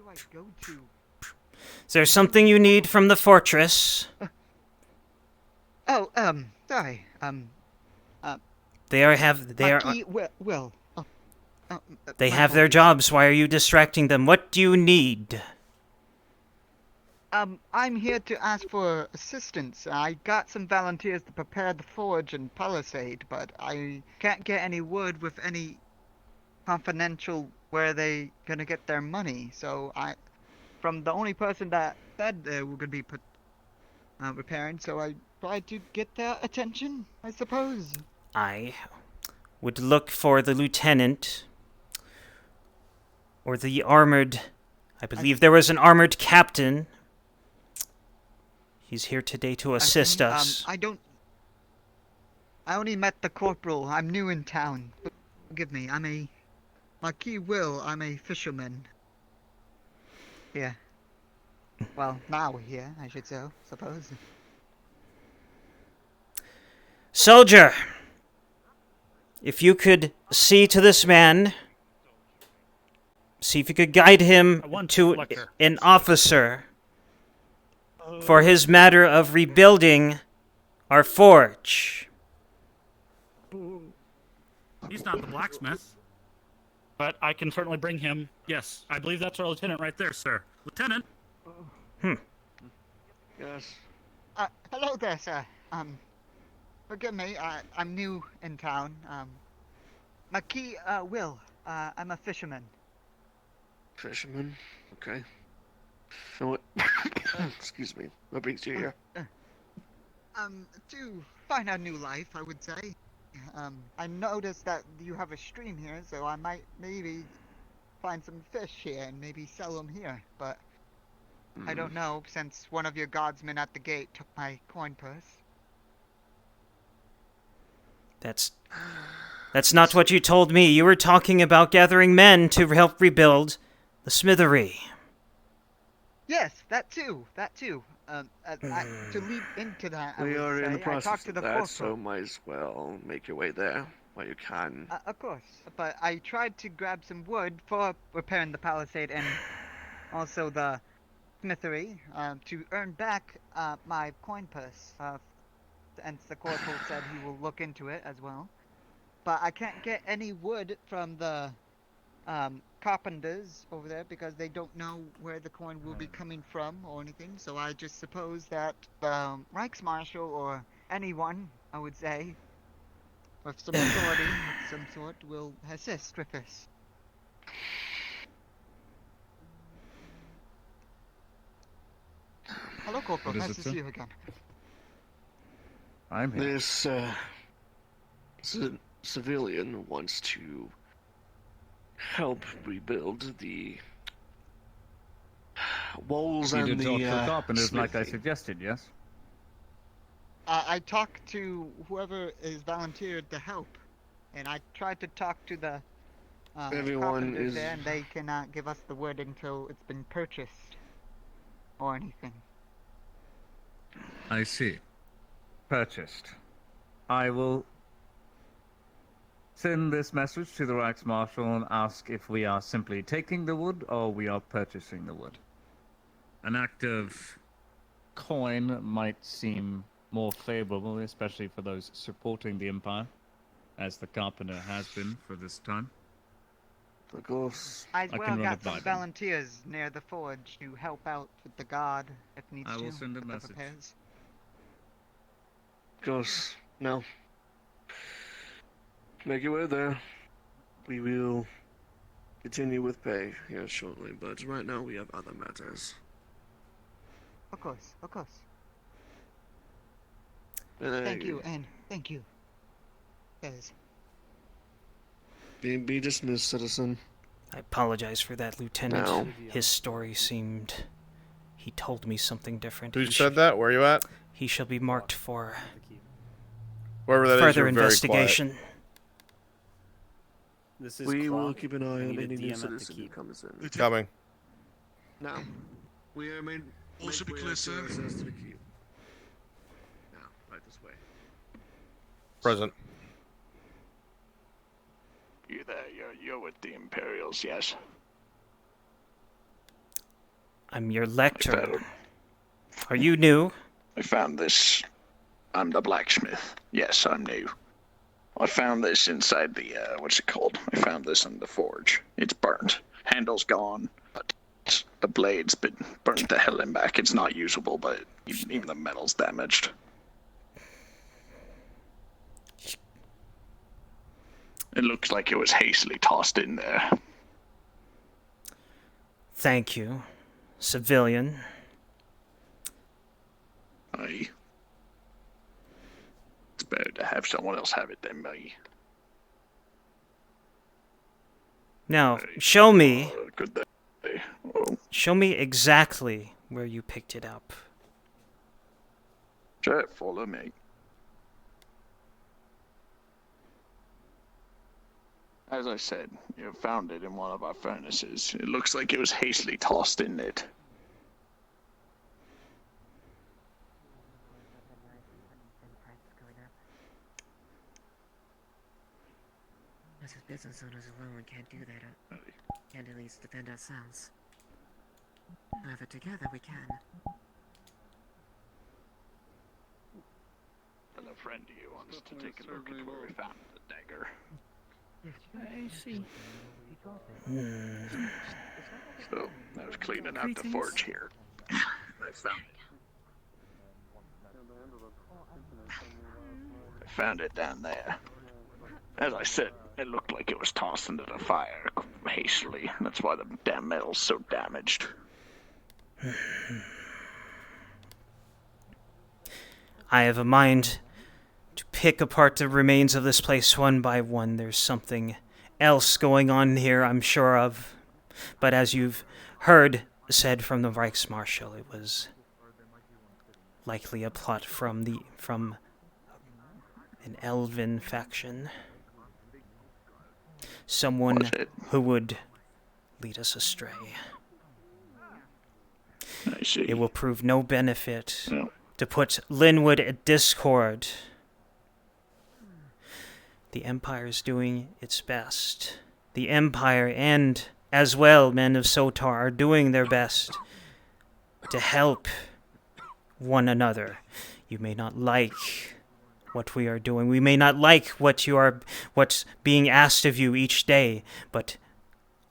do I go to? Is there something you need from the fortress? Sorry. They are. Marquis Will. They My have their apologies. jobs. Why are you distracting them? What do you need? I'm here to ask for assistance. I got some volunteers to prepare the forge and palisade, but I can't get any word with any confidential where they gonna get their money. So from the only person that said they were gonna be repairing, so I tried to get their attention, I suppose. I would look for the lieutenant or the armored. I believe there was an armored captain. He's here today to assist us. I only met the corporal. I'm new in town. Forgive me. Marquis Will. I'm a fisherman. Yeah. Well, now here, I should suppose. Soldier, if you could see to this man, see if you could guide him to an officer for his matter of rebuilding our forge. He's not the blacksmith, but I can certainly bring him. Yes, I believe that's our lieutenant right there, sir. Lieutenant. Yes. Hello there, sir. Forgive me. I'm new in town. Marquis Will. I'm a fisherman. Fisherman? Okay. And what... Excuse me. What brings you here? To find a new life, I would say. I noticed that you have a stream here, so I might maybe find some fish here and maybe sell them here, but I don't know, since one of your guardsmen at the gate took my coin purse. That's not what you told me. You were talking about gathering men to help rebuild the smithery. Yes, that too. To lead into that, We are in the I process talked to of the that, corporal. so might as well make your way there while you can. Of course, but I tried to grab some wood for repairing the palisade and also the smithery to earn back my coin purse. And the corporal said he will look into it as well. But I can't get any wood from the carpenters over there because they don't know where the coin will be coming from or anything. So I just suppose that the Reichsmarshal or anyone, I would say, with some authority of some sort will assist with this. Hello, Corporal. Nice to see you again. I'm here. This civilian wants to help rebuild the walls You and did talk the to the carpenters like I smithy. suggested, yes? I talked to whoever is volunteered to help, and I tried to talk to the carpenters there, and they cannot give us the word until it's been purchased or anything. I see. Purchased. I will send this message to the Reichsmarshal and ask if we are simply taking the wood or we are purchasing the wood. An act of coin might seem more favorable, especially for those supporting the Empire, as the carpenter has been for this time. Of course. I got some volunteers near the forge to help out with the guard if needs to. I will send a message. Of course. Now, make your way there. We will continue with pay here shortly, but right now we have other matters. Of course. And thank you. Yes. Be dismissed, citizen. I apologize for that, Lieutenant. No. His story seemed... He told me something different. Who said that? Where are you at? He shall be marked for wherever that further is, you're investigation. This is We Clark. will keep an eye on need a any new DM at the citizen who keep. comes in. Coming. Now, we are made. All should be clear, sir. To the keep. Now, right this way. Present. You there? You're with the Imperials, yes? I'm your lector. Are you new? I found this. I'm the blacksmith. Yes, I'm new. I found this inside the, what's it called? I found this in the forge. It's burnt. Handle's gone, but the blade's been burnt the hell in back. It's not usable, but even the metal's damaged. It looks like it was hastily tossed in there. Thank you, civilian. Aye. It's better to have someone else have it than me. Now, show me. Good day. Oh, Show me exactly where you picked it up. sure, follow me. As I said, you found it in one of our furnaces. It looks like it was hastily tossed in it. Us as business owners alone can't do that. Can't at least defend ourselves. However, together we can. And a friend of you wants to take a look at where we found the dagger. I see. So, I was cleaning out the forge here. I found it. I found it down there. As I said, it looked like it was tossed into the fire hastily. That's why the damn metal's so damaged. I have a mind to pick apart the remains of this place one by one. There's something else going on here, I'm sure of. But as you've heard said from the Reichsmarshal, it was likely a plot from an elven faction. Someone who would lead us astray. I see. It will prove no benefit No. to put Linwood at discord. The Empire is doing its best. The Empire and, as well, men of Sotar are doing their best to help one another. You may not like what we are doing. We may not like what's being asked of you each day, but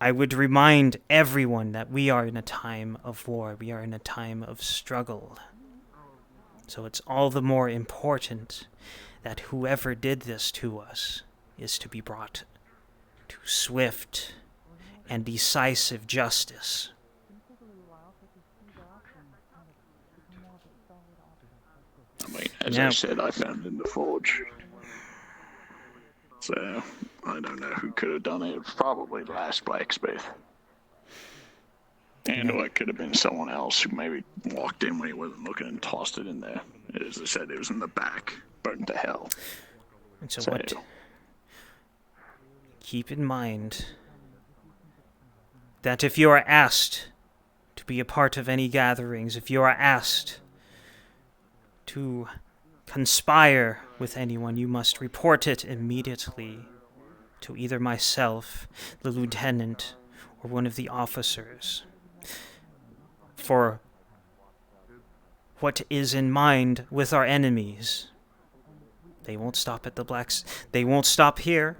I would remind everyone that we are in a time of war. We are in a time of struggle. So it's all the more important that whoever did this to us is to be brought to swift and decisive justice. I mean, as Now- I said, I found it in the forge. So, I don't know who could have done it. It was probably the last blacksmith. And or it could have been someone else who maybe walked in when he wasn't looking and tossed it in there. As I said, it was in the back, burnt to hell. And so what? Keep in mind that if you are asked to be a part of any gatherings, if you are asked to conspire with anyone, you must report it immediately to either myself, the lieutenant, or one of the officers. For what is in mind with our enemies, they won't stop at the Blacks. They won't stop here.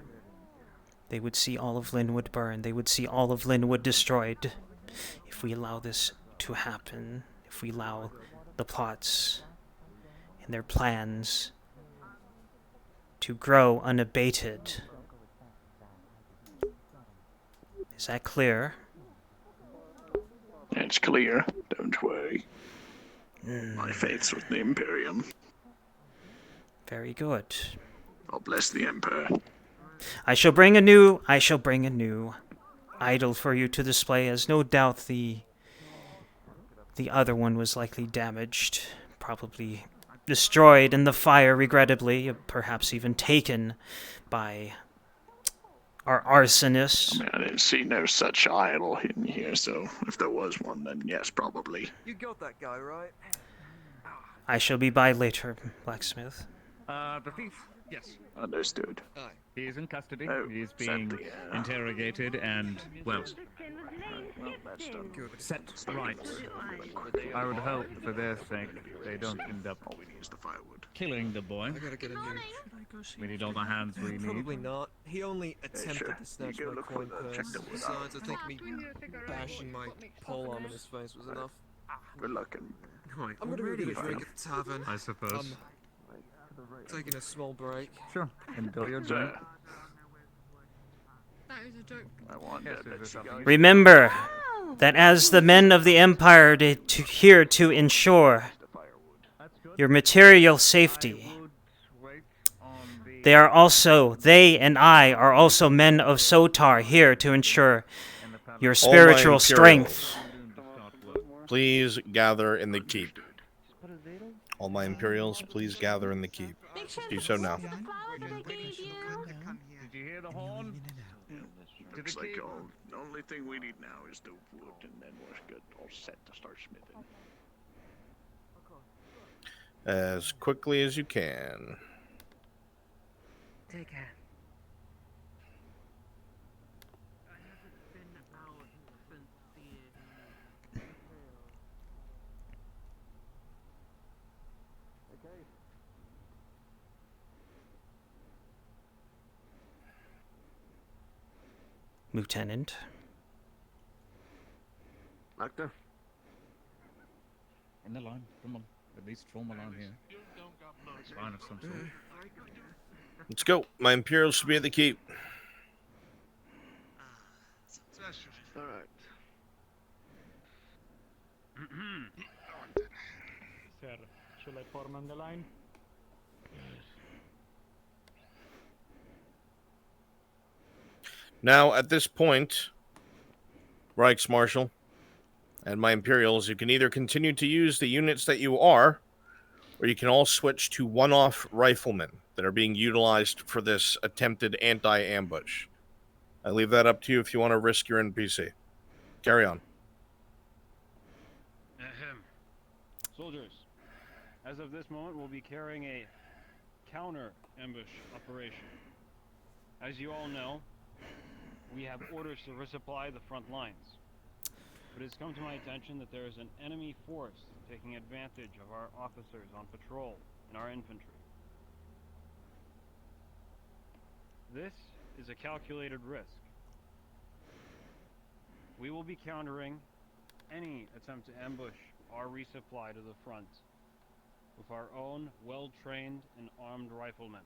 They would see all of Linwood burn. They would see all of Linwood destroyed. If we allow this to happen, if we allow the plots and their plans to grow unabated. Is that clear? It's clear, don't worry. My faith's with the Imperium. Very good. God bless the Emperor. I shall bring a new idol for you to display, as no doubt the other one was likely damaged, probably destroyed in the fire, regrettably, perhaps even taken by our arsonists. I mean, I didn't see no such idol in here, so if there was one, then yes, probably. You got that guy, right? I shall be by later, blacksmith. The thief? Yes. Understood. He is in custody. Oh, He is is that being the, interrogated and, well, Well, that's done. Set right. I would hope, for their sake, they don't end up All we need is the firewood. killing the boy. I gotta get in here. We need all the hands we need. Probably not. He only attempted sure. to snatch You go my look for coin the- check purse. the wood Besides, I out. think me bashing my polearm in his face was enough. Good looking. Right. I'm gonna go get a drink at the tavern. I suppose. Taking a small break. Sure. Enjoy your drink. That is a joke. I want Yes, to is there let you something guys. Remember that as the men of the Empire here to ensure That's good. your material safety, I would wait on the... they and I are also men of Sotar here to ensure in the palace. your All my spiritual Imperials, strength. Please gather in the keep. All my Imperials, please gather in the keep. Do so now. Did you hear the horn? Looks like the only thing we need now is the wood, and then we're good, all set to start smithing. As quickly as you can. Take care. Lieutenant. Lector? In the line. Come on. At least form a line here. Line of some sort. Let's go. My Imperials should be at the keep. Alright. Sir, shall I form on the line? Now, at this point, Reichsmarshal and my Imperials, you can either continue to use the units that you are, or you can all switch to one-off riflemen that are being utilized for this attempted anti-ambush. I leave that up to you if you want to risk your NPC. Carry on. Ahem. Soldiers, as of this moment, we'll be carrying a counter ambush operation. As you all know, we have orders to resupply the front lines. But it's come to my attention that there is an enemy force taking advantage of our officers on patrol and our infantry. This is a calculated risk. We will be countering any attempt to ambush our resupply to the front with our own well-trained and armed riflemen.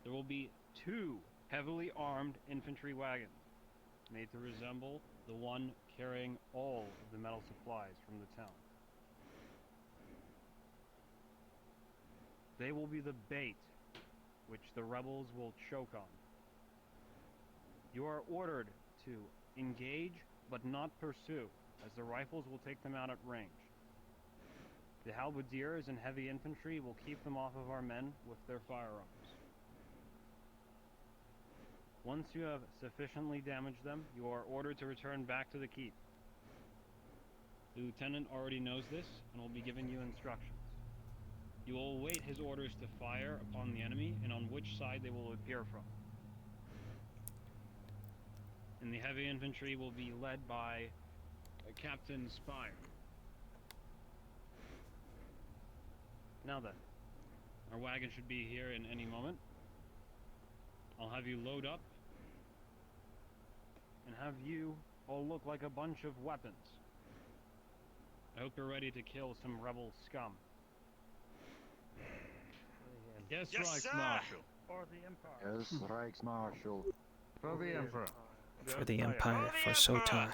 There will be 2 heavily armed infantry wagons made to resemble the one carrying all of the metal supplies from the town. They will be the bait which the rebels will choke on. You are ordered to engage but not pursue, as the rifles will take them out at range. The halberdiers and heavy infantry will keep them off of our men with their firearms. Once you have sufficiently damaged them, you are ordered to return back to the keep. The lieutenant already knows this and will be giving you instructions. You will await his orders to fire upon the enemy and on which side they will appear from. And the heavy infantry will be led by Captain Spire. Now then, our wagon should be here in any moment. I'll have you load up and have you all look like a bunch of weapons. I hope you're ready to kill some rebel scum. Yes, Reichsmarshal. For the Empire. Yes, Reichsmarshal. For the Emperor. For the Empire, for Sotar.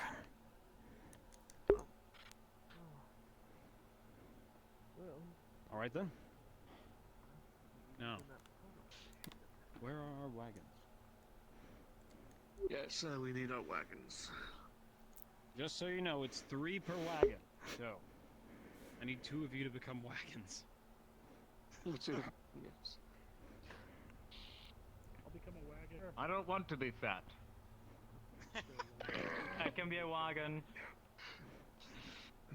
All right then. Now, where are our wagons? Yes, we need our wagons. Just so you know, it's 3 per wagon. So, I need 2 of you to become wagons. Yes. I'll become a wagon. I don't want to be fat. I can be a wagon.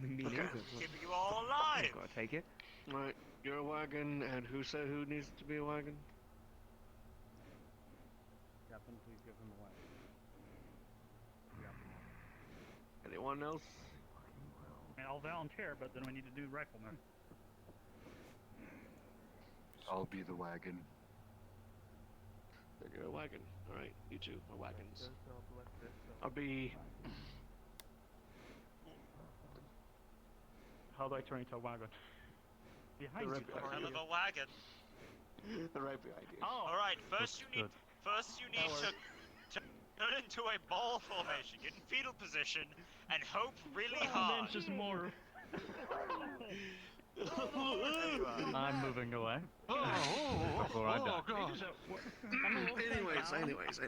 Me neither. Keep you all alive. Gotta take it. Right, you're a wagon, and who said who needs to be a wagon? Captain, please give him a wagon. Anyone else? I'll volunteer, but then we need to do riflemen. I'll be the wagon. You're a wagon. Alright, you two are wagons. I'll be... How do I turn into a wagon? Behind you. Hell of a wagon. the right idea. Oh. All right. First you need to turn into a ball formation, get in fetal position, and hope really hard. Then just more. I'm moving away. Before I die. God. Anyways.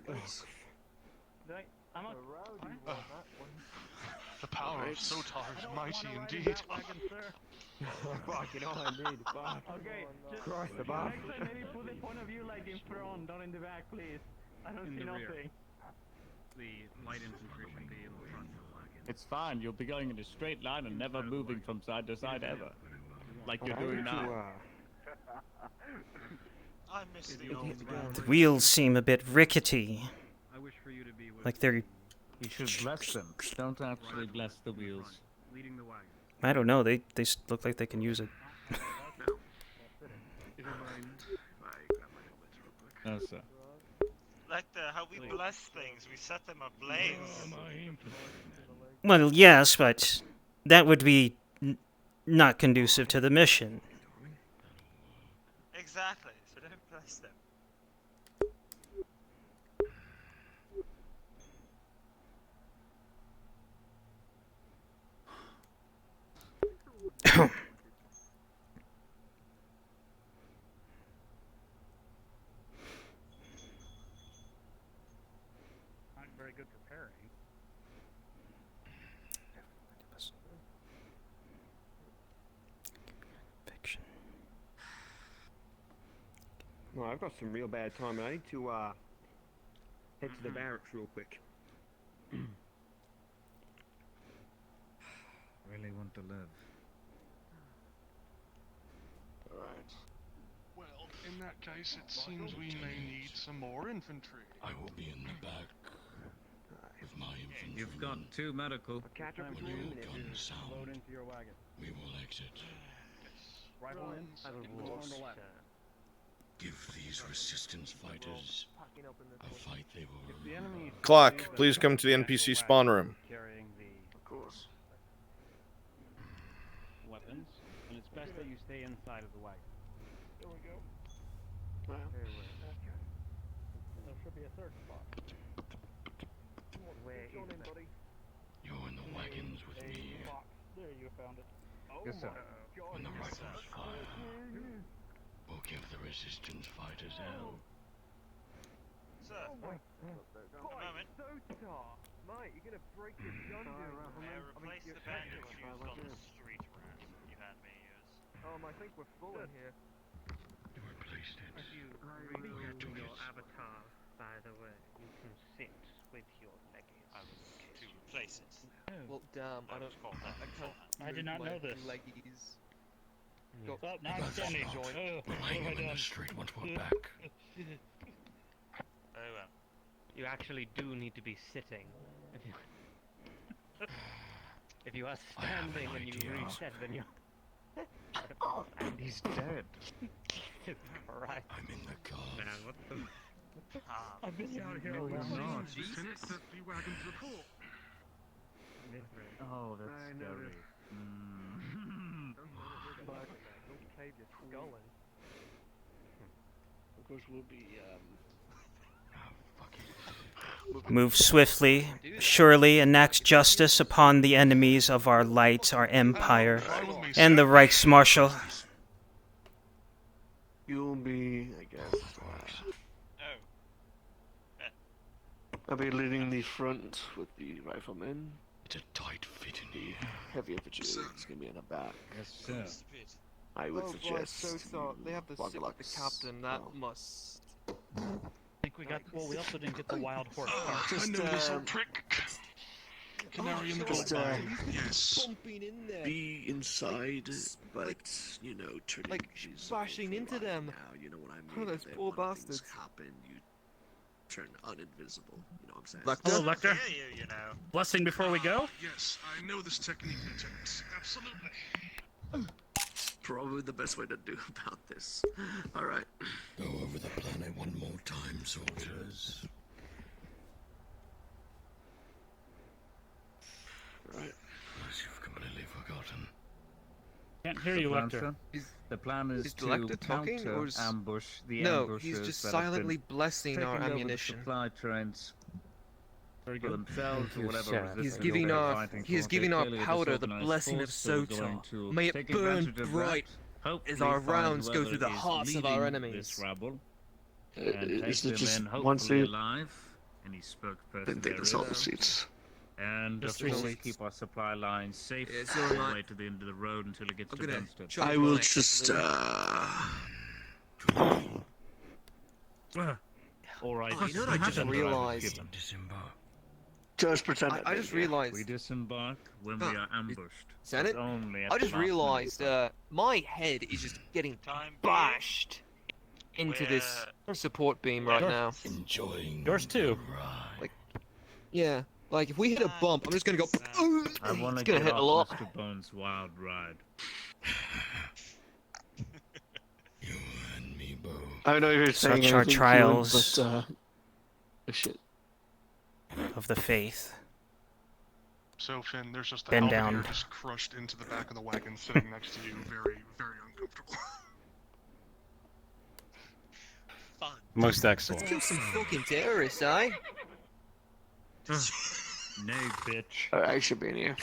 The power of Sotar is mighty indeed. Fucking all I need. Fuck. Okay, just Cross the bar. next time maybe put the point of view like in front, not in the back, please. I don't see nothing. The light infantry should be in front of the wagon. It's fine. You'll be going in a straight line and never moving from side to side ever, like you're doing now. I miss the old The wheels seem a bit rickety. I wish for you to be with Like they're... You should bless them. Don't actually bless the wheels. leading the wagon. I don't know, they look like they can use it. No, sir. Lector, how we bless things, we set them ablaze. Well, yes, but that would be not conducive to the mission. Exactly, so don't bless them. Not very good preparing. Fiction. Well, I've got some real bad time. I need to head to the barracks real quick. Really want to live. Alright. Well, in that case, it seems we may need some more infantry. I will be in the back with my infantry. You've got 2 medical. I'll catch up with When you in a your minute. guns Load sound, into your wagon. we will exit. Riflemen, go on the left. Give these resistance fighters a fight they will If the remember. enemy Clock, sees please come to the actual NPC wagon spawn room. Carrying the Of course. weapons, and it's best that you stay inside of the wagon. There we go. Well, There should be a third spot. Where is Join in, that? buddy. You're in the wagons with me. Box. There, you found it. Oh Yes, sir. my God. When the rifles fire, we'll give the resistance fighters hell. Sir, Oh my a moment. Sotar! Mate, you're gonna break your gun doing that. May I replace the bandage used on the street rat you had me use? I think we're full in here. You replaced it. If you remove your avatar, by the way, you can sit with your leggings. I was to replace it. Well, damn, I That don't. was called that I can't. I did not move know my this. Leggies. Oh, now I'm standing. We'll What hang have I them in done? the street once we're back. Very well. You actually do need to be sitting. If you are I have an standing and you idea. reset, then you're... And he's dead. Right. I'm in the car. Man, what the... Ah, I've been out here No, all you're along. not. Lieutenant, set the wagons report. Oh, that's I scary. noticed. Don't cave your skull in. of course we'll be, Move swiftly, surely enact justice upon the enemies of our light, our empire, and the Reichsmarschall. You'll be, I guess, oh. I'll be leading the front with the riflemen. It's a tight fit in The here. heavy infantry is gonna be in the back. Yes, sir. I would Oh, suggest boy, so they have to sit with the Waglux. captain. That Oh. must. I think we got. Well, we also didn't get the wild horse part. Just, I know this old prick. Canary in the just, coal mine. Yes. Bumping in there. be inside, but you know, turning like, she's bashing into them. Now, you know what I mean. Oh, those If poor one of things bastards. happen, you turn uninvisible. You know what I'm saying? Hello, Lector. Hear you, you know. Blessing before we go? Yes, I know this technique, Lieutenant. Absolutely. Probably the best way to do about this. Alright. Go over the planet one more time, soldiers. Right. As you've completely forgotten. Can't hear you, Lector. The plan is the Lector to talking, counter or is... ambush the No, ambushers he's just that have been silently blessing our taking over the ammunition. supply trains Very for good. themselves Thank or you, whatever sir. resistance He's giving they're our fighting he is for. giving They're our clearly a powder the disorganized blessing of force, so we're Sota. going to May it take burn advantage of bright that, as hopefully our find rounds go whoever through the is hearts of our leading enemies. this rabble, and take Is it them just in, one hopefully seat? alive. Any spokesperson Then take there the is. all the seats. And Just of course, three seats. keep our supply lines safe Yeah, so all am the I. way to the end of the road until it gets I'm to gonna Dumpster. try I to will relax just, All right. Oh, you know what I just realized? Just pretend I just realized. We disembark when we are ambushed. Senate? Only at I just the last realized minute. my head is just getting Time bashed into this support beam right now. Enjoying Yours too. Like, yeah. Like, if we hit a bump, I'm just gonna go. I want It's to gonna get hit a off lot. Mr. Bones' wild ride. You and me both. I don't know if you're saying Such are anything, trials Kieran, but, shit. of the faith. So, Finn, there's just a Bend halberdier down. just crushed into the back of the wagon sitting next to you. Very, very uncomfortable. Fun. Most excellent. Let's kill some fucking terrorists, eh? No, bitch. I should be in here.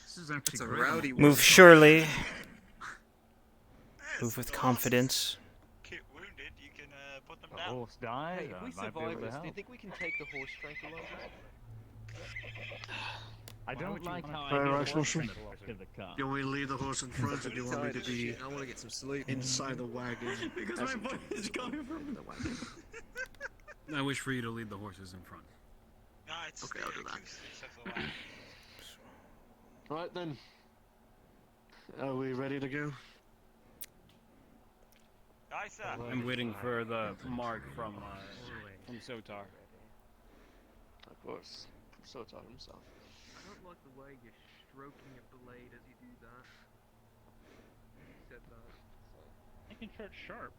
This is actually It's a great. rowdy one. Move surely. Move with confidence. Get wounded, you can put them The down. horse died. Hey, if we I might be able survive to this, do you help. think we can take the horse tranquilizer? I don't like how I Alright, get right, horse Marshal. to the car. Do you want me to leave the horse in front, or do you want me to be I want to get some sleep. inside the wagon? Because my voice is coming from the wagon. I wish for you to lead the horses in front. No, it's Okay, the I'll do that. acoustics of the wagon. Alright then. Are we ready to go? Aye, sir. I'm waiting for the mark from Sotar. Of course. Sotar himself. I don't like the way you're stroking your blade as you do that. You said that. Making sure it's sharp.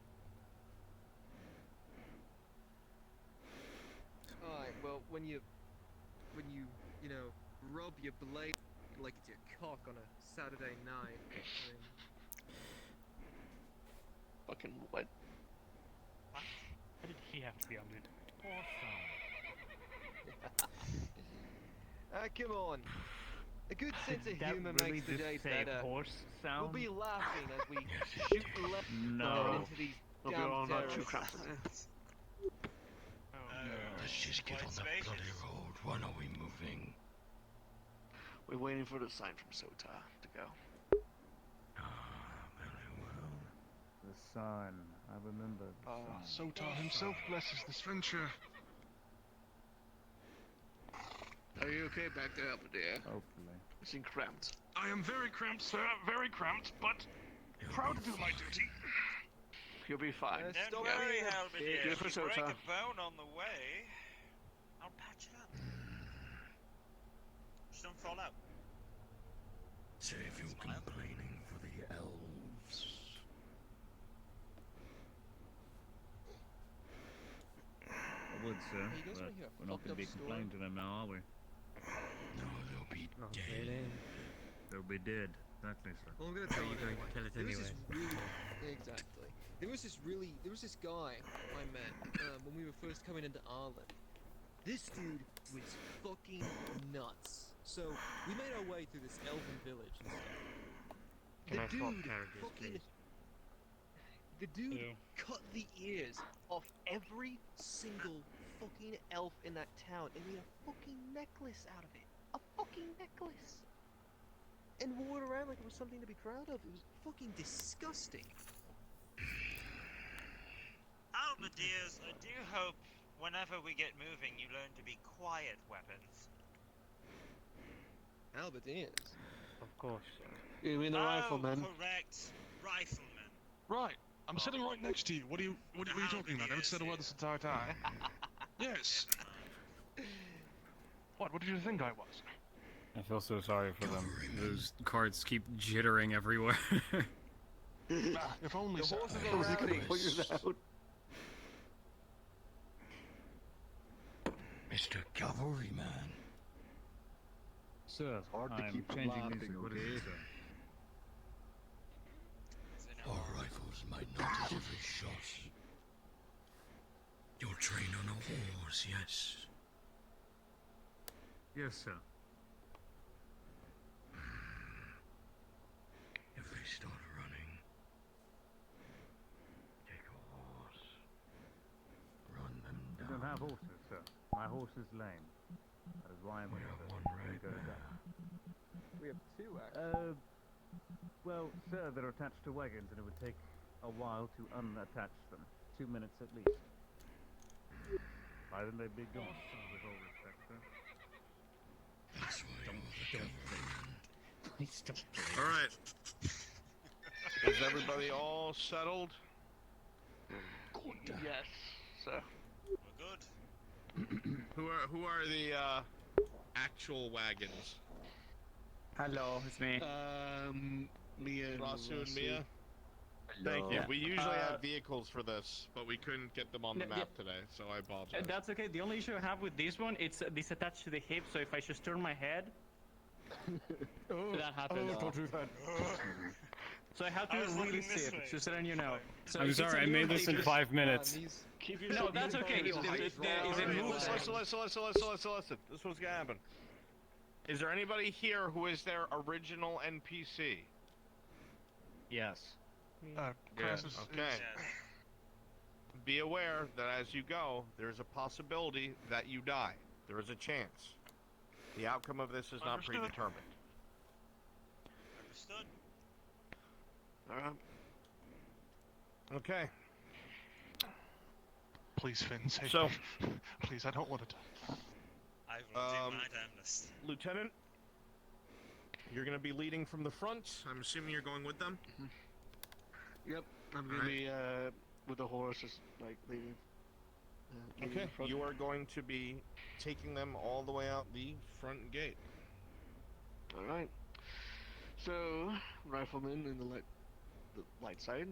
Alright, well, when you rub your blade like it's your cock on a Saturday night, I mean, Fucking what? Why did he have to be on it? come on. A good sense of That humor really makes the just day say better. horse sound? We'll be laughing as we shoot left No. into these Hope you're damn all not too terrorists. cramped in there. Let's just get on that bloody road. When are we moving? We're waiting for the sign from Sotar to go. Very well. The sun. I remember the sun. Sotar himself blesses this venture. Are you okay back there, Albert? Hopefully. You seem cramped. I am very cramped, sir. Very cramped, but proud to do my duty. You'll be fine. Don't worry, Halberdier. Good If for you break Sotar. a bone on the way, I'll patch it up. Just don't fall out. Save you complaining for the elves. I would, sir, Hey, you guys but wanna hear a we're not fucked going to be up story? complaining to them now, are we? No, they'll be dead. They'll be dead. Exactly, sir. Well, I'm gonna tell you going to tell it There was anyway? this really, exactly. There was this guy I met when we were first coming into Ireland. This dude was fucking nuts. So we made our way through this elven village and stuff. Can I swap dude characters, fucking, please? the dude Ew. cut the ears off every single fucking elf in that town and made a fucking necklace out of it. A fucking necklace. And wore it around like it was something to be proud of. It was fucking disgusting. Alberdiers, I do hope whenever we get moving, you learn to be quiet weapons. Alberdiers. Of course, sir. You mean the rifleman? Correct, rifleman. Right. I'm sitting right next to you. What are you talking about? I haven't said a word this entire time. Yes. What did you think I was? I feel so sorry for them. Those carts keep jittering everywhere. If only The so. horses are rowdy. Figure out. Mr. Cavalryman. Sir, hard to I'm keep from changing laughing, music. What is okay? it, sir? Our rifles might not hit every shot. You're trained on a horse, yes. Yes, sir. If they start running, take a horse. Run them We down. don't have horses, sir. My horse is lame. That is why I'm We here, have sir. one right Go there. down. We have two, actually. Well, sir, they're attached to wagons, and it would take a while to unattach them. 2 minutes at least. Why didn't they be gone? With all respect, sir. That's why you're the cavalryman. Please don't. All right. Is everybody all settled? Yes, sir. We're good. Who are the actual wagons? Hello, it's me. Mia and Rasu and Mia? Hello. Thank you. Yeah. We usually have vehicles for this, but we couldn't get them on the map today, so I apologize. That's okay. The only issue I have with this one, it's this attached to the hip, so if I just turn my head, that happens. don't do that. So I have to really sit, just letting you know. So I'm if it's sorry, a I new made this in hip- 5 minutes. No, that's okay. If it moves, Listen. This is what's gonna happen. Is there anybody here who is their original NPC? Yes. Crassus Okay. Be aware that as you go, there's a possibility that you die. There is a chance. The outcome of this is not Understood. predetermined. Understood. Alright. Okay. Please, Finn, save So- me. Please, I don't want to die. I will do my damnedest. Lieutenant, you're going to be leading from the front. I'm assuming you're going with them? Yep, I'm gonna be with the horses, like leading. leading Okay. the front. You are going to be taking them all the way out the front gate. Alright. So, rifleman in the light side,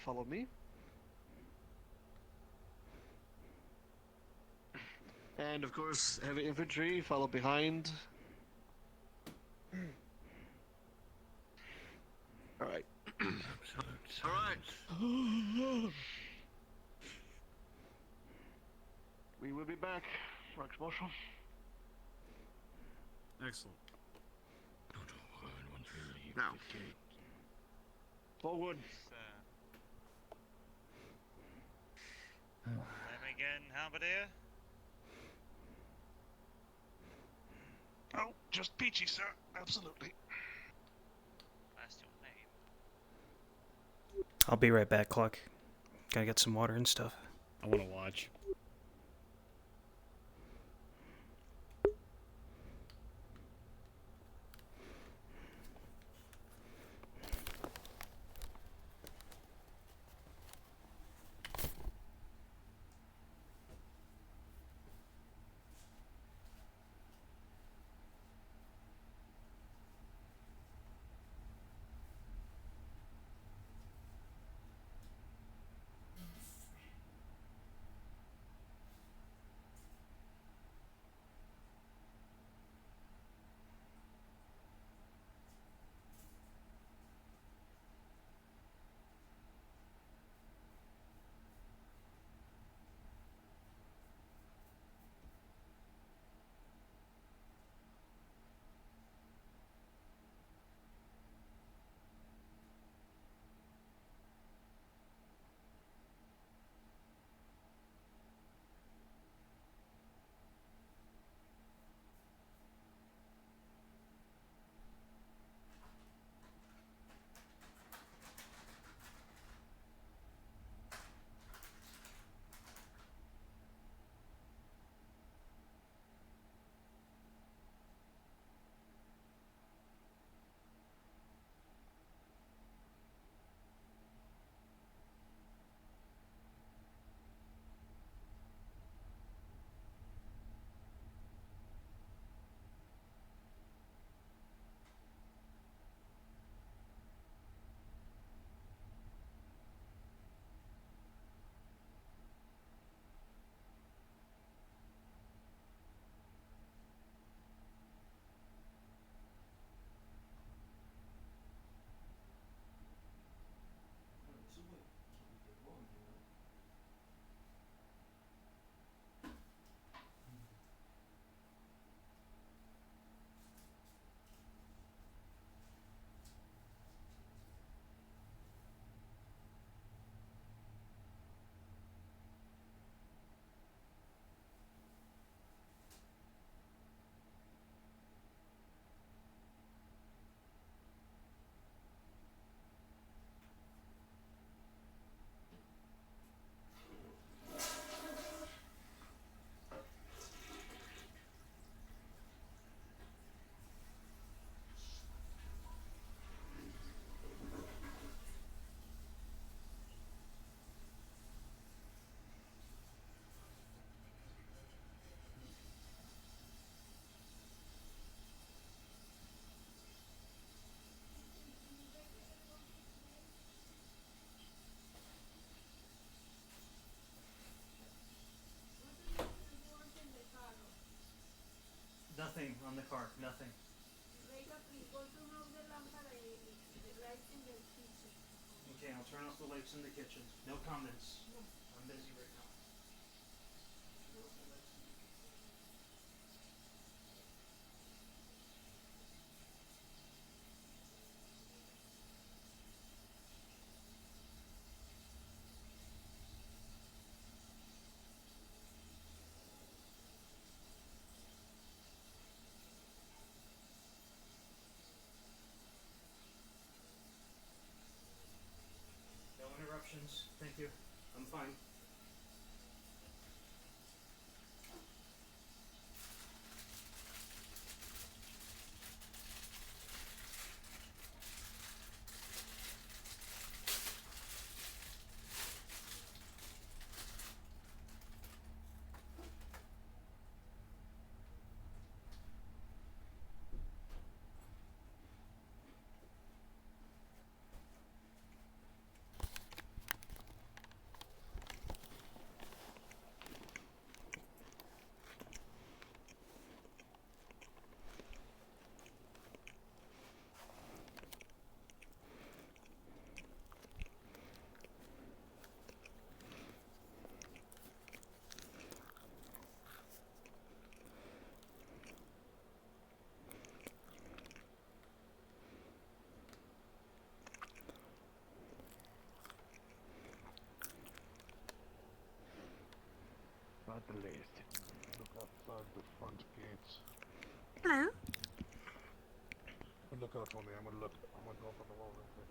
follow me. And of course, heavy infantry, follow behind. Alright. Alright. We will be back, Rex Marshal. Excellent. Not a word once we leave Now. the gate. Forward. Name again, Halberdier? Oh, just peachy, sir. Absolutely. That's your name. I'll be right back, Cluck. Gotta get some water and stuff. I want to watch. Nothing on the card. Nothing. Okay, I'll turn off the lights in the kitchen. No comments. I'm busy right now. No interruptions. Thank you. I'm fine. At the least. Look outside the front gates. Hello? Look out for me. I'm gonna go up on the wall real quick.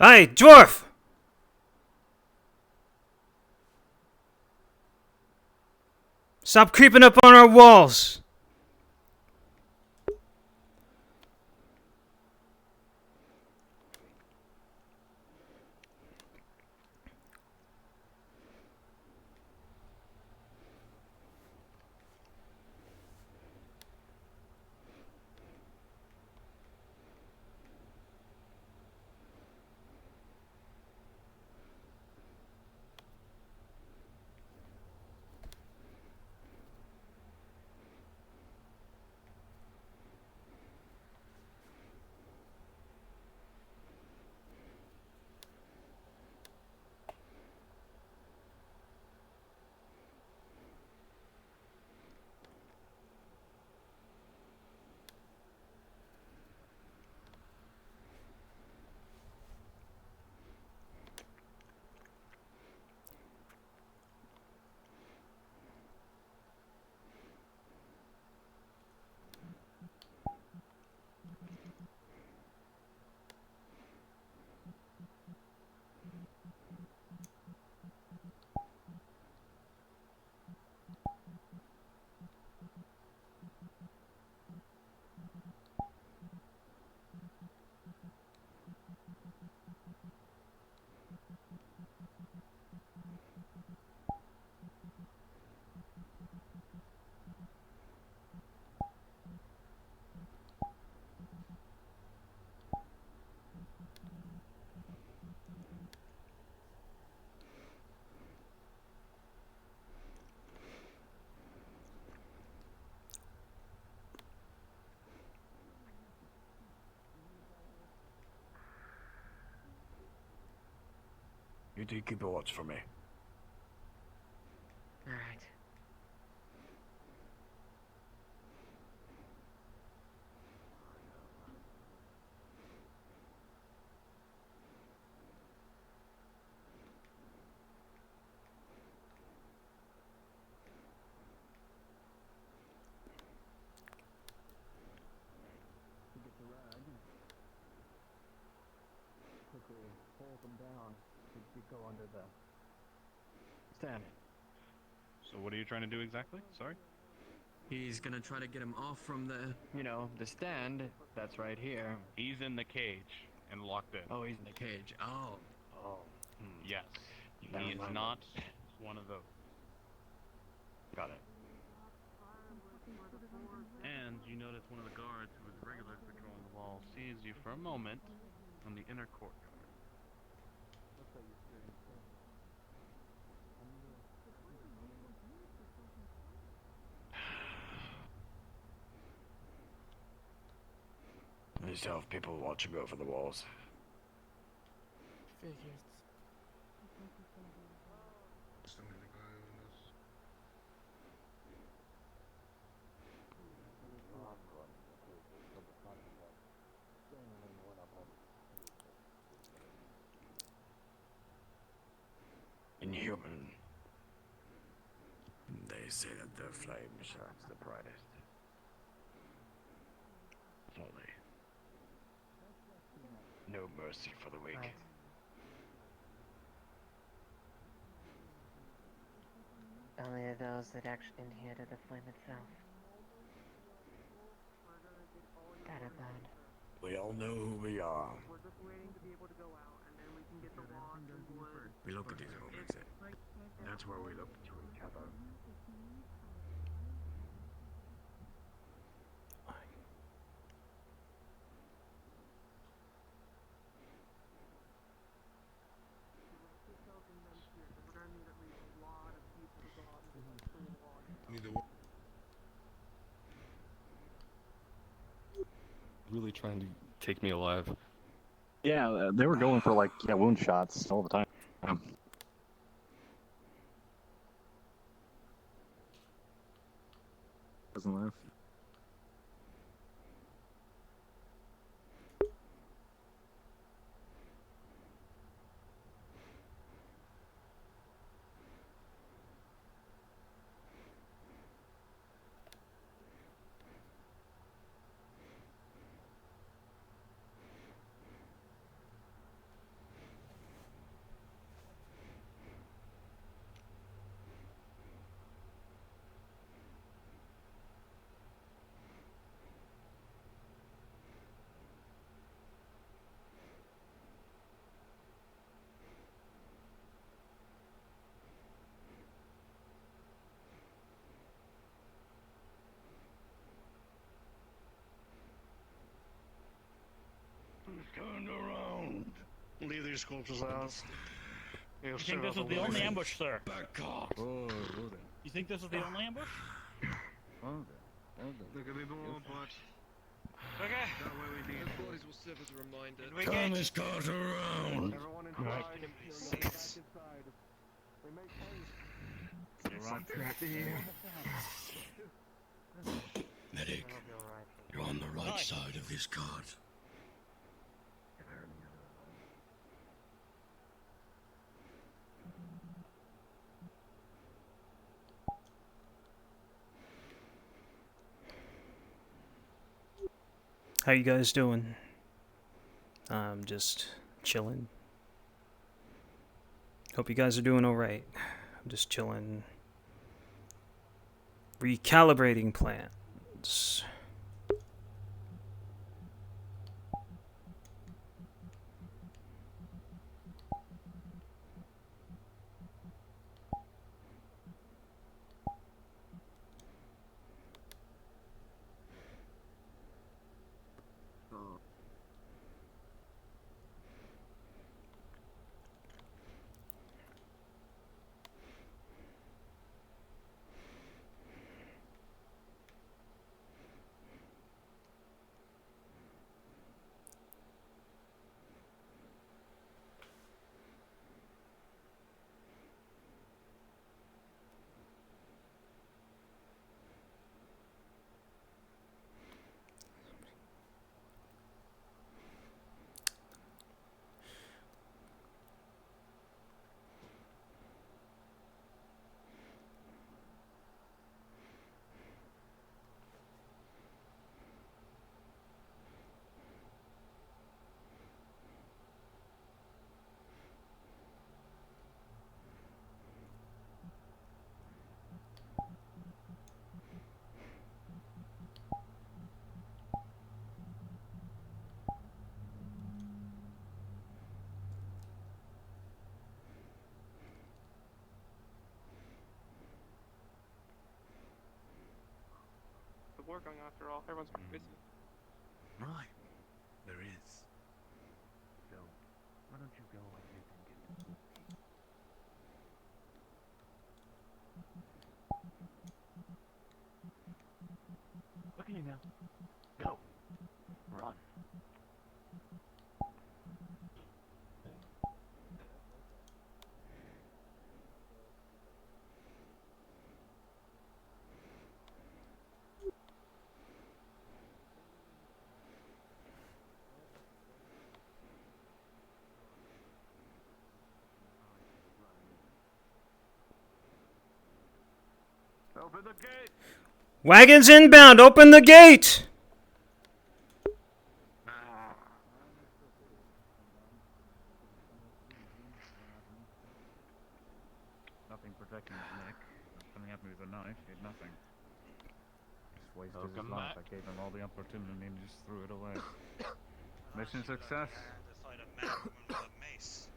Hey, dwarf! Stop creeping up on our walls! do keep a watch for me. Alright. Get the rag. Quickly pull them down to go under the stand. So what are you trying to do exactly? Sorry? He's gonna try to get him off from the, you know, the stand that's right here. He's in the cage and locked in. Oh, he's in the cage. Oh. Oh. Yes. Never He is mind. not one of those. Got it. And you notice one of the guards who is regularly patrolling the wall sees you for a moment on the inner courtyard. I used to have people watching over the walls. Figures. Inhuman. They say that the flame shines the brightest. Folly. No mercy for the weak. Right. Only those that actually inherit the flame itself. That are bad. We all know who we are. We're just waiting to be able to go out, and then we can get the lock and wood. We look at each other. That's where we look to each other. Really trying to take me alive. Yeah, they were going for like wound shots all the time. Doesn't live. Turn around. Leave these corpses out. You think this is the only ambush, sir? Back off. You think this is the only ambush? There could be more, but Okay. that way we need. The bodies will serve as a reminder. Did we Turn get... this cart around. Everyone Right. inside. Back inside. We make Medic, you're on the right side of this cart. How you guys doing? I'm just chilling. Hope you guys are doing alright. I'm just chilling. Recalibrating plans. store going after all. Everyone's pretty busy. Right. There is. So, why don't you go ahead and get the Look at you now. Go. Run. Open the gate. Wagons inbound! Open the gate! Nothing protecting his neck. Coming at me with a knife, he had nothing. Just wasted his Welcome life. back. I gave him all the opportunity and just threw it away. Mission success. To fight a mad woman with a mace.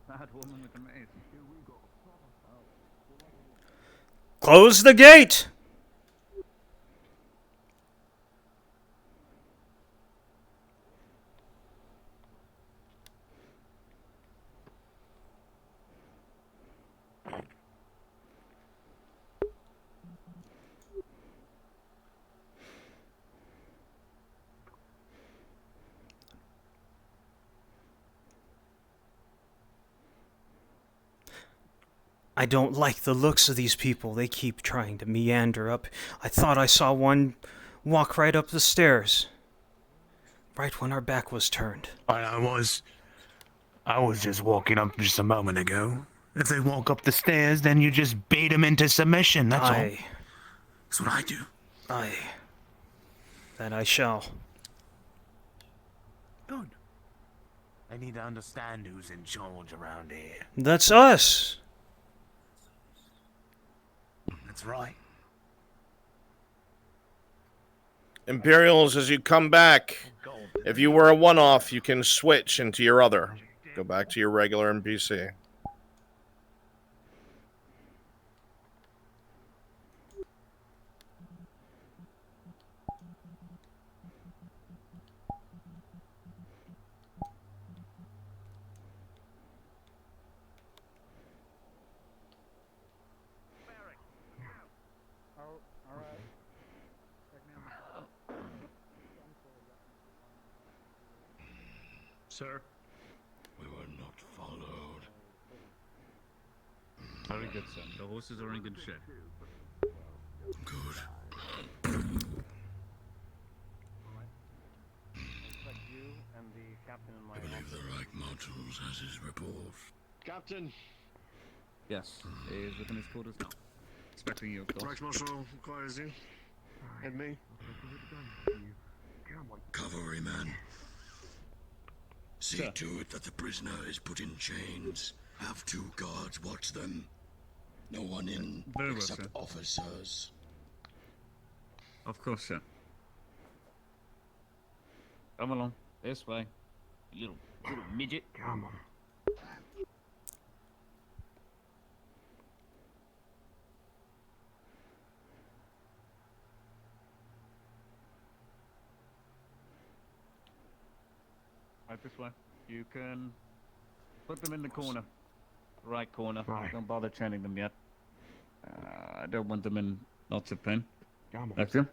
Mad woman with a mace. Here we go. Close the gate! I don't like the looks of these people. They keep trying to meander up. I thought I saw one walk right up the stairs. Right when our back was turned. I was just walking up just a moment ago. If they walk up the stairs, then you just beat them into submission, that's all. That's what I do. Aye. That I shall. Good. I need to understand who's in charge around here. That's us! That's right. Imperials, as you come back, if you were a one-off, you can switch into your other. Go back to your regular NPC. Sir? We were not followed. Very good, son. The horses are in good shape. Good. I believe the Reich Marshals has his report. Captain! Yes, he is within his quarters now. Expecting you, of course. Reich Marshal requires you. And me. Cavalryman. See Sir. to it that the prisoner is put in chains. Have 2 guards watch them. No one in Very well, except sir. officers. Of course, sir. Come along. This way. You little midget. Come on. Right this way. You can put them in the corner. Right corner. Right. Don't bother chaining them yet. I don't want them in lots of pain. Come on. Lector?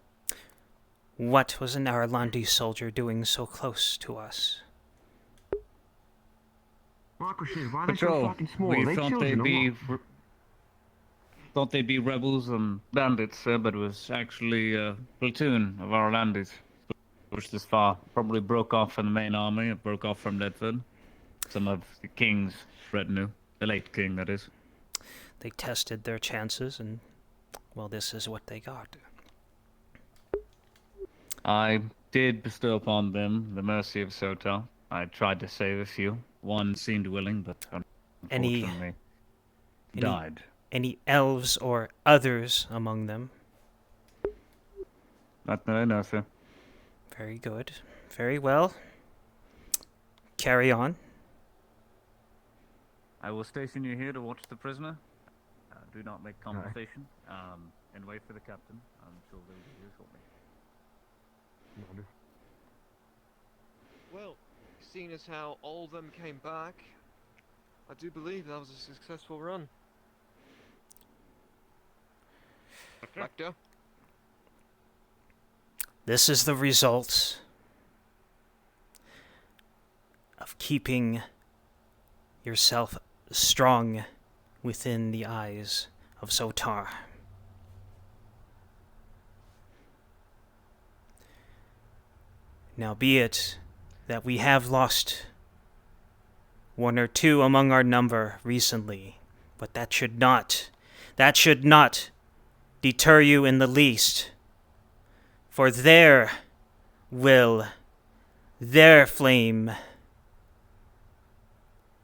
What was an Arlandi soldier doing so close to us? Ricochet, why are they so Patrol. fucking small? We Are they thought children or what? thought they'd be rebels and bandits, sir, but it was actually a platoon of Arlandis. Pushed this far. Probably broke off from the main army. It broke off from Ledford. Some of the king's retinue. The late king, that is. They tested their chances, and, well, this is what they got. I did bestow upon them the mercy of Soto. I tried to save a few. One seemed willing, but unfortunately died. Any elves or others among them? Not that I know, sir. Very good. Very well. Carry on. I will station you here to watch the prisoner. do not make conversation, and wait for the captain. I'm sure they'll be here shortly. Well, seeing as how all of them came back, I do believe that was a successful run. Lector? This is the result of keeping yourself strong within the eyes of Sotar. Now be it that we have lost one or two among our number recently, but that should not deter you in the least. For their will, their flame,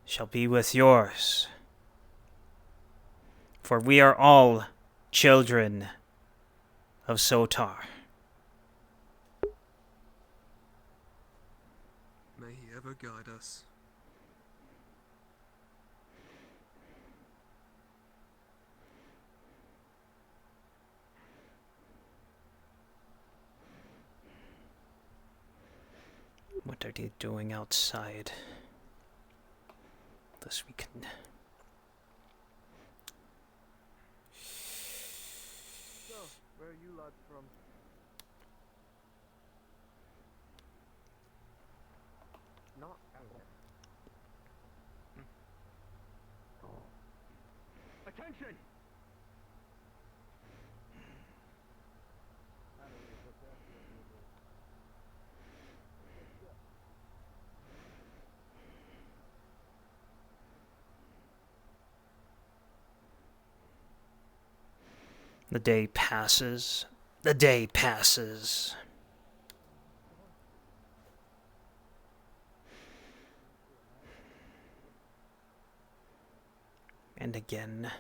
shall be with yours. For we are all children of Sotar. May he ever guide us. What are they doing outside? This we can... So, where are you lads from? Not out. Attention! The day passes. The day passes. And again.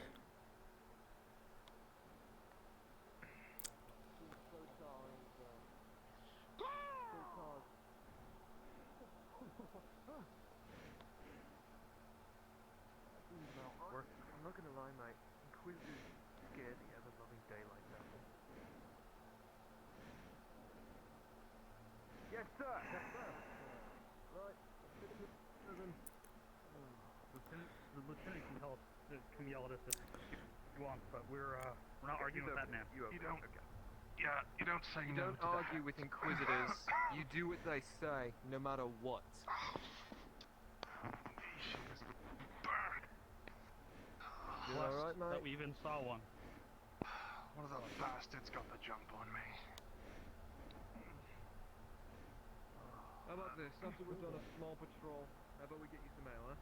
I'm not gonna lie, mate. Inquisitors scare the ever-loving daylight out of me. Yes, sir! Yes, sir! Right. The lieutenant can yell at us if you want, but we're not arguing with that man. You don't. Yeah, you don't say no. You don't argue with Inquisitors. You do what they say, no matter what. You alright, mate? That we even saw one. One of those bastards got the jump on me. How about this? After we've done a small patrol, how about we get you some ale, huh?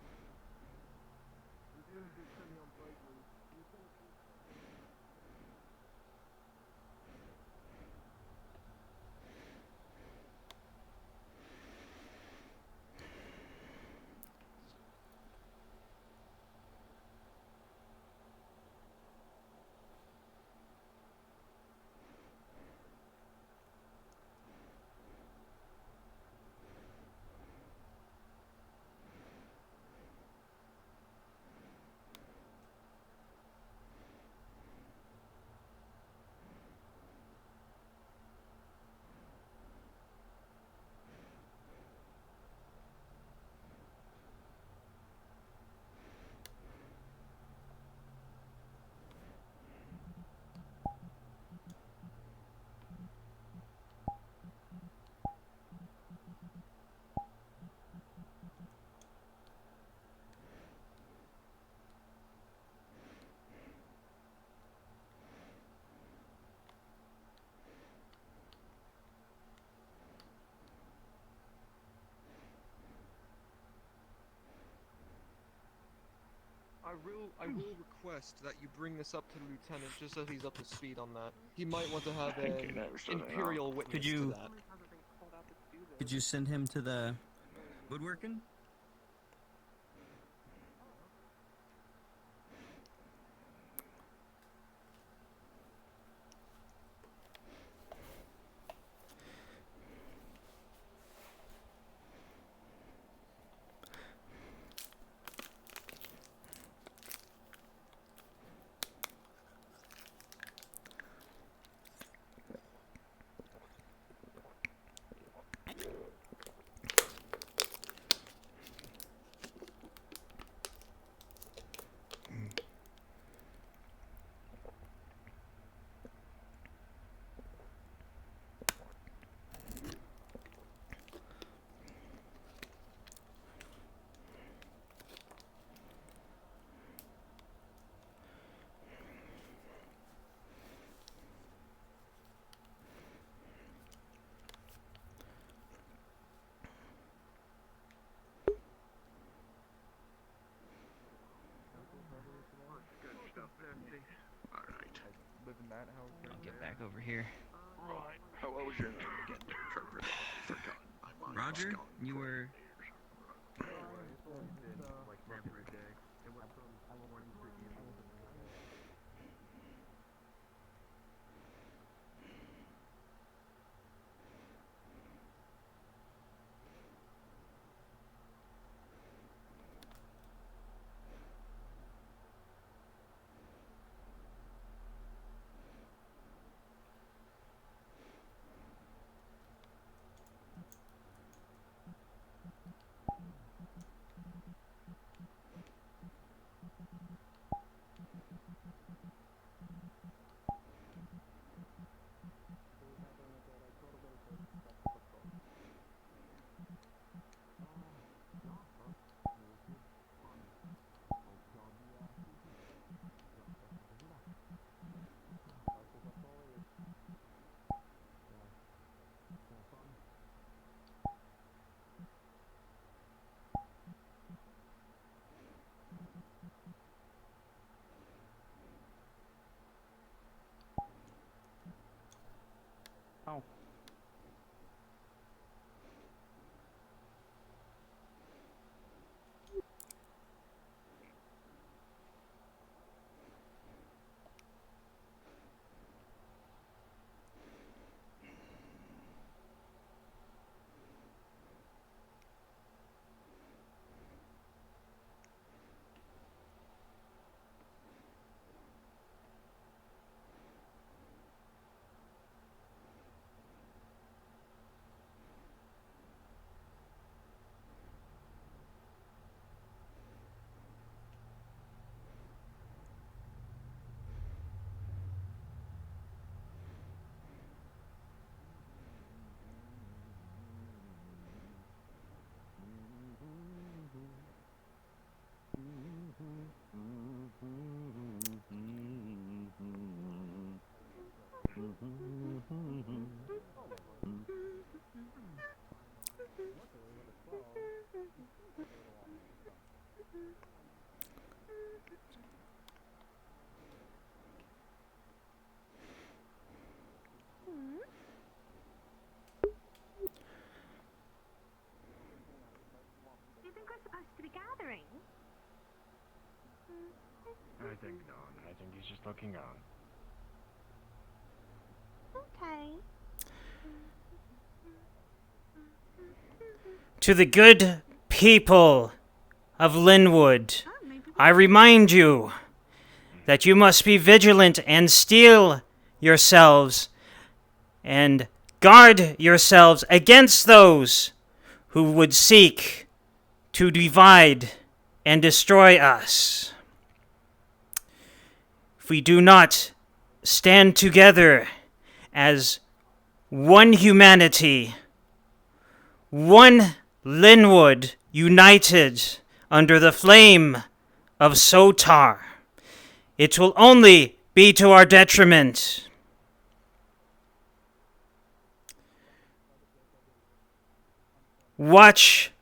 I will request that you bring this up to the lieutenant just so he's up to speed on that. He might want to have an imperial witness to that. Could you send him to the woodworking? I'll get back over here. Right. What was your name again? Forgotten. Roger, you were. Oh. Do you think we're supposed to be gathering? I think not. I think he's just looking on. Okay. To the good people of Linwood, I remind you that you must be vigilant and steel yourselves and guard yourselves against those who would seek to divide and destroy us. If we do not stand together as one humanity, one Linwood united under the flame of Sotar, it will only be to our detriment. Watch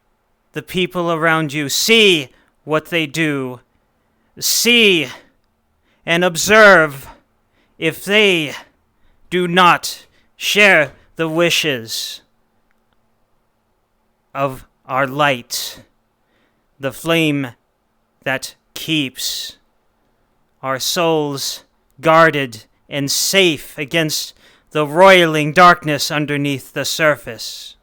the people around you. See what they do. See and observe if they do not share the wishes of our light, the flame that keeps our souls guarded and safe against the roiling darkness underneath the surface.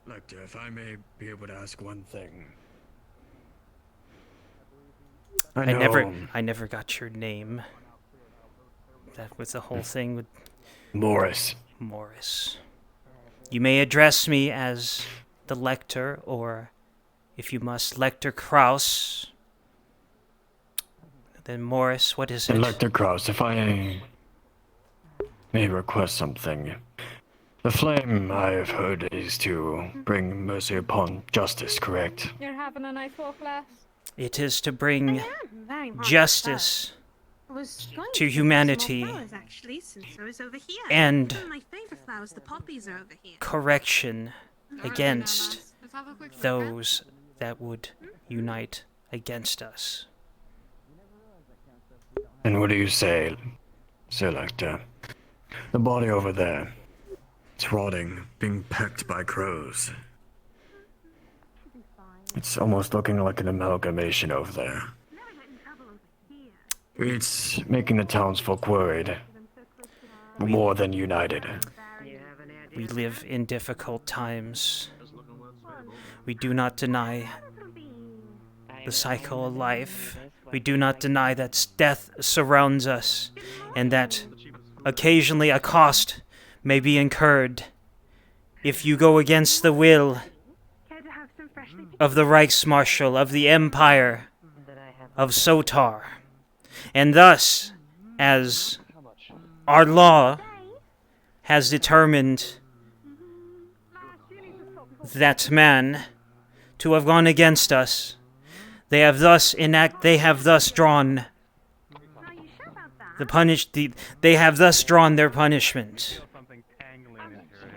Lector, if I may be able to ask one thing. I never got your name. That was the whole thing with Morris. Morris. You may address me as the Lector, or if you must, Lector Kraus. Then Morris, what is it? Lector Kraus, if I may request something. The flame, I have heard, is to bring mercy upon justice, correct? You're having a nice walk, lass? It is to bring Very much justice so. I was going to to humanity flowers, actually, since I was over here. and My favorite flower flowers, the poppies are over here. correction Alright, against let's have a quick look, those that would unite against us. And what do you say, Sir Lector? The body over there. It's rotting, being pecked by crows. It's almost looking like an amalgamation over there. It's making the townsfolk worried. More than united. We live in difficult times. We do not deny the cycle of life. We do not deny that death surrounds us, and that occasionally a cost may be incurred if you go against the will of the Reichsmarshal, of the Empire, of Sotar. And thus, as our law has determined that man to have gone against us, they have thus drawn they have thus drawn their punishment.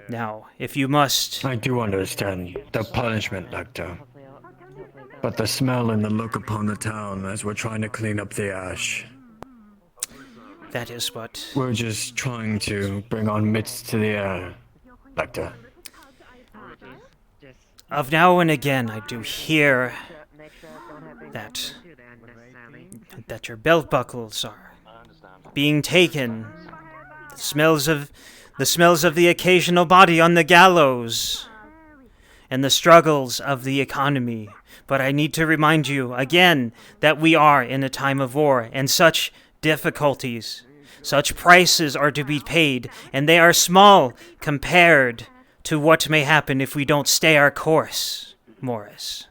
Now, if you must... I do understand the punishment, Lector. But the smell and the look upon the town as we're trying to clean up the ash. That is what... We're just trying to bring on mist to the air, Lector. Of now and again, I do hear that your belt buckles are being taken. The smells of the occasional body on the gallows, and the struggles of the economy. But I need to remind you again that we are in a time of war, and such difficulties, such prices are to be paid, and they are small compared to what may happen if we don't stay our course, Morris.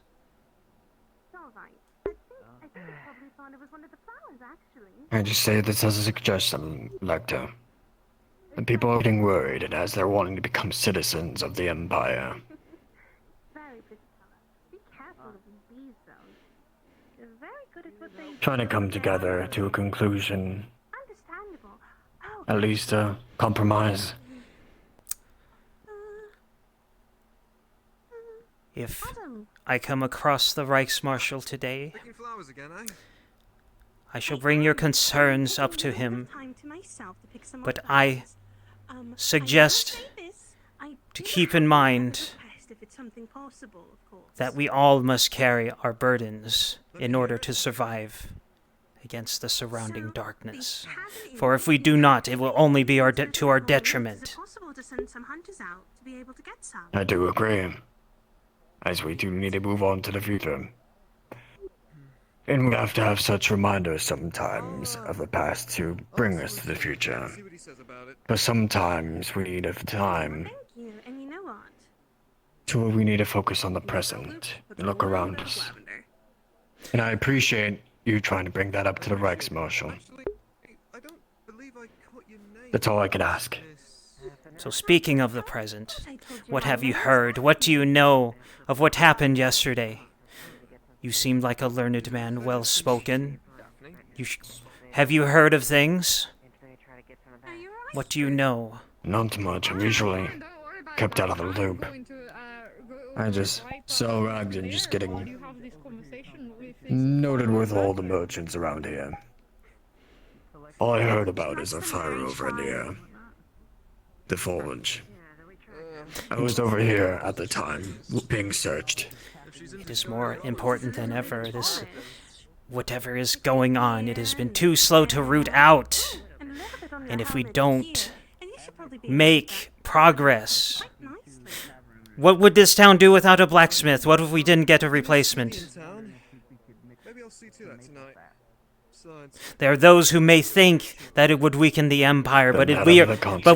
I just say this as a suggestion, Lector. The people are getting worried, and as they're wanting to become citizens of the Empire. Trying to come together to a conclusion. At least a compromise. If I come across the Reichsmarshal today, I shall bring your concerns up to him, but I suggest to keep in mind that we all must carry our burdens in order to survive against the surrounding darkness. For if we do not, it will only be to our detriment. I do agree. As we do need to move on to the future. And we have to have such reminders sometimes of the past to bring us to the future. But sometimes we need time to where we need to focus on the present and look around us. And I appreciate you trying to bring that up to the Reichsmarshal. That's all I could ask. So speaking of the present, what have you heard? What do you know of what happened yesterday? You seemed like a learned man, well-spoken. Have you heard of things? What do you know? Not much. I'm usually kept out of the loop. I just sell rags and just getting noted with all the merchants around here. All I heard about is a fire over in the air. The forge. I was over here at the time, being searched. It is more important than ever. Whatever is going on, it has been too slow to root out. And if we don't make progress, what would this town do without a blacksmith? What if we didn't get a replacement? There are those who may think that it would weaken the Empire, but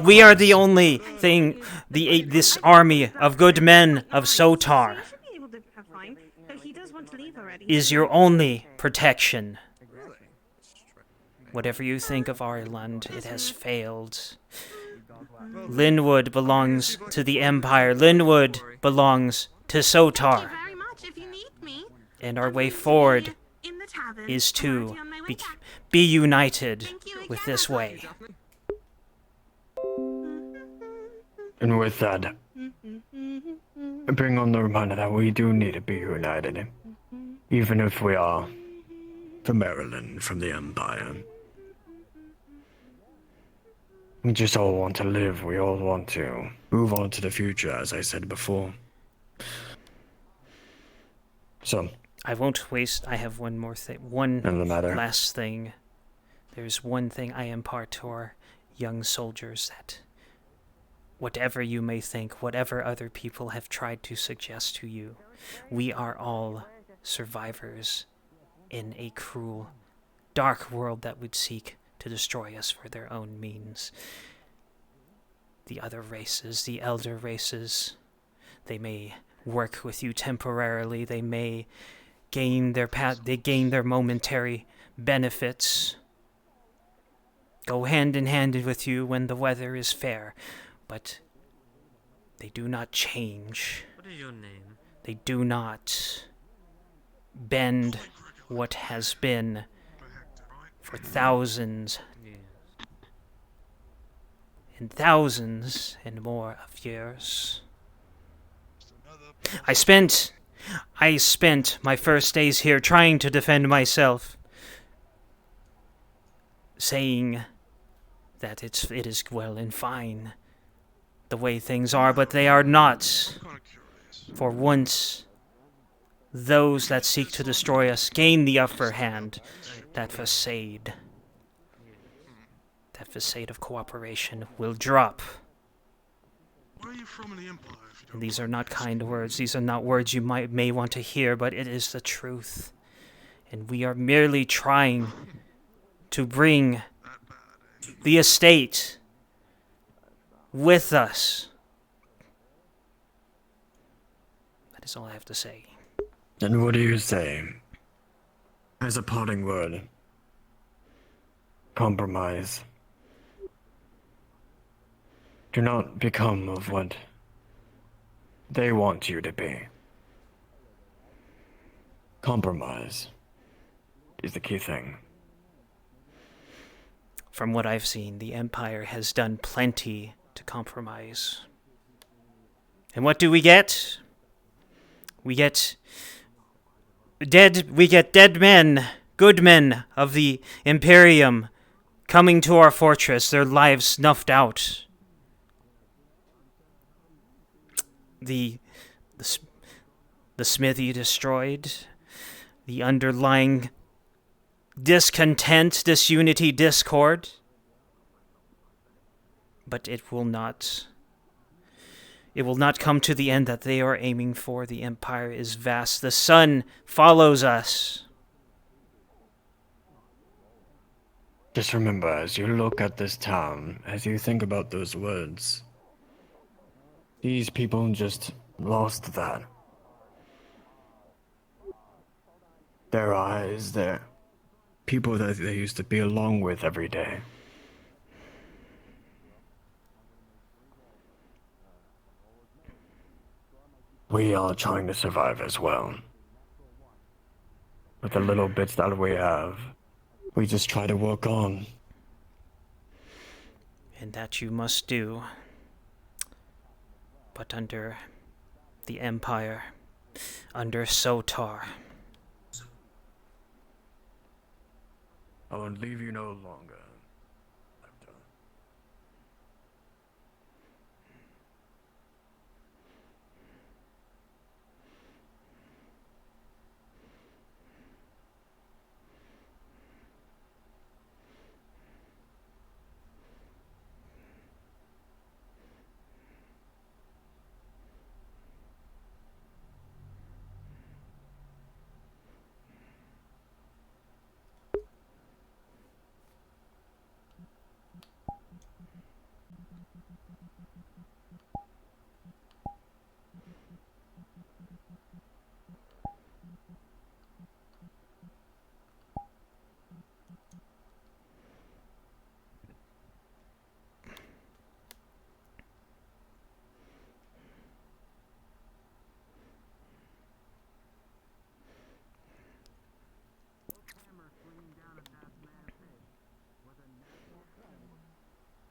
we are the only thing, this army of good men of Sotar is your only protection. Whatever you think of Ireland, it has failed. Linwood belongs to the Empire. Linwood belongs to Sotar. And our way forward is to be united with this way. And with that, bring on the reminder that we do need to be united. Even if we are from Maryland, from the Empire. We just all want to live. We all want to move on to the future, as I said before. So, I won't waste. I have one more thing. One last thing. There's one thing I impart to our young soldiers, that whatever you may think, whatever other people have tried to suggest to you, we are all survivors in a cruel, dark world that would seek to destroy us for their own means. The other races, the elder races, they may work with you temporarily, they may gain their momentary benefits, go hand in hand with you when the weather is fair, but they do not change. What is your name? They do not bend what has been for thousands and thousands and more of years. I spent my first days here trying to defend myself, saying that it is well and fine the way things are, but they are not. For once, those that seek to destroy us gain the upper hand. That facade of cooperation will drop. Where are you from in the Empire? And these are not kind words. These are not words you may want to hear, but it is the truth. And we are merely trying to bring the estate with us. That is all I have to say. And what do you say? As a parting word. Compromise. Do not become of what they want you to be. Compromise is the key thing. From what I've seen, the Empire has done plenty to compromise. And what do we get? We get dead men, good men of the Imperium coming to our fortress, their lives snuffed out. The smithy destroyed, the underlying discontent, disunity, discord. But it will not come to the end that they are aiming for. The Empire is vast. The sun follows us. Just remember, as you look at this town, as you think about those words, these people just lost that. Their eyes, their people that they used to be along with every day. We are trying to survive as well. With the little bits that we have, we just try to work on. And that you must do. But under the Empire, under Sotar. I will leave you no longer.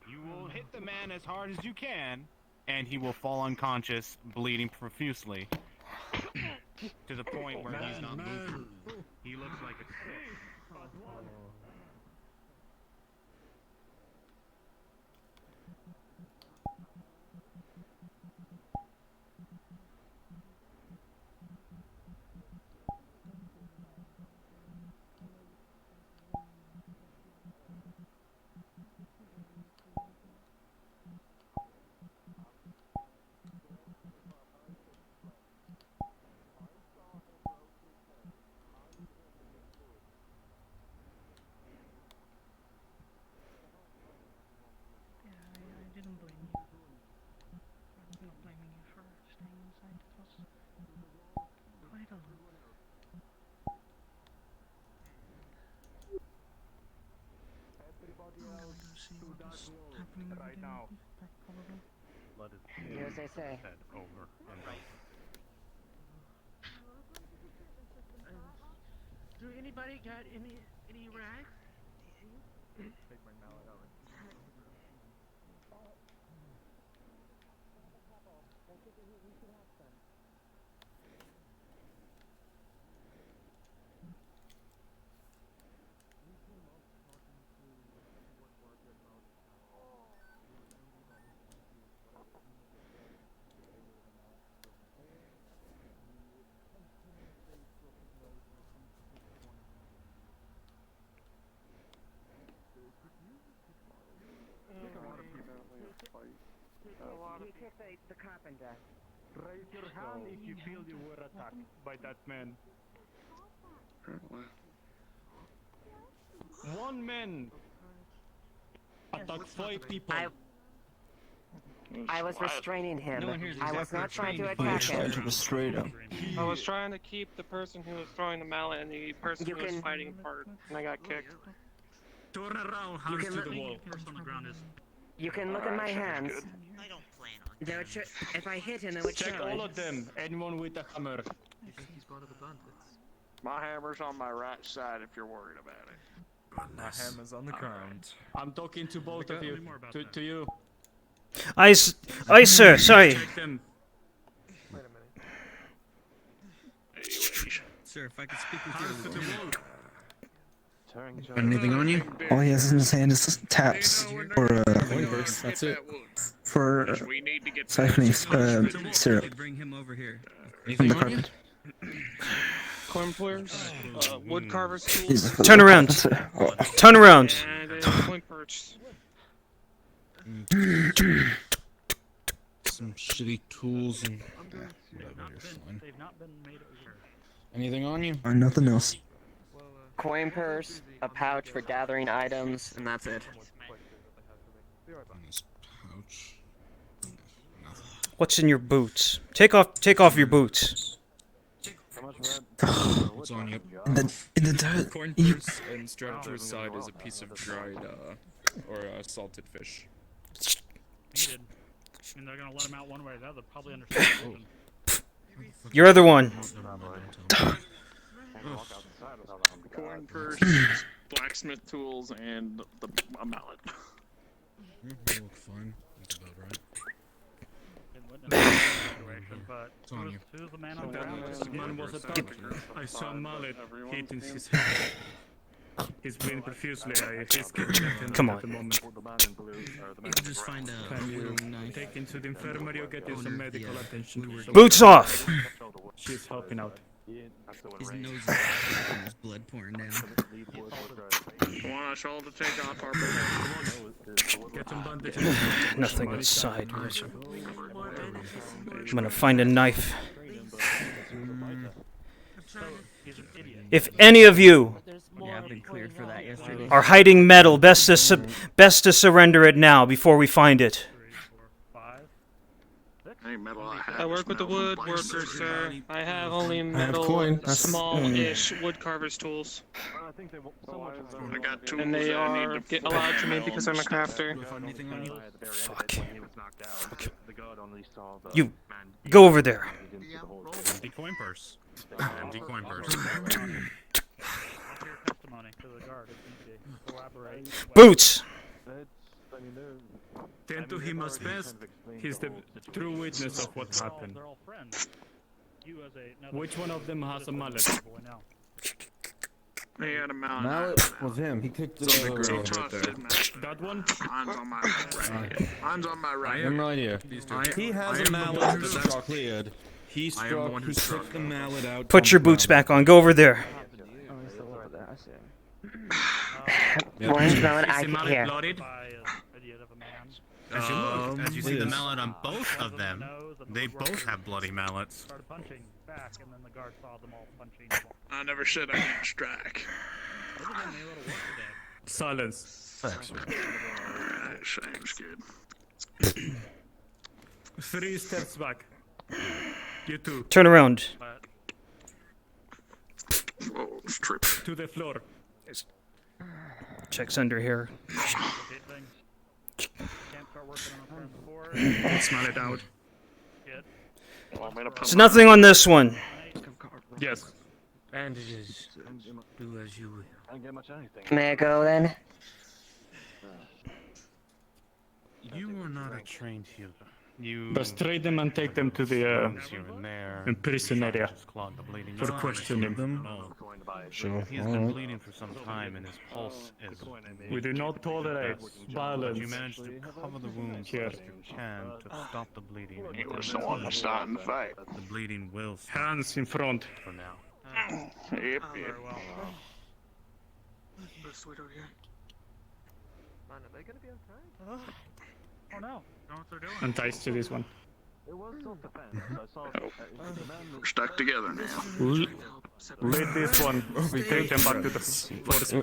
You will hit the man as hard as you can, and he will fall unconscious, bleeding profusely, to the point where he's not moving. He looks like a corpse. I didn't blame you. I'm not blaming you for staying inside. It was quite a lot. I'm gonna go see what is happening right now. Probably. Do as they say. Said over and over. Do anybody got any rags? Take my mallet out. You kick the carpenter. Raise your hand if you feel you were attacked by that man. One man attacked 5 people. I was restraining him. No one here is I was exactly not trying to trained. attack You're trying him. to restrain him. I was trying to keep the person who was throwing the mallet and the person You who was can- fighting apart, and I got kicked. Turn around, You hands can to let- the wall. Person on the ground is. You can look at my hands. I don't plan on. They would if I hit him, it would Check show. all of them. Anyone with a hammer. You think he's part of the bandits? My hammer's on my right side if you're worried about it. My hammer's on the ground. I'm talking to both of you. To you. Aye, sir. Sorry. Check them. Wait a minute. Sir, if I could speak with Hands to the wall. Anything on you? All he has in his hand is taps for Coinverse, that's it. for siphoning syrup Bring him over here. from Anything the on you? carpet. Coin players, wood carvers Jesus, tools. for Turn the around. carpet. Oh. Turn around. And coin perch. Some shitty tools and whatever, you're fine. They've not been made over. Anything on you? Nothing else. Coin purse, a pouch for gathering items, and that's it. In this pouch. What's in your boots? Take off your boots. What's on you? In the dirt. Corn purse and strapped to his side is a piece of dried, or salted fish. Needed. I mean, they're gonna let him out one way or the other. Probably understand. Your other one. Corn purse, blacksmith tools, and a mallet. You look fine. That's about right. Didn't witness the situation, but It's on you. who's the man on the That ground? man was attacked. I saw a mallet hitting his head. He's bleeding profusely. He's getting Come at on. the moment. You can just find a Can you little knife. take him to the infirmary or get you some medical attention? Boots off. She's helping out. His nose is there's blood pouring down. I want us all to take off our boots. Get some bandages. Nothing inside. I'm gonna find a knife. If any of you Yeah, I've been cleared for that yesterday. are hiding metal, best to surrender it now before we find it. Hey, metal, I work with the wood workers, sir. I have only metal, coin. That's- small-ish wood carvers tools. I got tools And they that I need are to allowed to me because I'm a crafter. Anything on you? Fuck. You go over there. Empty coin purse. Empty coin purse. Testimony to the guard if need be. Corroborate. Boots. Tend to him as best. He's the true witness of what happened. They're all friends. You as a Which one of them has a mallet? boy now. He had a mallet. Mallet was him. He kicked it over. That one? Mine's on my right. Mine's on my right. I'm right here. He has a mallet that's cleared. He took the mallet out. Put your boots back on. Go over there. Orange melon, I Is the can mallet hear. blooded? As you look, as you see the mallet on both of them, they both have bloody mallets. Started punching back, and then the guard saw them all punching. I never said I didn't strike. Silence. Alright, sounds good. 3 steps back. You two. Turn around. Whoa, it's tripping. To the floor. Checks under here. Smell it out. There's nothing on this one. Yes. Bandages. Do as you will. I didn't get much anything. May I go then? You are not a trained healer. You Just trade them and take them to the here and there. prison area Just clog the bleeding. for You're not questioning. at all. Sure. He has been bleeding for some time, and his pulse is. We do not tolerate violence. You managed to cover the wounds Here. as you can to stop the bleeding. He was the one starting the fight. The bleeding will stop Hands in front. for now. Yep, yep. Man, are they gonna be okay? Oh no. Know what they're doing. And ties to this one. It was self-defense. I saw We're stuck together now. Lead this one. We take them back to the forest.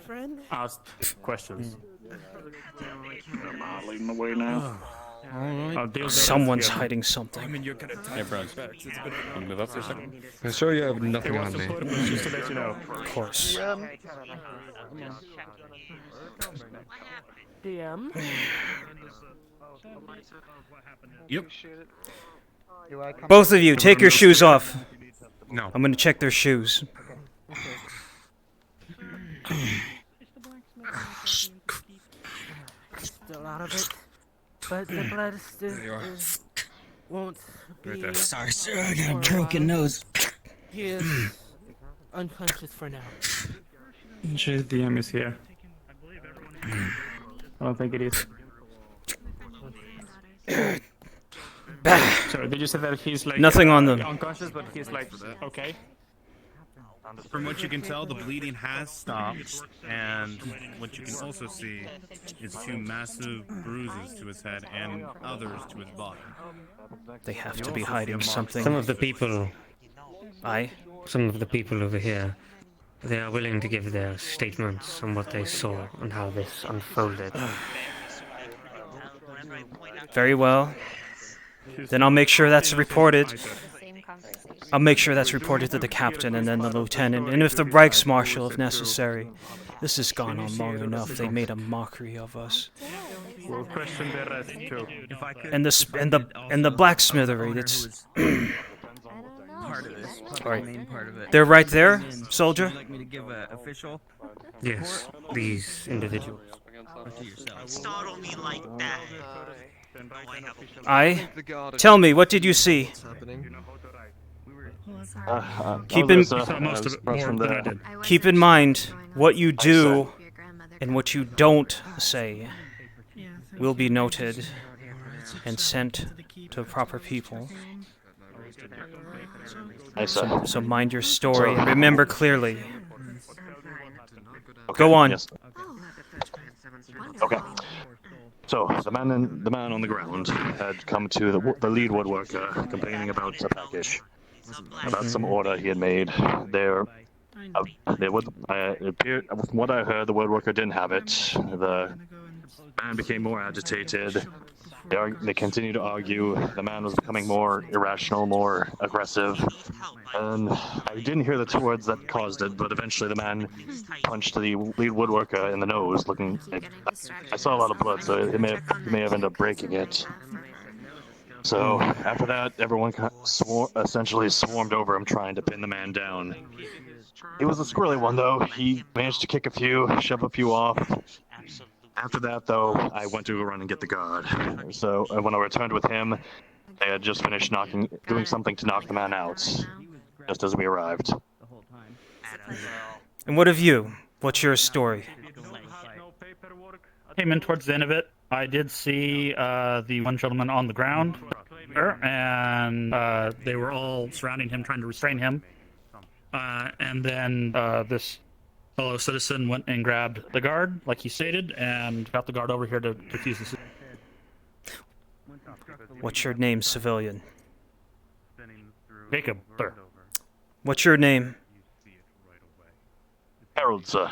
Friend? Asked questions. Am I leading the way now? I'll deal with the Someone's rest here. hiding something. I mean, you're gonna tie back. Can you move up for a second? I'm sure you have It nothing was on the me. purpose, just to let you know. Of course. DM? Yep. Both of you, take your shoes off. No. I'm gonna check their shoes. Still out of it. But the blood still won't be. Sorry, sir. I got a broken nose. He is unconscious for now. Sure, DM is here. I don't think it is. So did you say that he's like Nothing on them. unconscious, but he's like okay? From what you can tell, the bleeding has stopped, and what you can also see is 2 massive bruises to his head and others to his body. They have to be hiding something. Some of the people over here, they are willing to give their statements on what they saw and how this unfolded. Very well. Then I'll make sure that's reported. I'll make sure that's reported to the captain and then the lieutenant, and if the Reichsmarshal if necessary. This has gone on long enough. They made a mockery of us. We'll question the rest too. And the blacksmithery. That's Part of this. Right. Main part of it. They're right there, soldier? Would you like me to give an official? Yes, these individuals. Startle me like that. Tell me, what did you see? Keep in mind what you do and what you don't say will be noted and sent to proper people. So mind your story and remember clearly. Go on. Yes. Okay. So the man on the ground had come to the lead woodworker complaining about a package, about some order he had made. It appeared, from what I heard, the woodworker didn't have it. The man became more agitated. They continued to argue. The man was becoming more irrational, more aggressive. And I didn't hear the 2 words that caused it, but eventually the man punched the lead woodworker in the nose. I saw a lot of blood, so he may have ended up breaking it. So after that, everyone essentially swarmed over him, trying to pin the man down. He was a squirrely one, though. He managed to kick a few, shove a few off. After that, though, I went to run and get the guard. So when I returned with him, they had just finished doing something to knock the man out, just as we arrived. And what of you? What's your story? Came in towards the end of it. I did see the one gentleman on the ground there, and they were all surrounding him, trying to restrain him. And then this fellow citizen went and grabbed the guard, like he stated, and got the guard over here to defuse the situation. What's your name, civilian? Jacob, sir. What's your name? Harold, sir.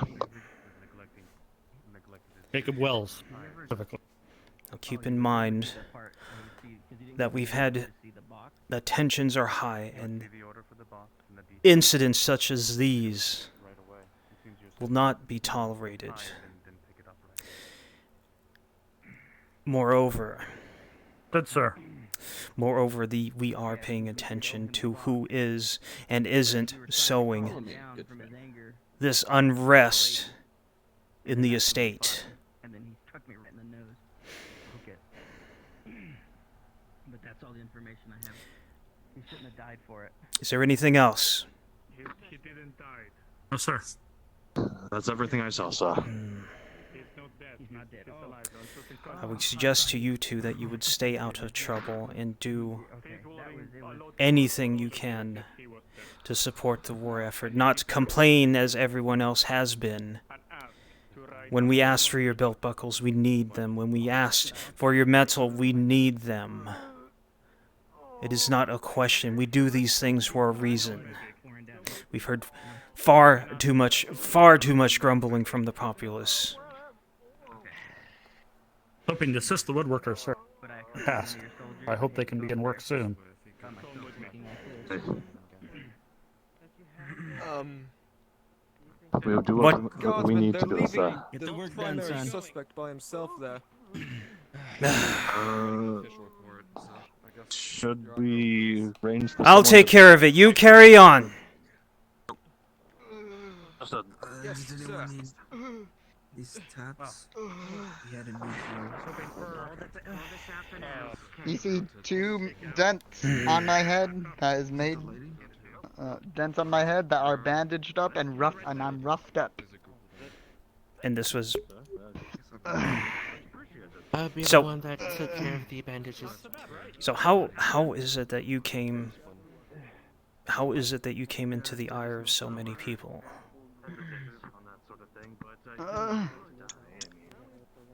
Jacob Wells, specifically. Now keep in mind that the tensions are high, and incidents such as these will not be tolerated. Moreover, good sir. Moreover, we are paying attention to who is and isn't sowing this unrest in the estate. And then he struck me right in the nose. Okay. But that's all the information I have. He shouldn't have died for it. Is there anything else? He didn't die. No, sir. That's everything I saw, sir. He's not dead. He's not dead. He's alive. I would suggest to you two that you would stay out of trouble and do anything you can to support the war effort, not complain as everyone else has been. When we asked for your belt buckles, we need them. When we asked for your metal, we need them. It is not a question. We do these things for a reason. We've heard far too much grumbling from the populace. Hoping to assist the woodworkers, sir. Past. I hope they can begin work soon. We'll do what we need to do, sir. Get the work done, son. Suspect by himself there. Should we arrange for I'll take care of it. You carry on. Yes, sir. These tats. He had a new You see two dents on my head that is made. Dents on my head that are bandaged up and I'm roughed up. And this was. I'll be the one that took care of the bandages. So how is it that you came? How is it that you came into the ire of so many people?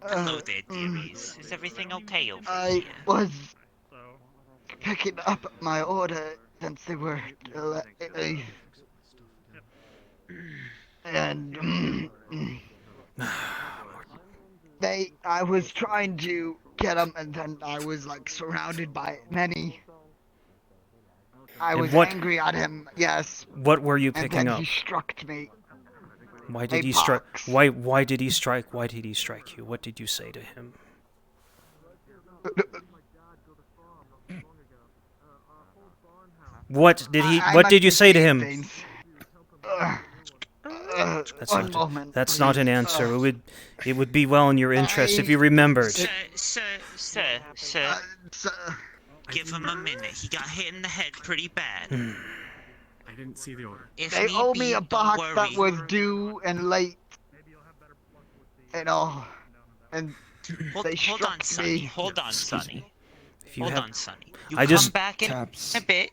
Hello there, dearies. Is everything okay over I here? was picking up my order since they were and I was trying to get them, and then I was like surrounded by many. I was angry at him. Yes. What were you picking and then up? He struck me. Why did he strike? Why did he strike? Why did he strike you? What did you say to him? What did you say to him? That's not an answer. It would be well in your interest if you remembered. Sir. Give him a minute. He got hit in the head pretty bad. I didn't see the order. They owe me a box that was due and late. And all. And they struck me. Hold on, Sonny. Hold on, Sonny. You I come just back in a bit.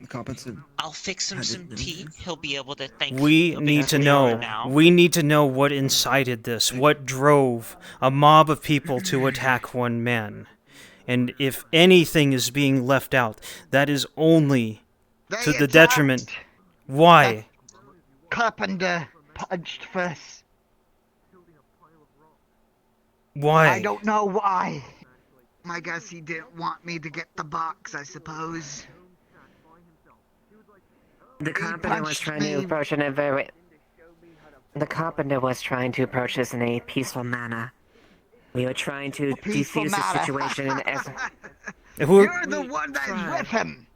I'll fix him some tea. He'll be able to thank We you. need to know. We need to know what incited this. What drove a mob of people to attack one man. And if anything is being left out, that is only to the detriment. Why? Carpenter punched first. Why? I don't know why. I guess he didn't want me to get the box, I suppose. The carpenter was trying to approach in a very... The carpenter was trying to approach this in a peaceful manner. We were trying to defuse the situation as... You're the one that's with him!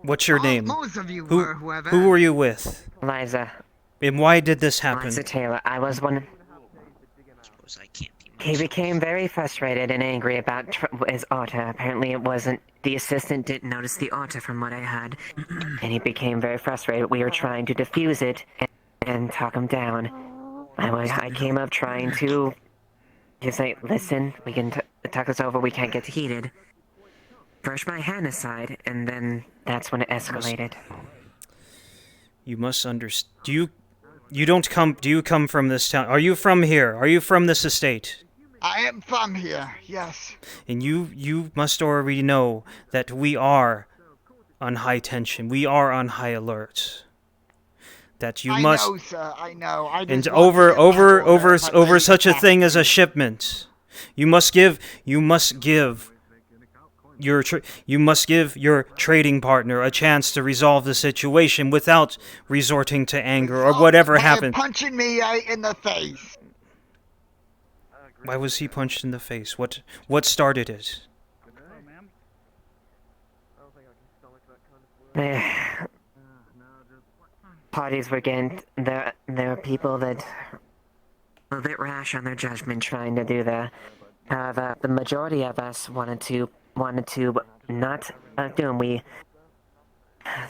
What's your name? Most of you were, whoever. Who were you with? Liza. And why did this happen? Liza Taylor. I was one... Suppose I can't be He became very frustrated and angry about his otter. Apparently it wasn't... The assistant didn't notice the otter from what I heard. And he became very frustrated. We were trying to defuse it and talk him down. I came up trying to... Just like, listen, we can talk this over, we can't get heated. Brush my hand aside, and then that's when it escalated. You must understand. Do you come from this town? Are you from here? Are you from this estate? I am from here, yes. And you must already know that we are on high tension. We are on high alert. That you must. I know, sir. I know. And over such a thing as a shipment, you must give your trading partner a chance to resolve the situation without resorting to anger or whatever happened. Punching me in the face. Why was he punched in the face? What started it? Parties were getting... There were people that were a bit rash on their judgment trying to do the... the majority of us wanted to not do them.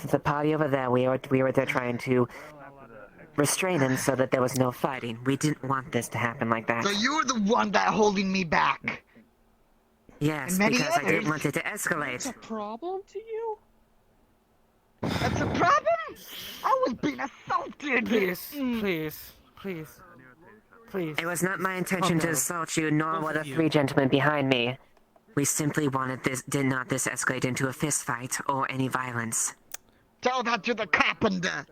The party over there, we were there trying to restrain him so that there was no fighting. We didn't want this to happen like that. So you're the one that holding me back. Yes, because I didn't want it to escalate. That's a problem to you? That's a problem? I was being assaulted. Please. It was not my intention to assault you, nor were the three gentlemen behind me. We simply wanted did not this escalate into a fist fight or any violence. Tell that to the carpenter.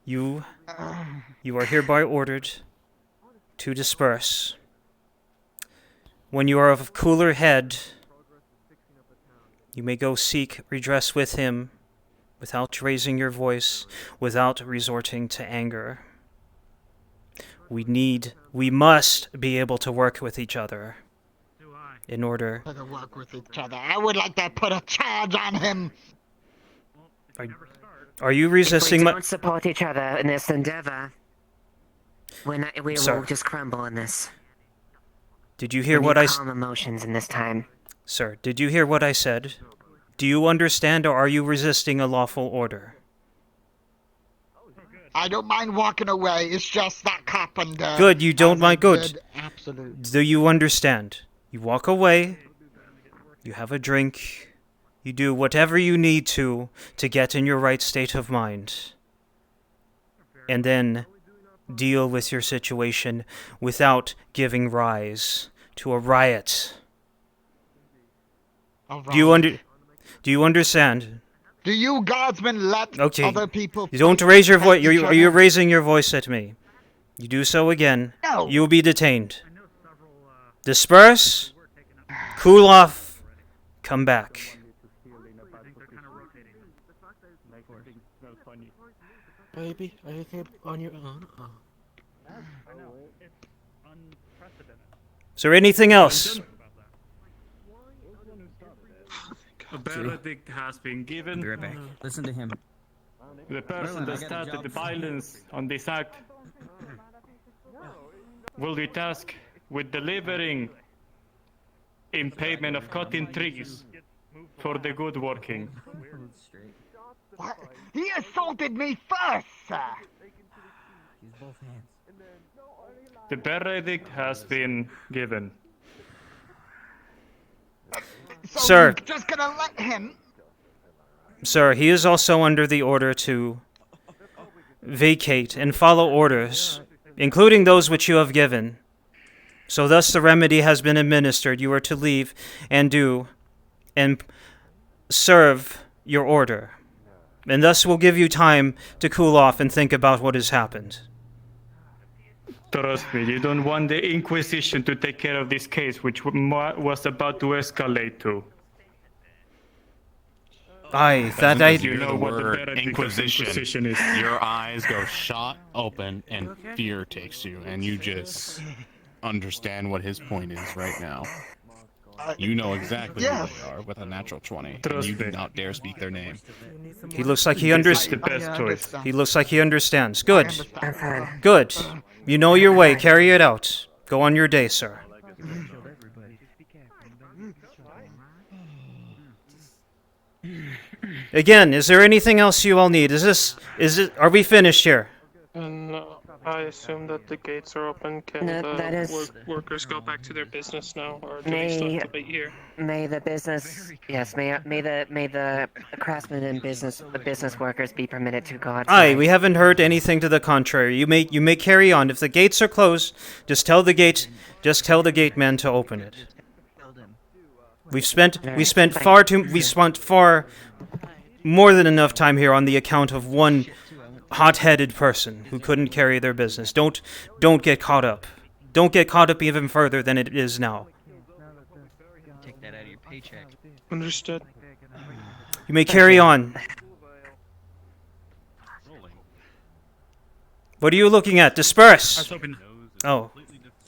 You are hereby ordered to disperse. When you are of cooler head, you may go seek redress with him without raising your voice, without resorting to anger. We must be able to work with each other in order... To work with each other. I would like to put a charge on him. Are you resisting If we don't support each other in this endeavor, we will just crumble in this. Did you hear what I calm emotions in this time. Sir, did you hear what I said? Do you understand, or are you resisting a lawful order? I don't mind walking away. It's just that carpenter. Good, you don't mind. Good. Absolute. Do you understand? You walk away. You have a drink. You do whatever you need to get in your right state of mind. And then deal with your situation without giving rise to a riot. Do you understand? Do you guardsmen let other people... You don't raise your voice. You're raising your voice at me. You do so again, you will be detained. Disperse. Cool off. Come back. Baby, are you okay on your own? Is there anything else? A verdict has been given. Be right back. Listen to him. The person that started the violence on this act will be tasked with delivering in payment of cutting trees for the good working. What? He assaulted me first, sir. Use both hands. The verdict has been given. So Sir. you're just gonna let him? Sir, he is also under the order to vacate and follow orders, including those which you have given. So thus the remedy has been administered. You are to leave and do and serve your order. And thus will give you time to cool off and think about what has happened. Trust me, you don't want the Inquisition to take care of this case, which was about to escalate to. Aye, that I... You know what the verdict of Inquisition is. Your eyes go shot open and fear takes you, and you just understand what his point is right now. You know exactly yes. who they are with a natural 20, and Trust you do me. not dare speak their name. He looks like he This is understands. the best choice. He looks like he understands. I Good. understand. Good. You know your way. Carry it out. Go on your day, sir. Again, is there anything else you all need? Are we finished here? And I assume that the gates are open. Can No, the that is- workers go back to their business now, or do we May still have to be here? may the business yes may the craftsmen and the business workers be permitted to go outside. Aye, we haven't heard anything to the contrary. You may carry on. If the gates are closed, just tell the gate man to open it. We spent far more than enough time here on the account of one hot-headed person who couldn't carry their business. Don't get caught up. Don't get caught up even further than it is now. Take that out of your paycheck. Understood. You may carry on. What are you looking at? Disperse. I was hoping. Oh.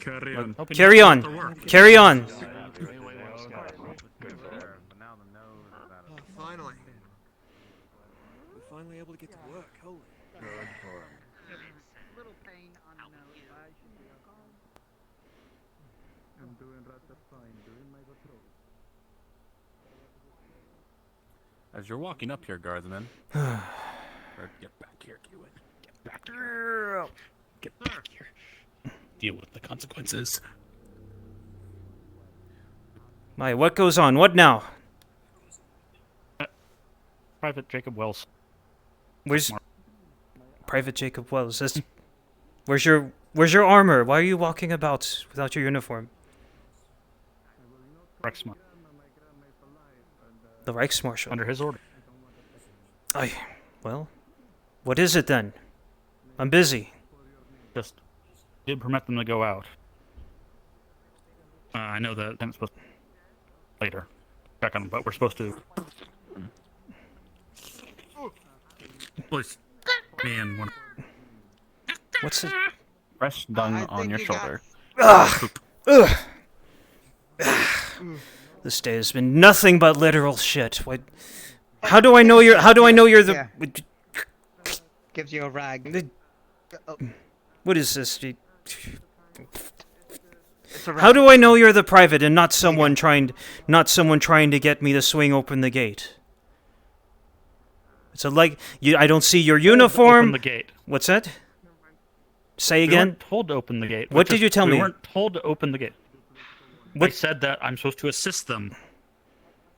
Carry on. Carry on. Carry on. Finally. We're finally able to get to work. Holy. As you're walking up here, guardsmen, or get back here, Kewen. Get back here. Get back here. Deal with the consequences. My, what goes on? What now? Private Jacob Wells. Where's Private Jacob Wells? Where's your armor? Why are you walking about without your uniform? Rexmar. The Reichsmarshal. Under his order. Well, what is it then? I'm busy. Just did permit them to go out. I know that I'm supposed to later check on them, but we're supposed to. Please, man, one. What's it? Fresh dung on your shoulder. Ugh. Ugh. This day has been nothing but literal shit. What? How do I know you're? How do I know you're the? Gives you a rag. What is this? How do I know you're the private and not someone trying to get me to swing open the gate? It's I don't see your uniform. Open the gate. What's that? Say We again. weren't told to open the gate. What did you tell me? We weren't told to open the gate. What? I said that I'm supposed to assist them.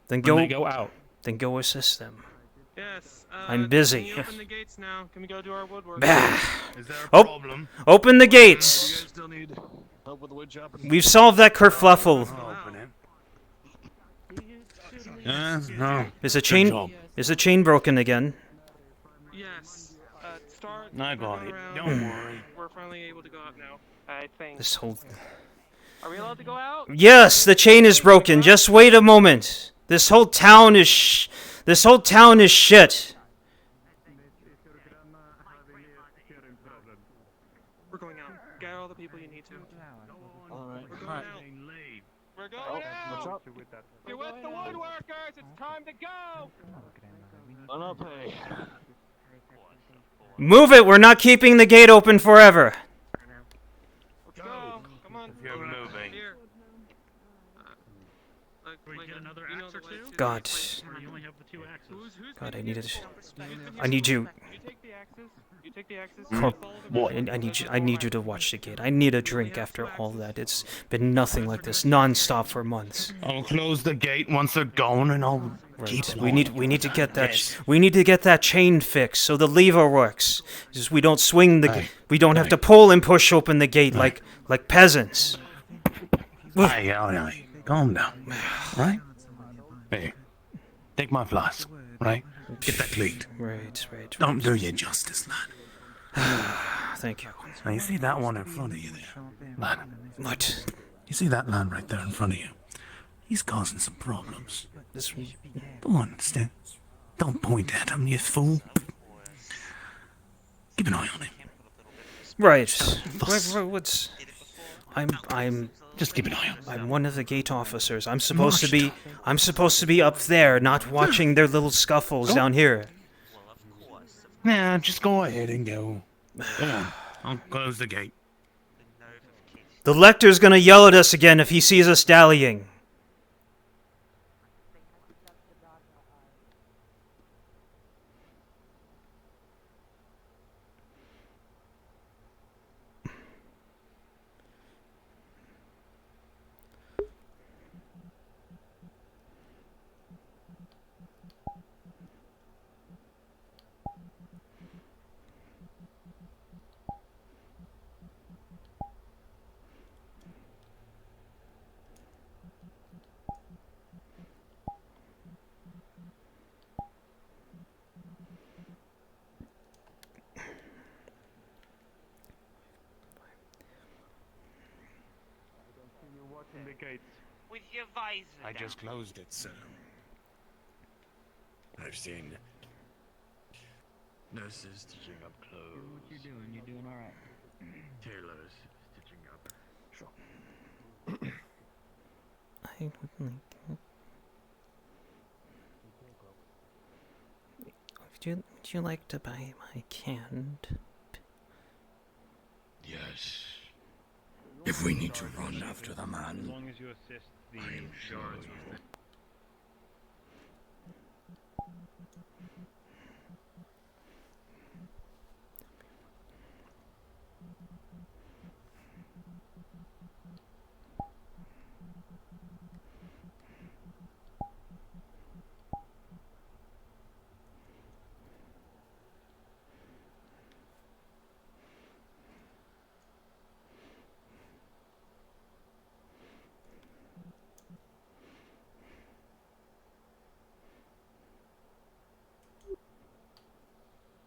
Then when they go out. Then go assist them. Yes. I'm busy. Can we open the gates now? Can we go do our woodwork? Bah. Is there a problem? Open the gates. You guys still need help with the wood chopping? We've solved that kerfluffle. No. Is the chain broken again? Yes. Start. I got it. around. Don't worry. We're finally able to go out now. I think. This whole. Are we allowed to go out? Yes, the chain is broken. Just wait a moment. This whole town is shit. We're going out. Get all the people you need to. Alright. We're going out. We're going out. You're with the woodworkers. It's time to go. On our pay. Move it. We're not keeping the gate open forever. Let's go. Come on. You're moving. Here. Another axe or two? God. You only have the 2 axes. God, I need it. I need you. You take the axes. You take the axes. I need you to watch the gate. I need a drink after all that. It's been nothing like this non-stop for months. I'll close the gate once they're gone, and I'll keep them We on. need to get that. Yes. We need to get that chain fixed so the lever works. Just we don't swing the. Aye. We don't have to pull and push open the gate like peasants. Aye. Calm down. Right? Hey, take my flask. Right? Get that cleaned. Right. Don't do you justice, lad. Thank you. Now, you see that one in front of you there? Lad. What? You see that lad right there in front of you? He's causing some problems. This. Don't understand. Don't point at him, you fool. Keep an eye on him. Right. Fuss. What's? I'm Just keep an eye on. I'm one of the gate officers. I'm supposed to be up there, not watching their little scuffles down here. Nah, just go ahead and go. Go on. I'll close the gate. The Lector's gonna yell at us again if he sees us dallying. Watching the gates. With your visor I down. just closed it, sir. I've seen nurses stitching up clothes. Do what you're doing. You're doing all right. Tailors stitching up. I would like. Would you like to buy my canned? Yes. If we need to run after the As man, long as you assist the I'm sure guards we with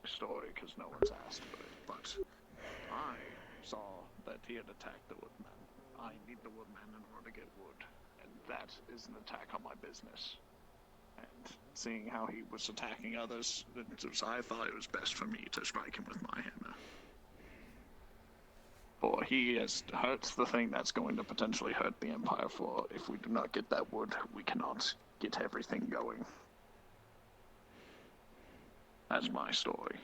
story because no one's asked for it, but I saw that he had attacked the woodman. I need the woodman in order to get wood, and that is an attack on my business. And seeing how he was attacking others, I thought it was best for me to strike him with my hammer. For he has hurt the thing that's going to potentially hurt the Empire, for if we do not get that wood, we cannot get everything going. That's my story.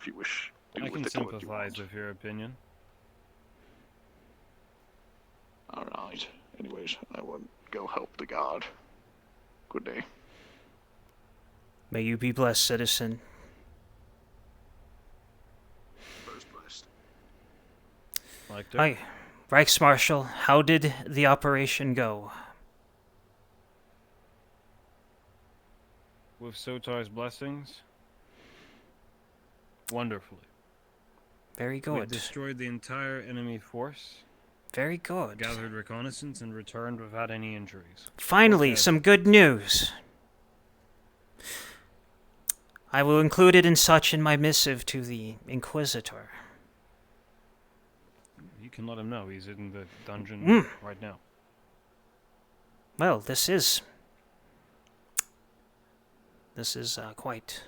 If you wish, do I with can it what you sympathize want. with your opinion. Alright. Anyways, I will go help the guard. Good day. May you be blessed, citizen. First blessed. Lector? Hi, Reichsmarshal. How did the operation go? With Sotar's blessings? Wonderfully. Very We good. destroyed the entire enemy force, Very good. gathered reconnaissance, and returned without any injuries. Finally, Okay. some good news. I will include it in my missive to the Inquisitor. You can let him know. He's in the dungeon right now. Well, this is quite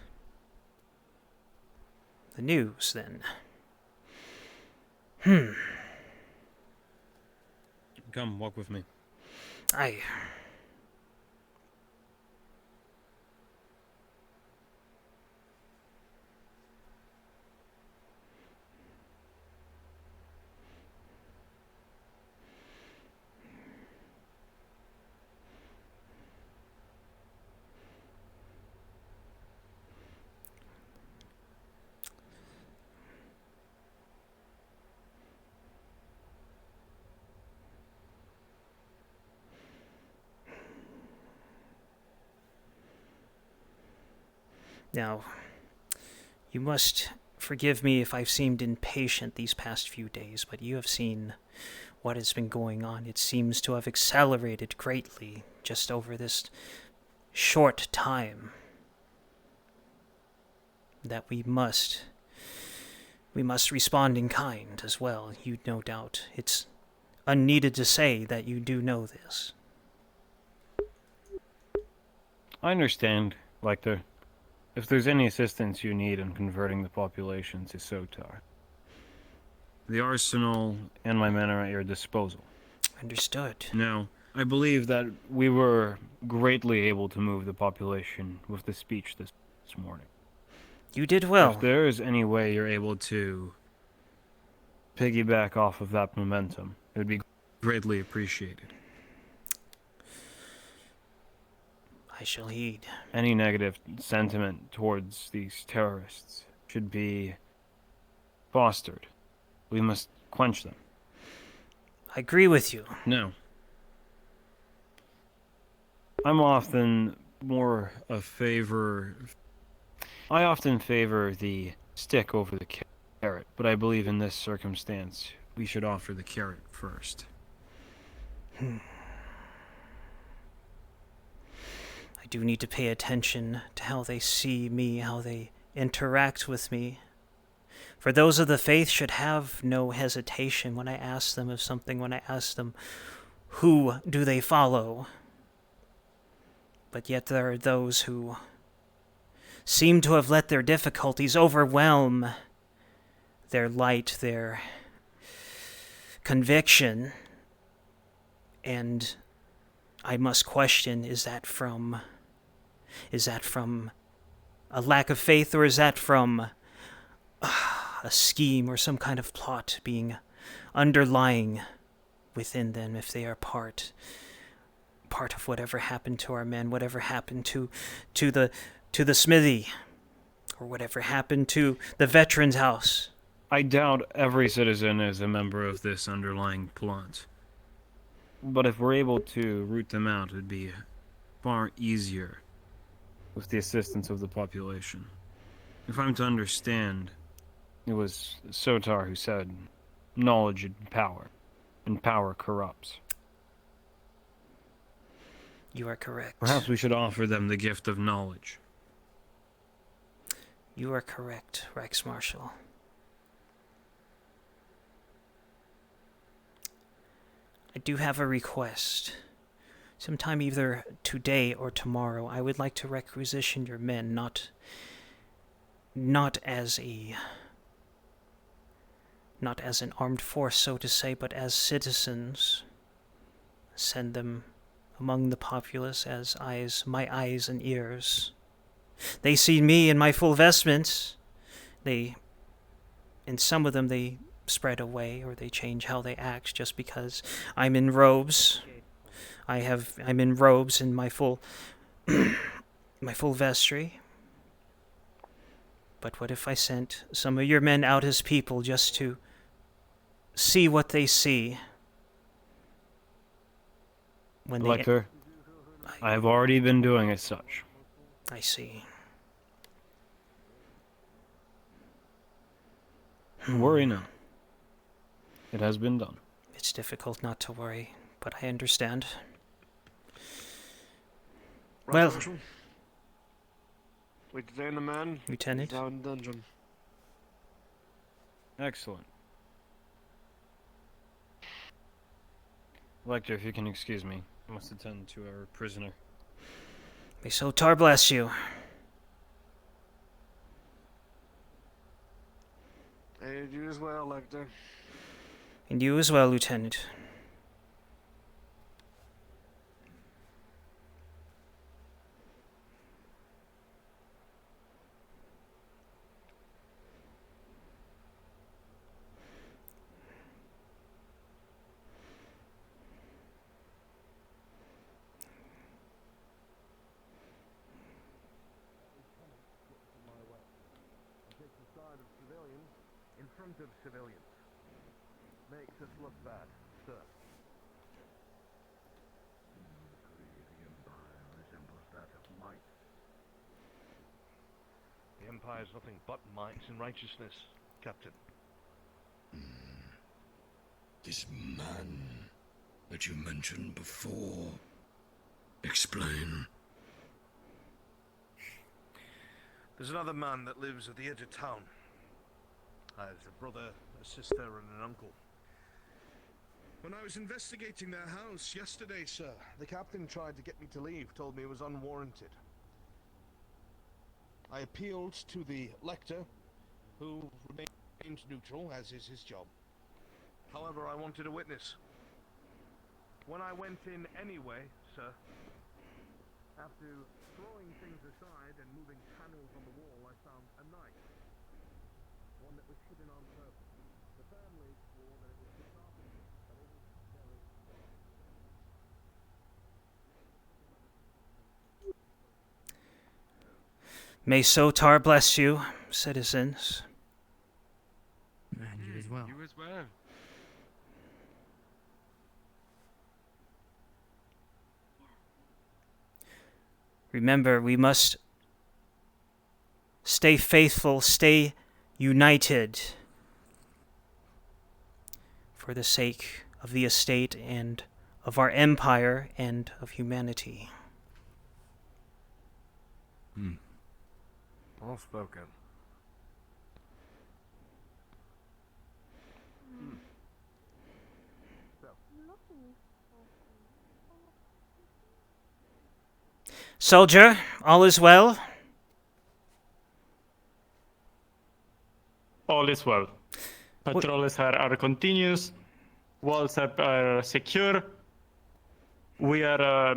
the news, then. Come, walk with me. Aye. Now, you must forgive me if I've seemed impatient these past few days, but you have seen what has been going on. It seems to have accelerated greatly just over this short time. That we must respond in kind as well. You no doubt. It's unneeded to say that you do know this. I understand, Lector. If there's any assistance you need in converting the population to Sotar, the arsenal and my men are at your disposal. Understood. No, I believe that we were greatly able to move the population with the speech this morning. You did well. If there is any way you're able to piggyback off of that momentum, it would be greatly appreciated. I shall heed. Any negative sentiment towards these terrorists should be fostered. We must quench them. I agree with you. No. I'm often more a favor... I often favor the stick over the carrot, but I believe in this circumstance, we should offer the carrot first. I do need to pay attention to how they see me, how they interact with me. For those of the faith should have no hesitation when I ask them of something, when I ask them, who do they follow? But yet there are those who seem to have let their difficulties overwhelm their light, their conviction, and I must question, is that from a lack of faith, or is that from a scheme or some kind of plot being underlying within them, if they are part of whatever happened to our men, whatever happened to the smithy, or whatever happened to the veterans' house. I doubt every citizen is a member of this underlying plot. But if we're able to root them out, it would be far easier with the assistance of the population. If I'm to understand, it was Sotar who said, knowledge and power corrupts. You are correct. Perhaps we should offer them the gift of knowledge. You are correct, Reichsmarshal. I do have a request. Sometime either today or tomorrow, I would like to requisition your men, not as an armed force, so to say, but as citizens. Send them among the populace as my eyes and ears. They see me in my full vestments. In some of them, they spread away, or they change how they act just because I'm in robes. I'm in robes in my full my full vestry. But what if I sent some of your men out as people just to see what they see? When Lector, I have already been doing as such. I see. Worry not. It has been done. It's difficult not to worry, but I understand. Well, we detain the man. Lieutenant. Down in dungeon. Excellent. Lector, if you can excuse me, I must attend to our prisoner. May Sotar bless you. And you as well, Lector. And you as well, Lieutenant. In front of civilians. Makes us look bad, sir. The Empire resembles that of might. The Empire is nothing but might and righteousness, Captain. This man that you mentioned before. Explain. There's another man that lives at the edge of town. Has a brother, a sister, and an uncle. When I was investigating their house yesterday, sir, the captain tried to get me to leave, told me it was unwarranted. I appealed to the Lector, who remained neutral, as is his job. However, I wanted a witness. When I went in anyway, sir, after throwing things aside and moving panels on the wall, I found a knife. One that was hidden on purpose. The family swore that it was the carpenter, but it was very May Sotar bless you, citizens. And you as well. You as well. Remember, we must stay faithful, stay united for the sake of the estate and of our empire and of humanity. Well spoken. Soldier, all is well? All is well. Patrols are continuous. Walls are secure. We are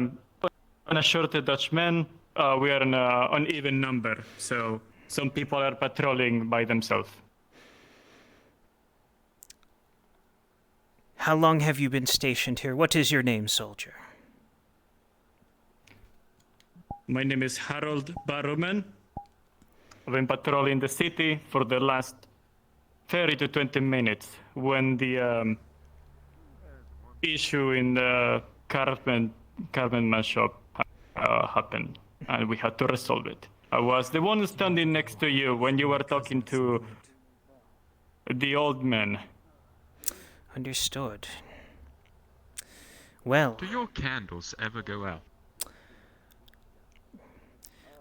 unassured Dutchmen. We are an uneven number, so some people are patrolling by themselves. How long have you been stationed here? What is your name, soldier? My name is Harold Barrowman. I've been patrolling the city for the last 30 to 20 minutes when the issue in the carpentman shop happened, and we had to resolve it. I was the one standing next to you when you were talking to the old man. Understood. Well, Do your candles ever go out?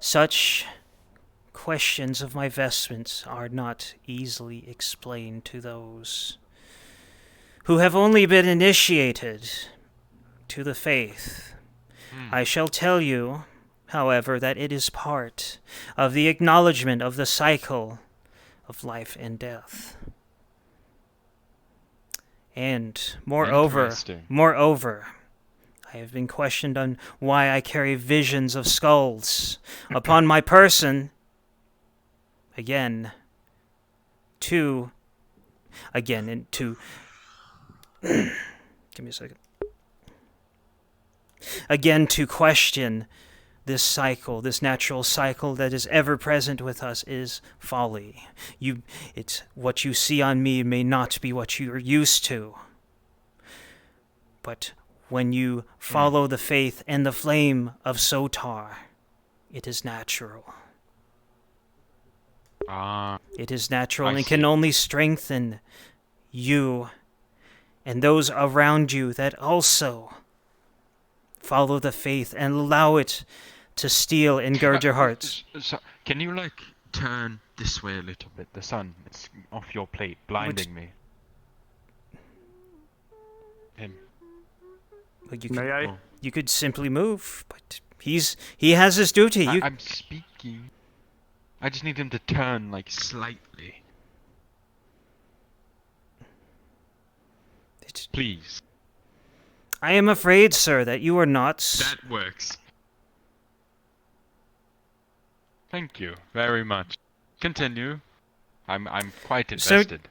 such questions of my vestments are not easily explained to those who have only been initiated to the faith. I shall tell you, however, that it is part of the acknowledgement of the cycle of life and death. And moreover, I have been questioned on why I carry visions of skulls upon my person. Again, give me a second. Again, to question this cycle, this natural cycle that is ever present with us, is folly. It's what you see on me may not be what you are used to. But when you follow the faith and the flame of Sotar, it is natural. It is natural and can only strengthen you and those around you that also follow the faith and allow it to steal and guard your hearts. So, can you, turn this way a little bit? The sun, it's off your plate, blinding me. Him. Well, you could simply move, but he has his duty. I'm speaking. I just need him to turn, slightly. Please. I am afraid, sir, that you are not... That works. Thank you very much. Continue. I'm quite invested.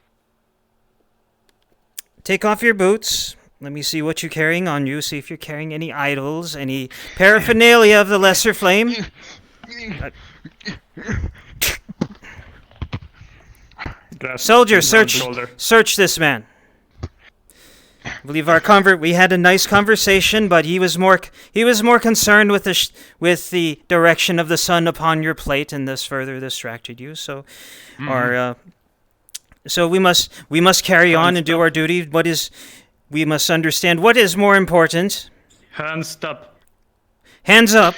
Take off your boots. Let me see what you're carrying on you. See if you're carrying any idols, any paraphernalia of the lesser flame. Soldier, search this man. I believe we had a nice conversation, but he was more concerned with the direction of the sun upon your plate, and this further distracted you. So, so we must carry on and do our duty. We must understand what is more important. Hands up. Hands up.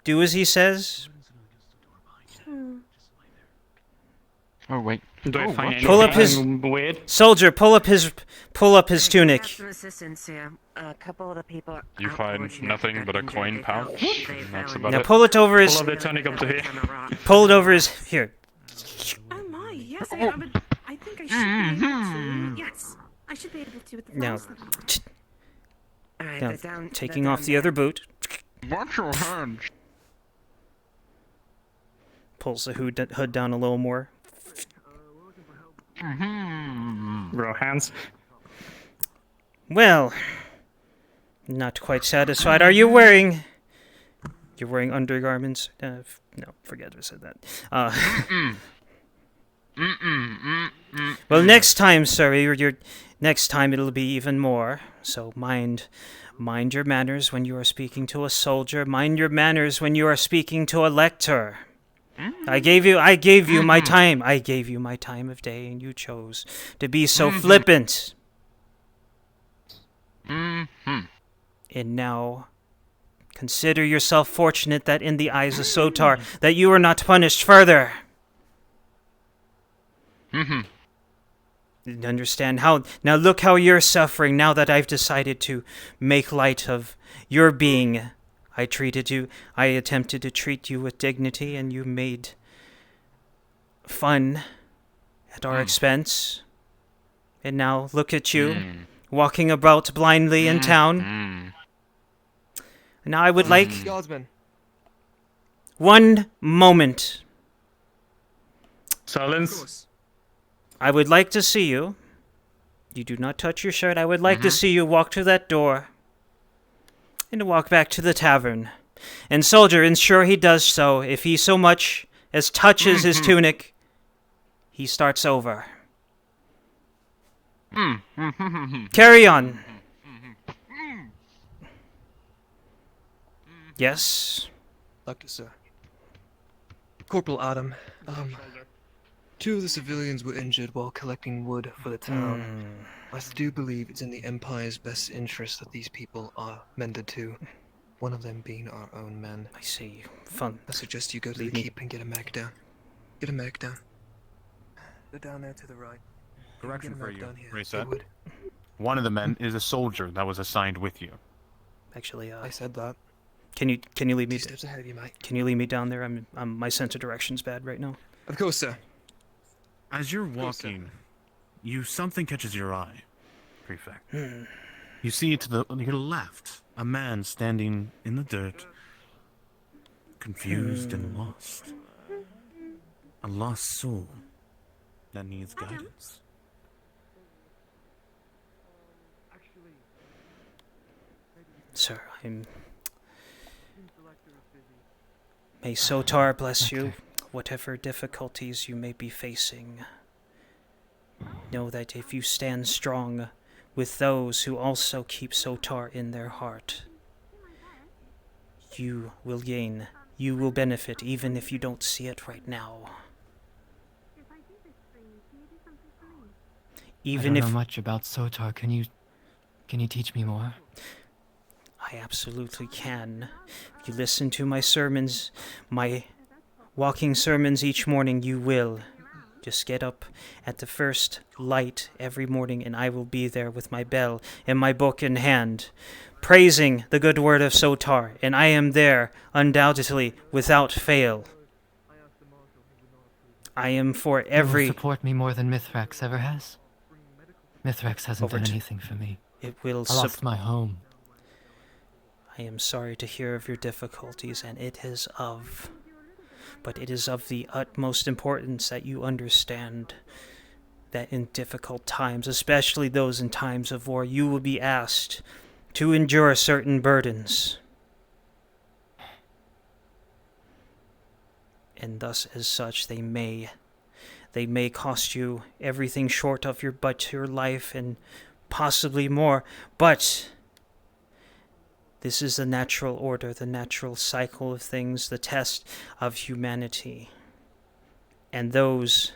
Do as he says. Oh wait. Do I find pull up his weird? Soldier. Pull up his tunic. Some assistance here. A couple of the people are You find nothing but a coin pouch. And that's about Now it. pull it over his. Pull up the tunic up to here. Pull it over his here. Oh my, yes, I think I should be able to. Yes, I should be able to with the Now, flowers. Alright, Now, taking off the other boot. Watch your hands. Pulls the hood down a little more. Bro, hands. Well, not quite satisfied. Are you wearing... You're wearing undergarments? No, forget I said that. Well, next time, sir, next time it'll be even more. So mind your manners when you are speaking to a soldier. Mind your manners when you are speaking to a lector. I gave you my time. I gave you my time of day, and you chose to be so flippant. And now, consider yourself fortunate that in the eyes of Sotar, that you are not punished further. Understand how? Now look how you're suffering now that I've decided to make light of your being. I attempted to treat you with dignity, and you made fun at our expense. And now look at you, walking about blindly in town. Now I would like... Guardsman. One moment. Silence. I would like to see you. You do not touch your shirt. I would like to see you walk to that door and walk back to the tavern. And soldier, ensure he does so. If he so much as touches his tunic, he starts over. Carry on. Yes? Lector, sir. Corporal Adam, two of the civilians were injured while collecting wood for the town. I do believe it's in the Empire's best interest that these people are mended to. One of them being our own men. I see. Fun. I suggest you go to the keep and get a mag down. Get a mag down. They're down there to the right. Correction for you, down here. Reset. Linwood. One of the men is a soldier that was assigned with you. Actually, I said that. Can you lead me? 2 steps ahead of you, mate. Can you lead me down there? My sense of direction's bad right now. Of course, sir. As you're walking, something catches your eye, Prefect. You see to your left a man standing in the dirt, confused and lost. A lost soul that needs guidance. Sir, May Sotar bless you. Whatever difficulties you may be facing, know that if you stand strong with those who also keep Sotar in their heart, you will gain, you will benefit, even if you don't see it right now. Even I don't know much about Sotar. Can you teach me more? I absolutely can. If you listen to my sermons, my walking sermons each morning, you will. Just get up at the first light every morning, and I will be there with my bell and my book in hand, praising the good word of Sotar, and I am there, undoubtedly, without fail. I am for every... You will support me more than Mithrax ever has? Mithrax hasn't done anything for me. It will I lost my home. I am sorry to hear of your difficulties, and it is of the utmost importance that you understand that in difficult times, especially those in times of war, you will be asked to endure certain burdens. And thus, as such, they may cost you everything short of your life and possibly more, but this is the natural order, the natural cycle of things, the test of humanity. And those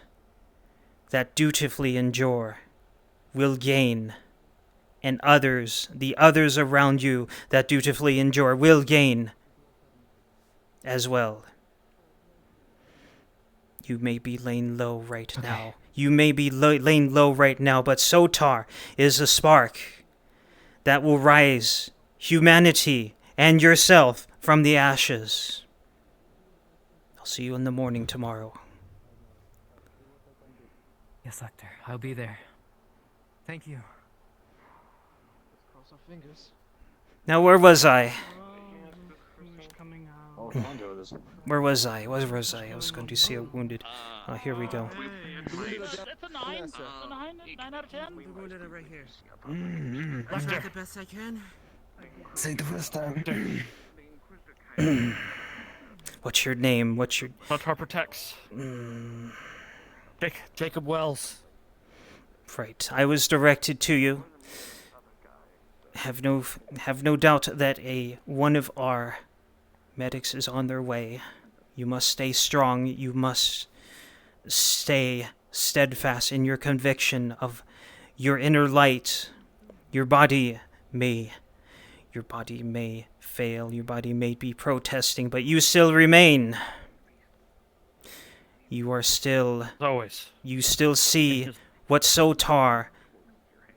that dutifully endure will gain, and the others around you that dutifully endure will gain as well. You may be laying low right now. You may be laying low right now, but Sotar is a spark that will rise humanity and yourself from the ashes. I'll see you in the morning tomorrow. Yes, Lector. I'll be there. Thank you. Cross our fingers. Now, where was I? Oh, Sandro is. Where was I? Where was I? I was going to see a wounded. Oh, here we go. That's a 9. That's a 9 out of 10. We wounded it right here. Mm-hmm. I did the best I can. Say the first time. What's your name? What's your... Lector protects. Jacob Wells. Right. I was directed to you. Have no doubt that one of our medics is on their way. You must stay strong. You must stay steadfast in your conviction of your inner light. Your body may fail. Your body may be protesting, but you still remain. You are still... Always. You still see what Sotar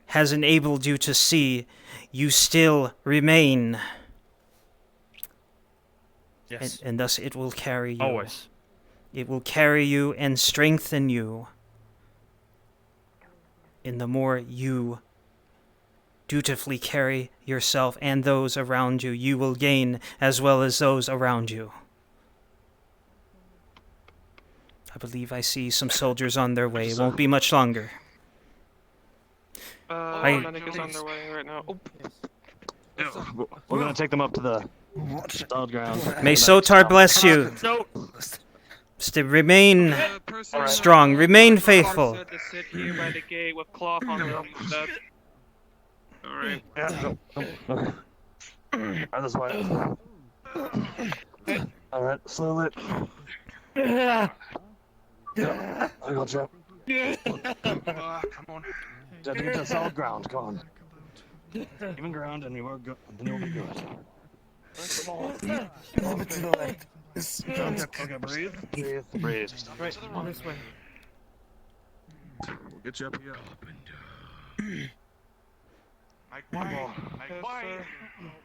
has enabled you to see. You still remain. Yes. And thus it will carry you. Always. It will carry you and strengthen you. And the more you dutifully carry yourself and those around you, you will gain as well as those around you. I believe I see some soldiers on their way. It won't be much longer. Medic is on their way right now. Oh. We're gonna take them up to the solid ground. May Sotar bless you. Remain strong. Remain faithful. Said to sit here by the gate with cloth on them. Alright. Yeah, go. This way. Alright, slowly. I got you. Come on. You have to get to solid ground, come on. Even ground and you are good. Then you'll be good. Come on. A little bit to the left. Okay, breathe. Right, this way. We'll get you up here.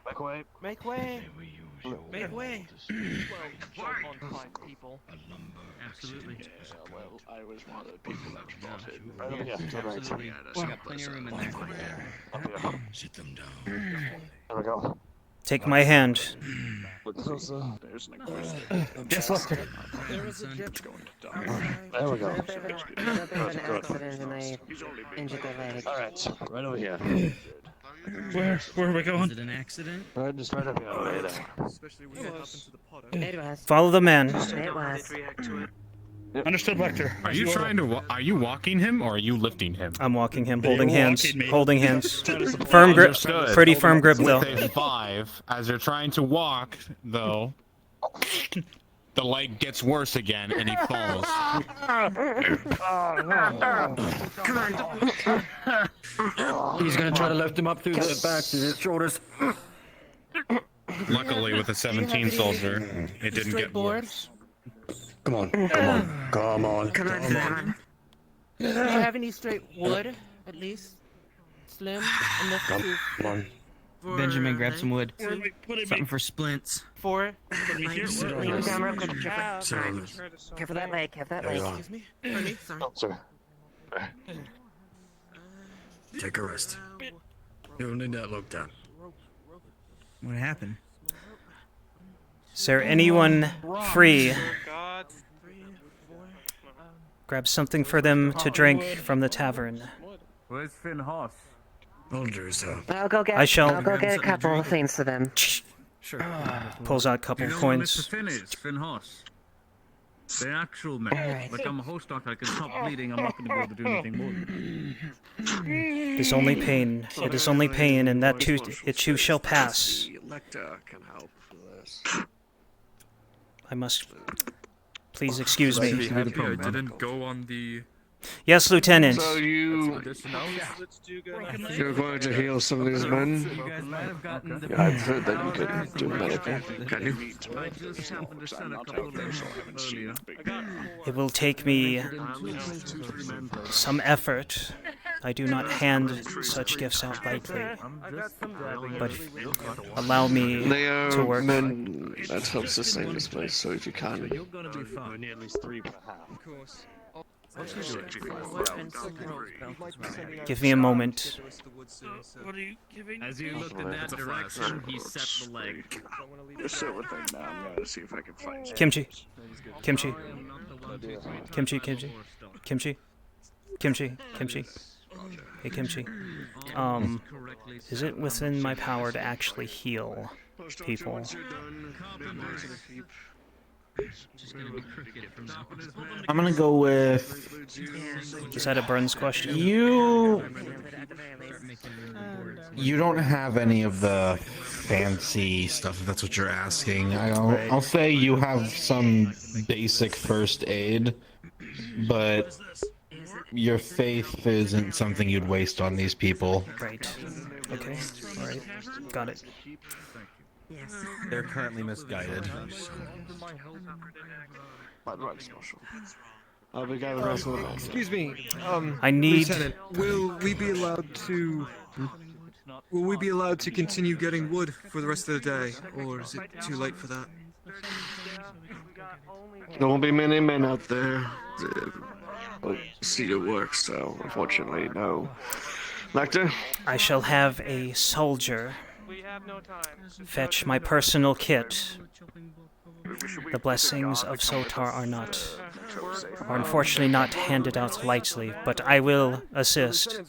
Make way. Make way. Make way. People. Absolutely. Well, I was one of the people that spotted. Right over here. To the right. Absolutely. We got plenty of room in there. Up here. Sit them down. There we go. Take my hand. Look closer. There's an Yes, Lector. There was a gyp going down. There we go. An accident and I injured their leg. Alright, right over here. Where are we going? Was it an accident? Right, just right up here. Right there. Especially when it happens to the potter. It was. Follow the man. It was. Understood, Lector. Are you trying to? Are you walking him or are you lifting him? I'm walking him, holding hands. walking me. Holding hands. Firm grip. Understood. Pretty firm grip, though. With a 5, as you're trying to walk, though, the leg gets worse again and he falls. He's gonna try to lift him up through the back to his shoulders. Luckily, with a 17 soldier, it didn't get worse. Come on, come on, come on. Come on. Do you have any straight wood, at least? Slim enough to... Come on. Benjamin, grab some wood. Something for splints. For Lean down real quick. Careful that leg. Careful that leg. Excuse me? Pardon me? Sorry. Oh, sorry. Take a rest. You don't need that look down. What happened? Is there anyone free? Grab something for them to drink from the tavern. Where's Finn Hoss? I'll do so. I'll go get. I shall- I'll go get a couple of things for them. Sure. Pulls out a couple You know coins. what Mr. Finn is? Finn Hoss. The actual man. Alright. Like, I'm a host doctor, I can stop bleeding, I'm not going to be able to do anything more. It is only pain. It is only pain, and that too, it too shall pass. Lector can help with this. I must... Please excuse me. I didn't go on the... Yes, Lieutenant. So you're going to heal some of these men? Yeah, I've heard that you could do medical. Can you? I just happened to send a couple of them earlier. It will take me some effort. I do not hand such gifts out lightly. But allow me They are to work. men that help sustain this place, so if you can. You're going to be fine. Nearly 3 per half. Give me a moment. What are you giving? As you looked in that direction, he set the leg. Just sit with it now. I'm gonna see if I can find you. Kimchi. Kimchi. Kimchi, kimchi. Kimchi. Kimchi. Kimchi. Hey, Kimchi. Is it within my power to actually heal people? I'm gonna go with. Is that a Burns question? You don't have any of the fancy stuff, if that's what you're asking. I'll say you have some basic first aid, but your faith isn't something you'd waste on these people. Right. Okay. All right. Got it. They're currently misguided. Excuse me. I need. Lieutenant, will we be allowed to? Will we be allowed to continue getting wood for the rest of the day, or is it too late for that? There won't be many men out there to see your work, so unfortunately, no. Lector? I shall have a soldier fetch my personal kit. The blessings of Sotar are unfortunately not handed out lightly, but I will assist.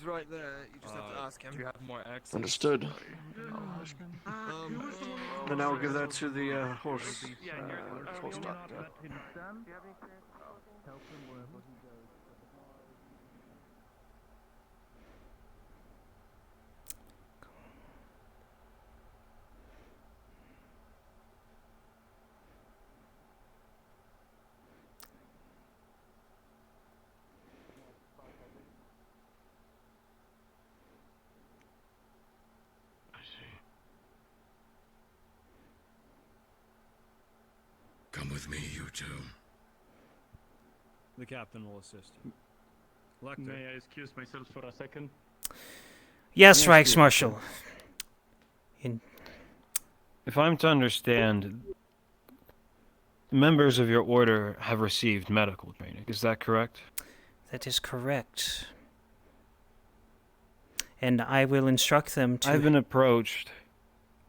Understood. Then I'll give that to the horse doctor. Come with me, you two. The captain will assist you. Lector. May I excuse myself for a second? Yes, Reichsmarshal. If I'm to understand, members of your order have received medical training. Is that correct? That is correct. And I will instruct them to... I've been approached.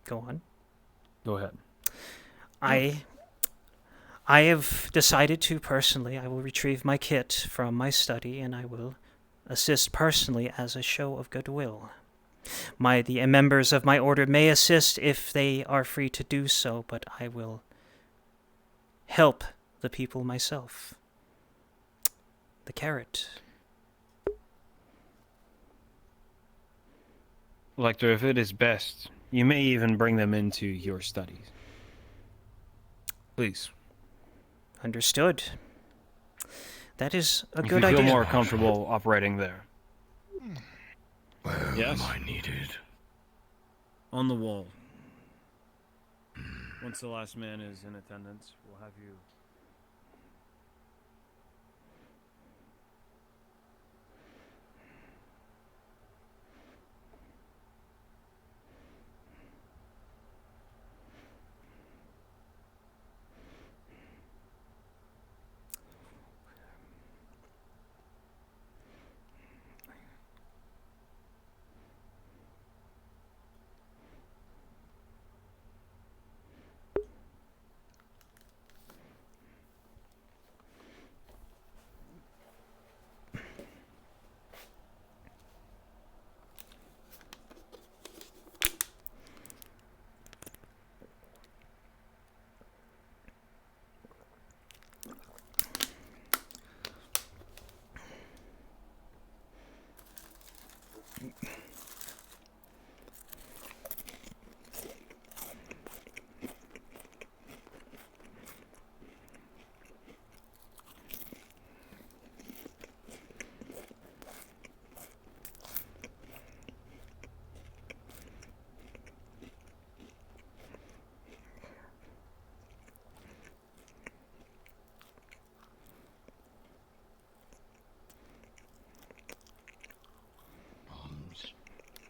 Go on. Go ahead. I have decided to personally, I will retrieve my kit from my study and I will assist personally as a show of goodwill. The members of my order may assist if they are free to do so, but I will help the people myself. The carrot. Lector, if it is best, you may even bring them into your studies. Please. Understood. That is a if good you idea. feel more comfortable operating there. Where Yes? am I needed? On the wall. Once the last man is in attendance, we'll have you...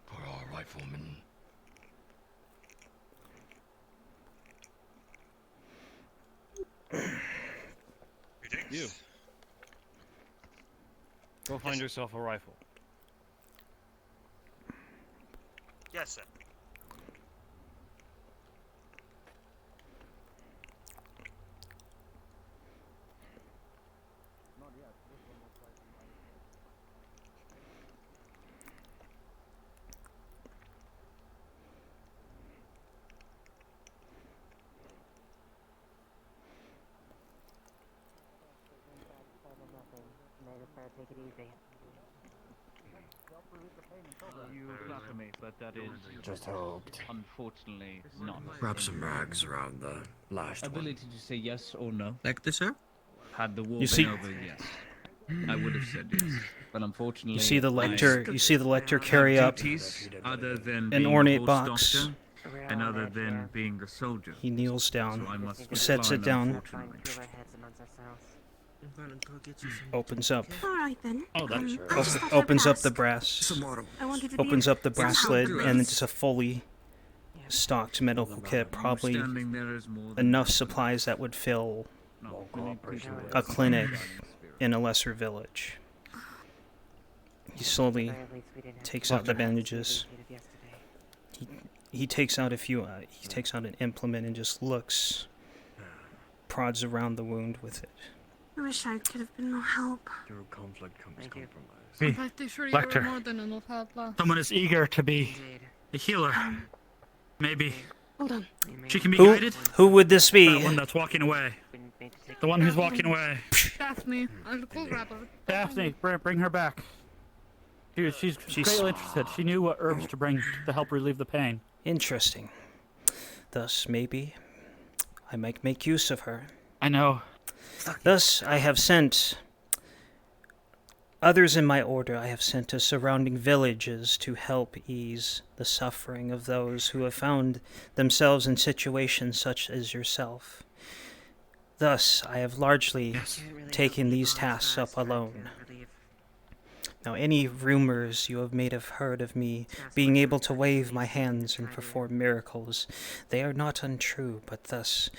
For our riflemen. You. Go find yourself a rifle. Yes, sir. Take it easy. You flatter me, but that is Just hoped. unfortunately not. Wrap some rags around the last one. Ability to say yes or no. Lector, sir? Had the war You been see- over, yes. I would have said yes. But unfortunately, You see the lector. I You see the lector have carry up duties other than an being ornate a horse box. doctor, and other than being a soldier. He kneels down, So I must sets it decline, down, unfortunately. opens up. All right then. Oh, that's I just thought I'd Opens up the ask. brass. I wanted to be Opens up the some brass help. lid, and it's a fully stocked medical kit. Probably Standing there is more than enough supplies that would fill a clinic in a lesser village. He slowly takes out the bandages. He takes out a few. He takes out an implement and just looks, prods around the wound with it. I wish I could have been more help. Through conflict comes compromise. Hey, I'm pretty sure you Lector. were more than enough help last. Someone is eager to be a healer. Maybe. Hold on. She can be Who? guided? Who would this That be? one that's walking away. The one who's walking away. Daphne, I'll go grab her. Daphne, bring her back. She's greatly interested. She knew what herbs to bring to help relieve the pain. Interesting. Thus, maybe I might make use of her. I know. Thus, I have sent others in my order. I have sent to surrounding villages to help ease the suffering of those who have found themselves in situations such as yourself. Thus, I have largely taken these tasks up alone. Now, any rumors you may have heard of me being able to wave my hands and perform miracles, they are not untrue, but thus,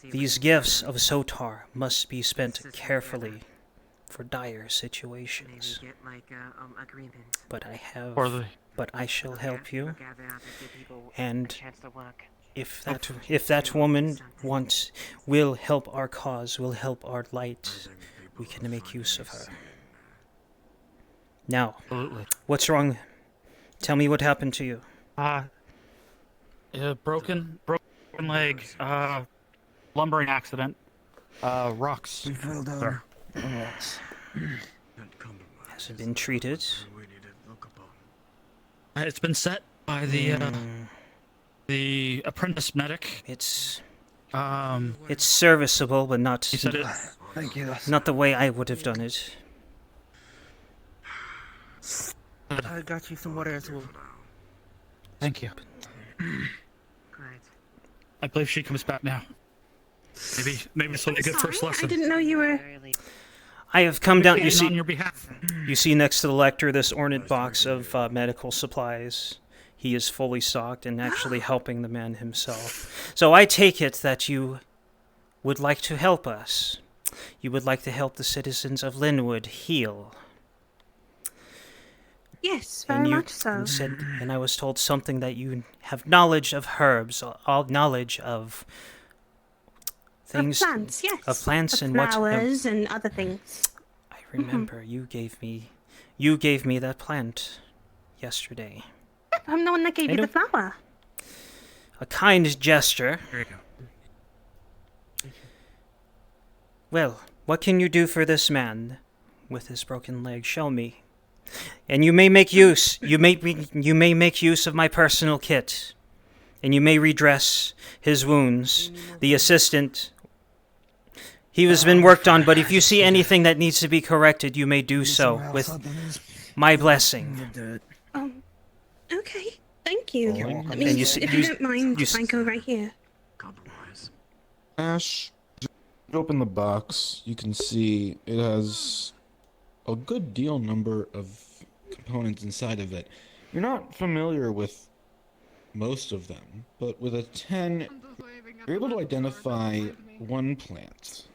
these gifts of Sotar must be spent carefully for dire situations. But I shall help you, and if that woman will help our cause, will help our light, we can make use of her. Now, what's wrong? Tell me what happened to you. Broken leg, lumbering accident, rocks. We fell down. Sir. Has it been treated? It's been set by the apprentice medic. It's serviceable, but not. He said it. Thank you. Not the way I would have done it. I got you some water as well. Thank you. I believe she comes back now. Maybe this will be a good first lesson. I didn't know you were. I have come down. You On see, your behalf. you see next to the lector this ornate box of medical supplies. He is fully stocked and actually helping the man himself. So I take it that you would like to help us. You would like to help the citizens of Linwood heal. Yes, And very you much so. said, and I was told something that you have knowledge of herbs, all knowledge of things, Of plants, yes. of plants Of and what. flowers and other things. I remember you gave me that plant yesterday. I'm the one that gave I you the know. flower. A kind gesture. There you go. Well, what can you do for this man with his broken leg? Show me. And you may make use. You may make use of my personal kit, and you may redress his wounds. The assistant. He has been worked on, but if you see anything that needs to be corrected, you may do so with my blessing. Okay, thank you. I And mean, you see- if you don't mind, you if I go right here. Ash, you open the box, you can see it has a good deal number of components inside of it. You're not familiar with most of them, but with a 10, you're able to identify one plant.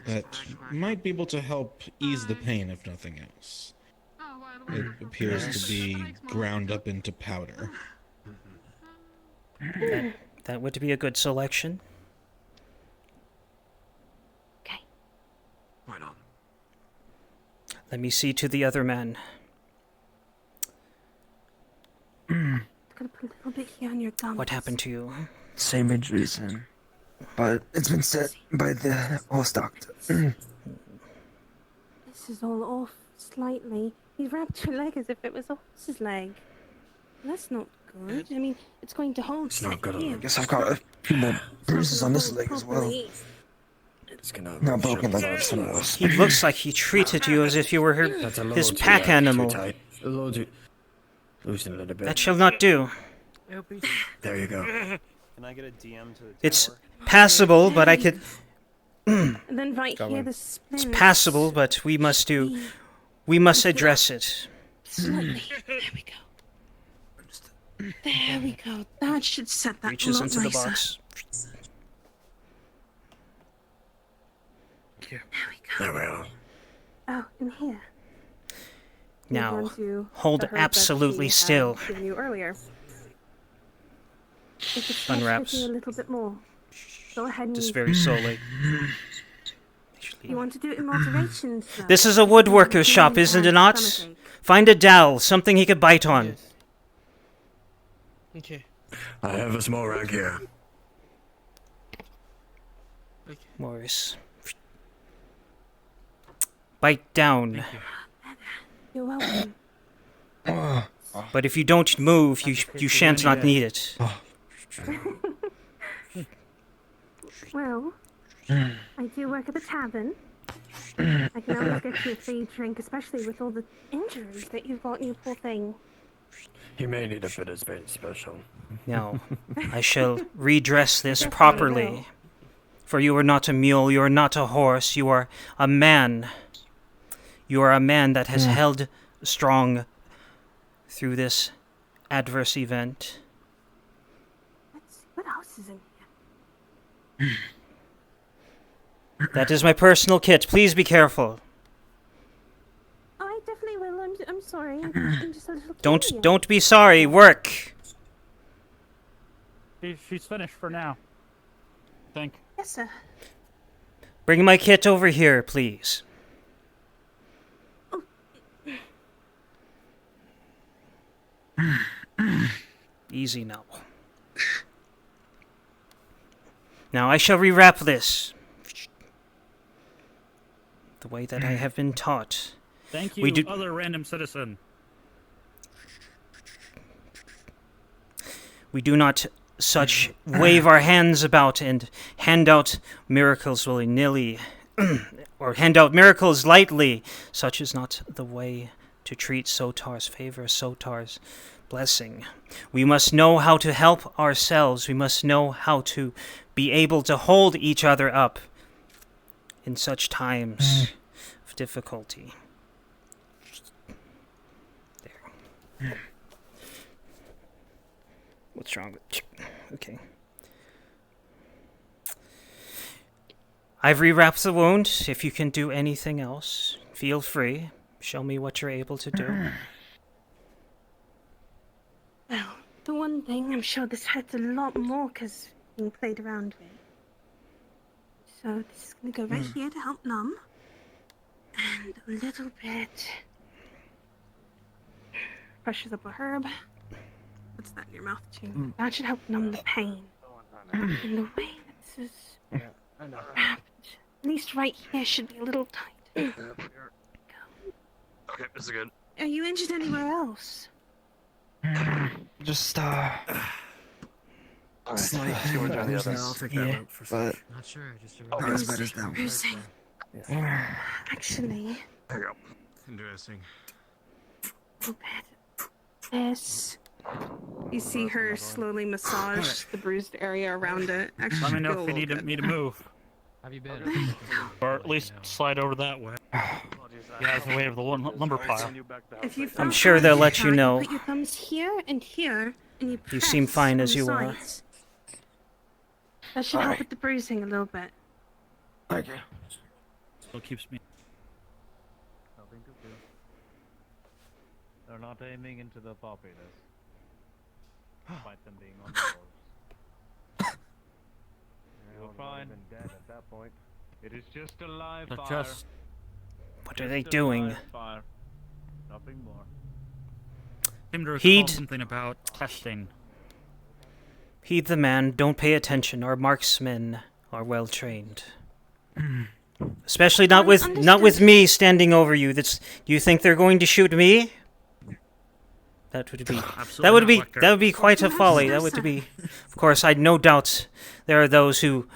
that might be able to help ease the pain, if nothing else. It appears to be ground up into powder. That would be a good selection. Right on. Let me see to the other man. Gonna put a little bit here on your gums. What happened to you? Same injury, Sam. But it's been set by the horse doctor. This is all off slightly. He wrapped your leg as if it was a horse's leg. That's not good. I mean, it's going to hold. It's not good. Here. I guess I've got a few more bruises on this leg as well. Not broken like I've seen worse. He looks like he treated you as if you were his pack animal. A little too... Loosen a little bit. That shall not do. There you go. Can I get a DM to the It's passable, but I could... And then right here, the splint. It's passable, but we must address it. Slightly. There we go. There we go. That should set that Reaches a lot into the nicer. box. There we are. Oh, in here. Now, Move on to hold the herb that absolutely she had still. given you earlier. If it's not Unwraps. taking a little bit more. Go ahead and Just very slowly. You want to do it in moderation, sir. This is a woodworker's shop, isn't it not? Find a dowel, something he could bite on. Okay. I have a small rag here. Morris. Bite down. You're welcome. But if you don't move, you shan't not need it. Well, I do work at the tavern. I can always get you a free drink, especially with all the injuries that you've got, you poor thing. He may need a bit of space special. Now, I shall redress this properly. For you are not a mule, you are not a horse, you are a man. You are a man that has held strong through this adverse event. Let's see, what else is in here? That is my personal kit. Please be careful. Oh, I definitely will. I'm sorry. I'm just a little curious. Don't be sorry. Work. She's finished for now. I think. Yes, sir. Bring my kit over here, please. Easy now. Now I shall rewrap this. The way that I have been taught. Thank you, other random citizen. We do not wave our hands about and hand out miracles willy-nilly, or hand out miracles lightly. Such is not the way to treat Sotar's favor, Sotar's blessing. We must know how to help ourselves. We must know how to be able to hold each other up in such times of difficulty. There. What's wrong with... Okay. I've rewrapped the wound. If you can do anything else, feel free. Show me what you're able to do. Well, the one thing, I'm sure this hurts a lot more because being played around with. So this is going to go right here to help numb. And a little bit... Pressures up a herb. Puts that in your mouth too. That should help numb the pain. And the way this is wrapped, at least right here, should be a little tight. Okay, this is good. Are you injured anywhere else? Just Alright, slight see what bruise the now. others. I'll take that out for but Not sure, just a not as bad as that one. Bruising. Actually, There you go. Interesting. a little bit. This. You see her slowly massage the bruised area around it. Actually, Let me know go if a you need little me to bit. move. Have you been? Or at least slide over that way. Yeah, it's the way of the lumber pile. If you I'm feel sure they'll let you fine, know. Put your thumbs here and here, and you You seem press fine on as the you are. sides. That should help with the bruising a little bit. Thank you. Still keeps me. Nothing to do. They're not aiming into the populace, despite them being on the walls. You're fine. Dead at that point. It is just a live They're fire. just- What are they Just a doing? live fire. Nothing more. Seem to recall Heed- something about testing. Heed the man, don't pay attention. Our marksmen are well trained. Especially not with me standing over you. You think they're going to shoot me? That would be quite a folly. That would be. Of course, I'd no doubts there are those who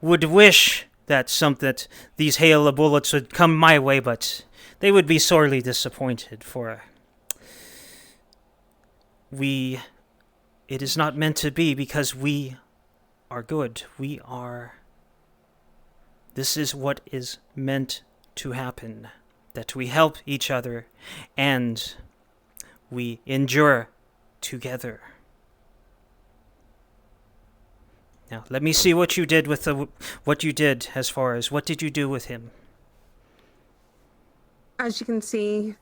would wish that these hail of bullets would come my way, but they would be sorely disappointed. For it is not meant to be, because we are good. This is what is meant to happen, that we help each other and we endure together. Now, let me see what you did with what you did as far as what did you do with him? As you can see,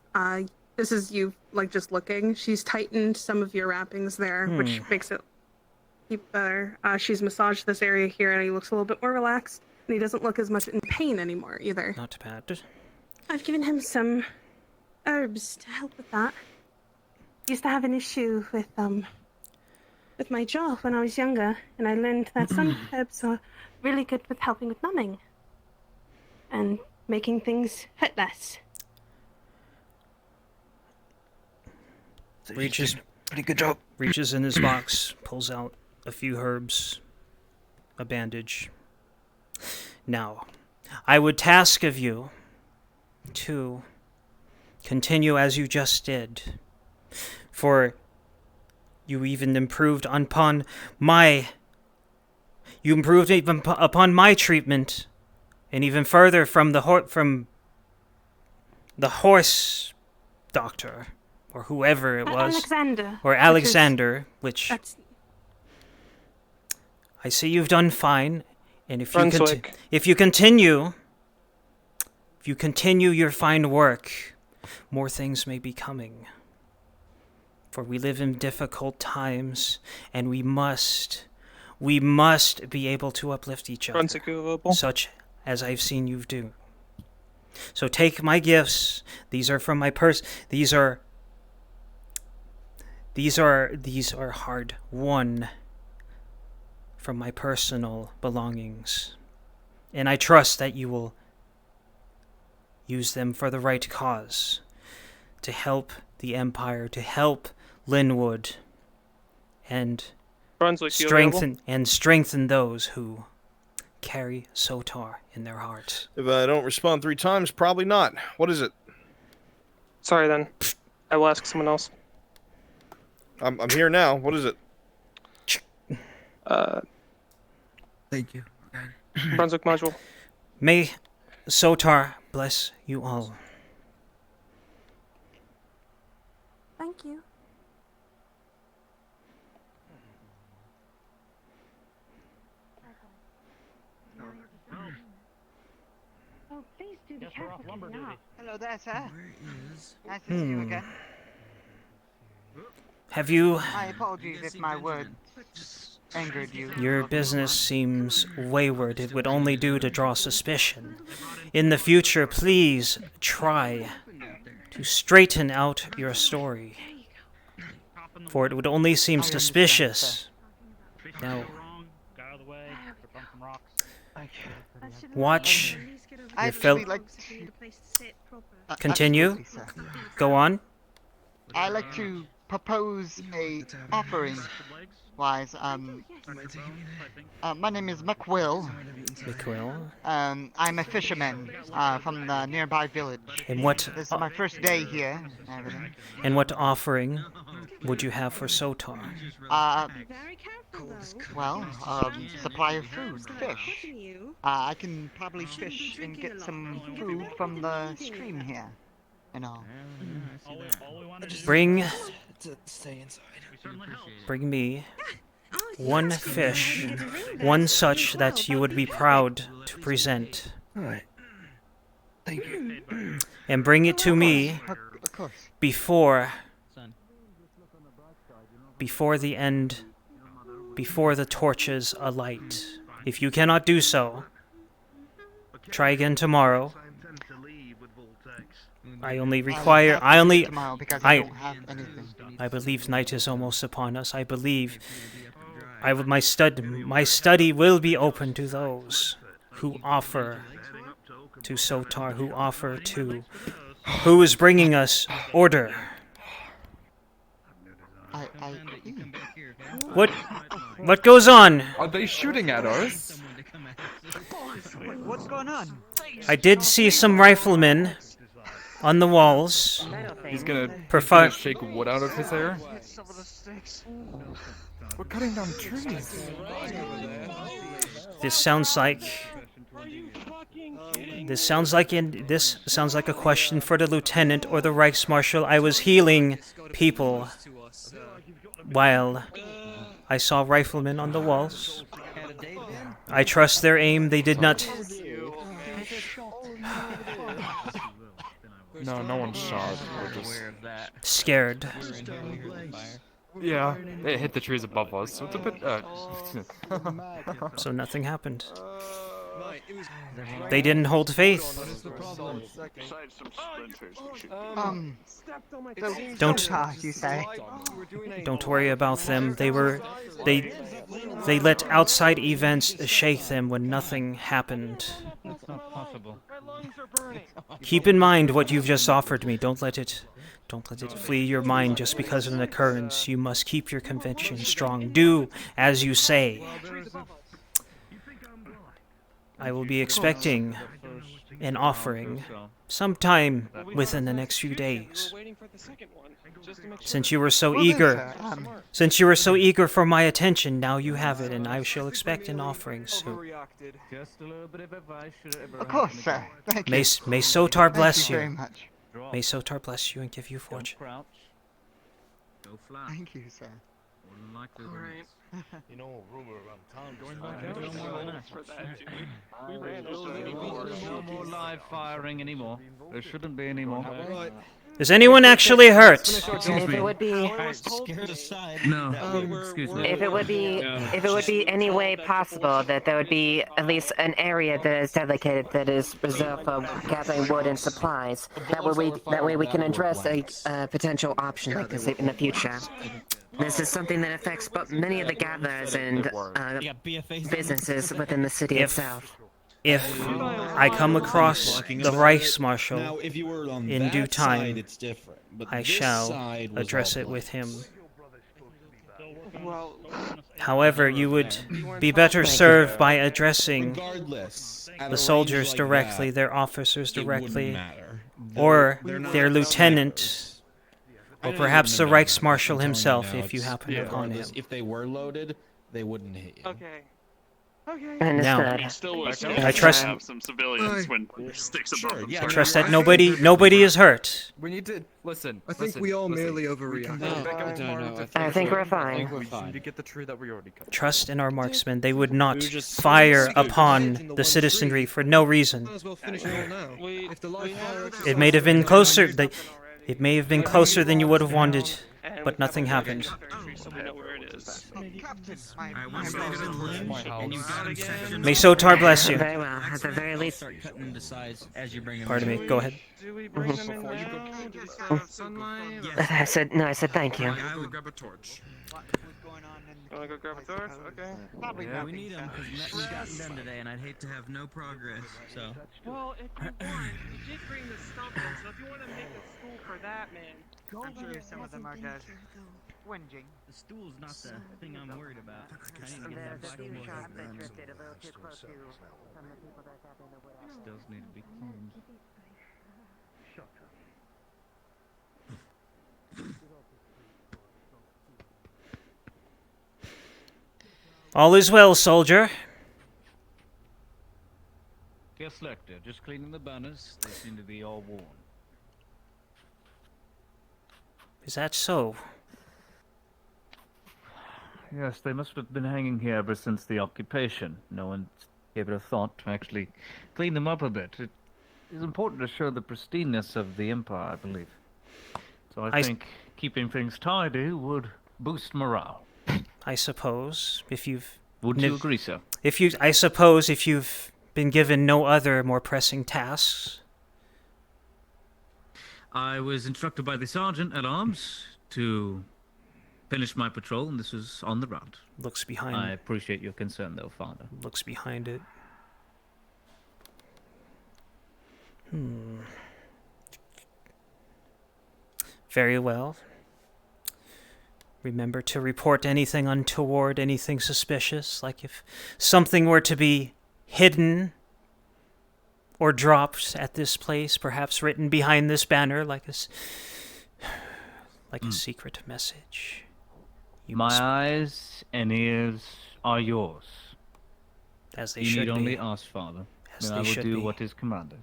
this is you just looking. She's tightened some of your wrappings there, which makes it keep better. She's massaged this area here, and he looks a little bit more relaxed, and he doesn't look as much in pain anymore either. Not bad. I've given him some herbs to help with that. Used to have an issue with my jaw when I was younger, and I learned that some herbs are really good with helping with numbing and making things hurt less. Reaches pretty good job. Reaches in his box, pulls out a few herbs, a bandage. Now, I would task of you to continue as you just did, for you even improved upon my treatment, and even further from the horse doctor, or whoever it was, Alexander, which I see you've done fine, and if you continue your fine work, more things may be coming. For we live in difficult times, and we must be able to uplift each other, such as I've seen you do. So take my gifts. These are from my purse. These are hard won from my personal belongings, and I trust that you will use them for the right cause, to help the Empire, to help Linwood, and strengthen those who carry Sotar in their hearts. If I don't respond 3 times, probably not. What is it? Sorry then. I will ask someone else. I'm here now. What is it? Thank you. Brunswick module. May Sotar bless you all. Thank you. Oh, please do be Yes, we're careful off lumber getting duty. out. Hello there, sir. Nice to see you again. Have you... My apologies if my words angered you. Your business seems wayward. It would only do to draw suspicion. In the future, please try to straighten out your story, for it would only seem suspicious. Now, watch your fellow... Continue. Go on. I like to propose a offering. Wise, my name is McWill. McWill. I'm a fisherman from the nearby village. And what? This is my first day here. And what offering would you have for Sotar? Well, supply of food, fish. I can probably fish and get some food from the stream here, and all. Bring Stay inside. me One fish. One such that you would be proud to present. Alright. Thank you. And bring it to me Of course. before the end, before the torches alight. If you cannot do so, try again tomorrow. I only require, tomorrow because I don't have anything. I believe night is almost upon us. I believe my study will be open to those who offer to Sotar, who is bringing us order. What goes on? Are they shooting at us? What's going on? I did see some riflemen on the walls. He's gonna shake wood out of his hair. We're cutting down trees. This sounds like a question for the lieutenant or the Reichsmarshal. I was healing people while I saw riflemen on the walls. I trust their aim. They did not. No one's shot. We're just scared. Yeah, it hit the trees above us, so it's a bit. So nothing happened. They didn't hold faith. Don't worry about them. They let outside events shake them when nothing happened. That's not possible. Keep in mind what you've just offered me. Don't let it flee your mind just because of an occurrence. You must keep your conviction strong. Do as you say. I will be expecting an offering sometime within the next few days. Since you were so eager for my attention, now you have it, and I shall expect an offering soon. Of course, sir. Thank you. May Sotar bless Thank you you. very much. May Sotar bless you and give you fortune. Thank you, sir. Alright. You know, rumor around town. No more live firing anymore. There shouldn't be any more. Is anyone actually hurt? If it would be, No. Excuse me. if it would be any way possible that there would be at least an area that is dedicated, that is reserved for gathering wood and supplies. That way we can address a potential option like this in the future. This is something that affects many of the gatherers and businesses within the city itself. If I come across the Reichsmarshal in due time, I shall address it with him. However, you would be better served by addressing the soldiers directly, their officers directly, or their lieutenant, or perhaps the Reichsmarshal himself, if you happen upon him. If they were loaded, they wouldn't hit you. Okay. Now, I trust. Have some civilians when sticks above them. I trust that nobody is hurt. We need to listen. I think we all merely overreact. I think we're fine. We need to get the tree that we already cut. Trust in our marksmen. They would not fire upon the citizenry for no reason. It may have been closer. It may have been closer than you would have wanted, but nothing happened. May Sotar bless you. Very well. At the very least. Pardon me. Go ahead. I said thank you. I will grab a torch. You wanna go grab a torch? Okay. Probably Yeah, we nothing, need them sir. because nothing's gotten done today, and I'd hate to have no progress. So. Well, if you want, you did bring the stuff in, so if you want to make a stool for that, man. I'm sure some of them are just whinging. The stool's not the thing I'm worried about. I need to get that black boy done. Stills need to be cleaned. All is well, soldier. Yes, Lector. Just cleaning the banners. They seem to be all worn. Is that so? Yes, they must have been hanging here ever since the occupation. No one gave it a thought to actually clean them up a bit. It is important to show the pristineness of the Empire, I believe. So I think keeping things tidy would boost morale. I suppose, if you've... Would you agree, sir? I suppose if you've been given no other more pressing tasks. I was instructed by the sergeant at arms to finish my patrol, and this was on the route. Looks behind. I appreciate your concern, though, Father. Looks behind it. Very well. Remember to report anything untoward, anything suspicious, like if something were to be hidden or dropped at this place, perhaps written behind this banner like a secret message. My eyes and ears are yours. As they you should need be. only ask, Father. As and they I will should do be. what is commanded.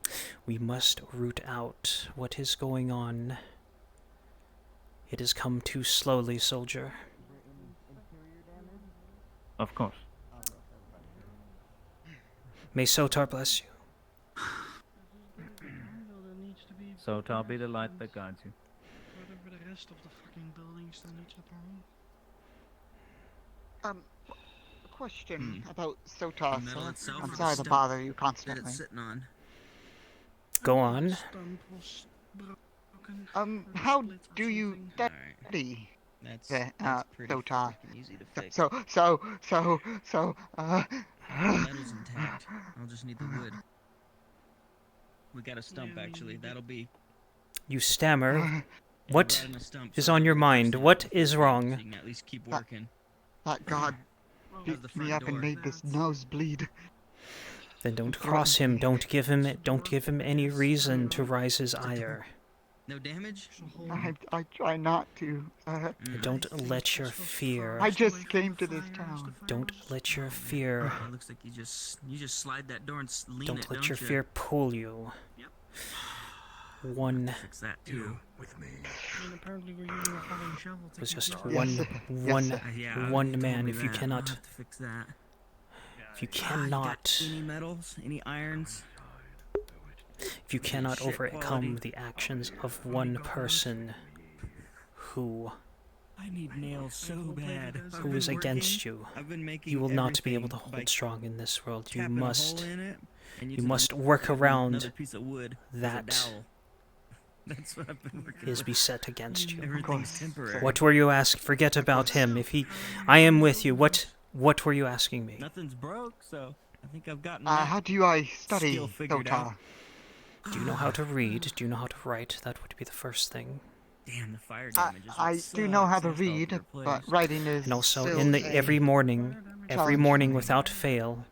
We must root out what is going on. It has come too slowly, soldier. Of course. May Sotar bless you. Sotar be the light that guides you. Whatever the rest of the fucking buildings that needs apparel. A question about Sotar. The metal itself I'm or the sorry to stump bother you that constantly. it's sitting on. Go on. How do you study That's the pretty Sotar? freaking easy to fix. So, The metal's intact. I'll just need the wood. We got a stump, actually. That'll be... You stammer. Yeah, What right on the stump, is so on that your the mind? person What can is fix it, wrong? so you can at least keep working. that God How's beat the me front up and door? made this nose bleed. Then don't cross him. Don't give him any reason to rise his ire. No damage? I try not to. Don't let your fear. I just came to this town. Don't let your fear. It looks like you just slide that door and lean Don't it, let your you? fear pull you. One. Fix that too. With me. And apparently we're using a fucking shovel to Was keep just it up. one man. If you cannot, I'll have to fix that. if you You cannot, got any metals? Any irons? if you cannot Shit overcome quality. the actions of one person who I need nails so bad. who is against you, I've been making you will not be able to everything by hold strong in this world. You tapping a must, hole in it and you using must a- work another around piece of wood as a that dowel. That's what I've been working is on. beset against you. Everything's temporary. What were you asking? Forget about him. If he, I am with you. What were you asking me? Nothing's broke, so I think I've gotten How do I study skill figured Sotar? out. Do you know how to read? Do you know how to write? That would be the first thing. Damn, the fire damage is I do know how to read, but writing is And also, still in the a every morning challenge. without fail,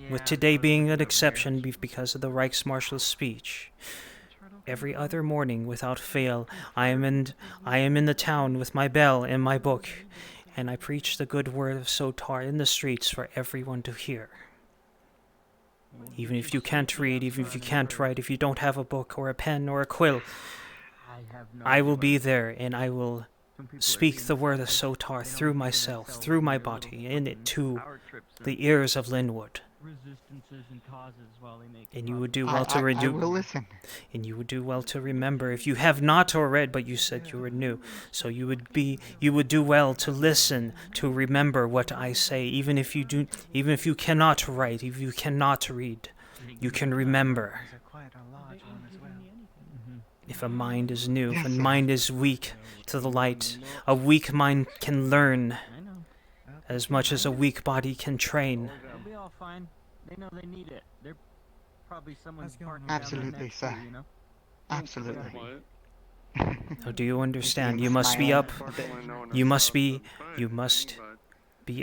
with today being an exception because of the Reichsmarshal's speech. Every other morning without fail, I am in the town with my bell and my book, and I preach the good word of Sotar in the streets for everyone to hear. Even if you can't read, even if you can't write, if you don't have a book or a pen or a quill, I will be there and I will speak the word of Sotar through myself, through my body, and it to the ears of Linwood. And you would do well to I will listen. And you would do well to remember, if you have not or read, but you said you were new, so you would do well to listen, to remember what I say, even if you cannot write, if you cannot read, you can remember. If a mind is new, if a mind is weak to the light, a weak mind can learn as much as a weak body can train. They'll be all fine. They know they need it. They're probably someone's parking Absolutely, sir. Absolutely. Now, do you understand? You must be up. You must be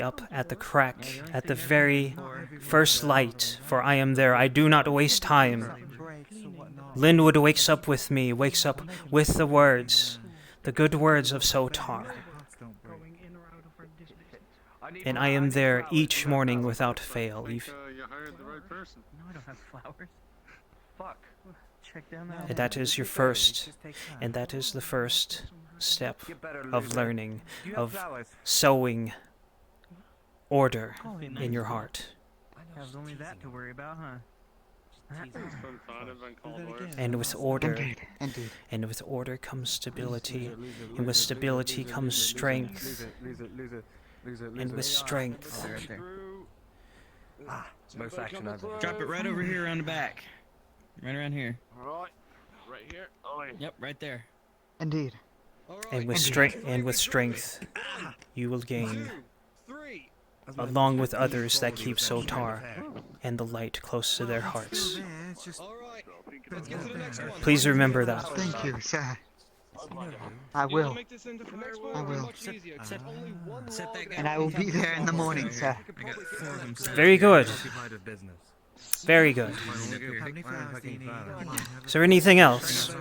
up at the crack, at the very first light, for I am there. I do not waste time. Linwood wakes up with me, wakes up with the words, the good words of Sotar. And I am there each morning without fail. You hired the right person. No, I don't have flowers. Fuck. Check down that. And that is your first, and that is the first step of learning, of sowing order in your heart. Has only that to worry about, huh? And with order, Indeed. and with order comes stability, and with stability comes strength, and with strength. Right there. Most action I've ever. Drop it right over here on the back. Right around here. Alright. Right here. Yep, right there. Indeed. And with strength, you will gain, along with others that keep Sotar and the light close to their hearts. Please remember that. Thank you, sir. I will. I will. And I will be there in the morning, sir. Very good. Very good. Is there anything else?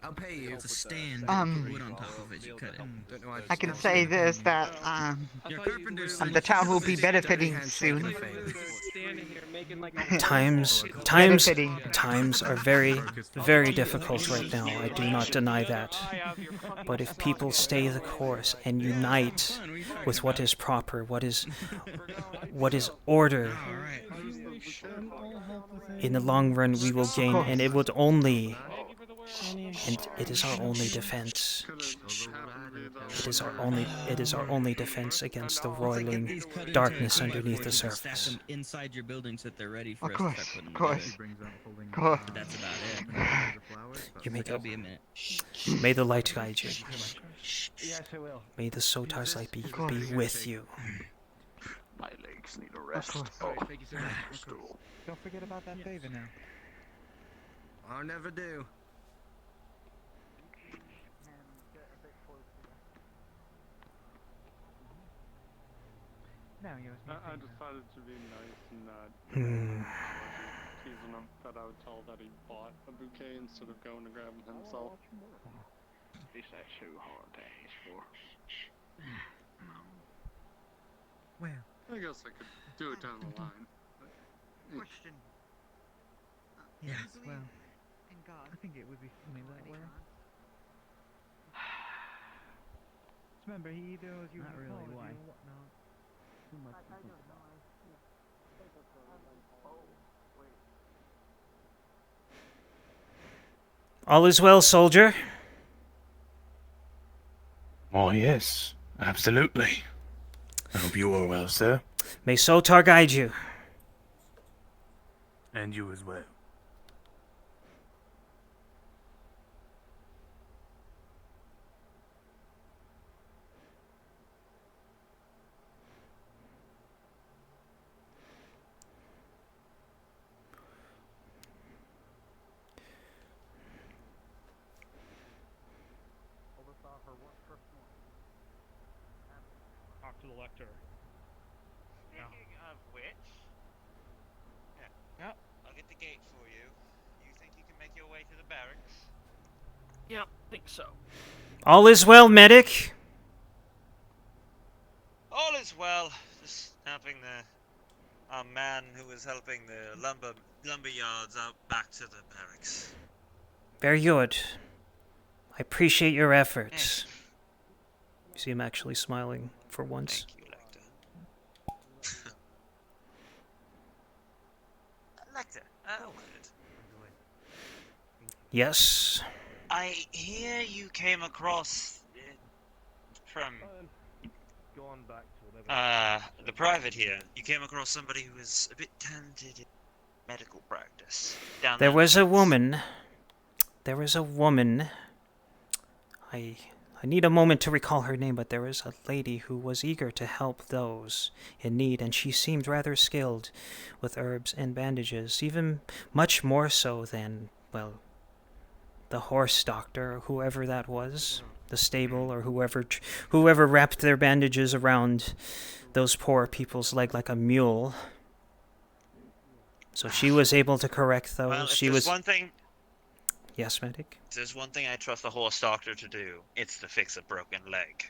I'll pay you. It's a stand. Wood on top of it. You cut it. I can say this, that, the town will be benefiting soon. Times are very, very difficult right now. I do not deny that. But if people stay the course and unite with what is proper, what is order, in the long run we will gain, and it would only. And it is our only defense. It is our only defense against the roiling darkness underneath the surface. Inside your buildings that they're ready for Of us to start putting together. But that's about it. You may It'll go. be a minute. May the light guide you. May the Sotar's light be with you. My legs need a rest. Thank you so much. Don't forget about that favor now. I'll never do. I decided to be nice and not teasing him, that I would tell that he bought a bouquet instead of going to grab him himself. Is that so hard to ask for? Well, I guess I could do it down the line. Question. yes, well, I think it would be funny that way. Remember, he either owes you Not an really, apology why? or whatnot. Too much to think about. All is well, soldier. Oh, yes. Absolutely. I hope you are well, sir. May Sotar guide you. And you as well. Talk to the Lector. Speaking of which, Yep. I'll get the gate for you. You think you can make your way to the barracks? Yep, think so. All is well, medic. All is well. Just helping our man who was helping the lumber yards out back to the barracks. Very good. I appreciate your efforts. You see him actually smiling for once. Thank you, Lector. Lector, a word. Yes. I hear you came across from the private here. You came across somebody who was a bit talented in medical practice. There was a woman. I need a moment to recall her name, but there was a lady who was eager to help those in need, and she seemed rather skilled with herbs and bandages, even much more so than, well, the horse doctor, or whoever that was, the stable, or whoever wrapped their bandages around those poor people's leg like a mule. So she was able to correct those. Well, if she there's was. one thing. Yes, medic. If there's one thing I trust a horse doctor to do, it's to fix a broken leg.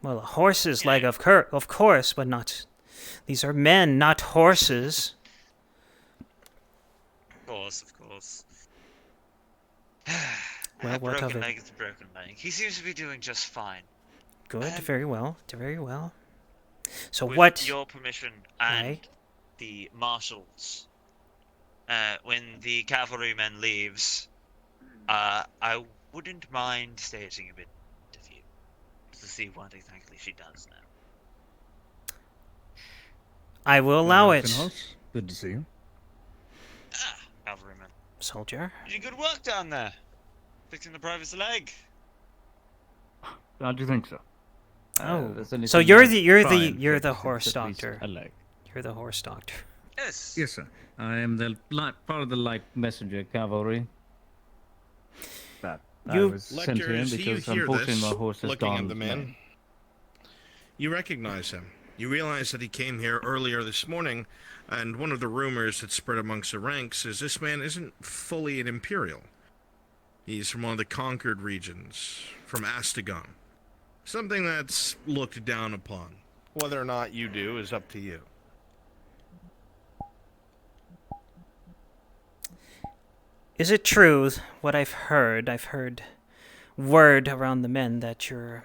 Well, a horse's leg, of course, but not. These are men, not horses. Of course. Well, a what of broken it? leg is a broken leg. He seems to be doing just fine. Good, very well, very well. So with what? your permission and Aye. the marshals, when the cavalryman leaves, I wouldn't mind stating a bit of you to see what exactly she does now. I will allow it. Finhouse, good to see you. Cavalryman. Soldier. You did good work down there, fixing the private's leg. How do you think so? Oh, there's so anything you're I'll the try and you're the fix, horse it's at least doctor. a leg. You're the horse doctor. Yes. Yes, sir. I am the part of the light messenger cavalry. But I You- was sent Lector, here as you because hear unfortunately this, my horse has looking gone at the man, lame. you recognize him. You realize that he came here earlier this morning, and one of the rumors that spread amongst the ranks is this man isn't fully an Imperial. He's from one of the conquered regions, from Astagon. Something that's looked down upon. Whether or not you do is up to you. Is it true what I've heard? I've heard word around the men that you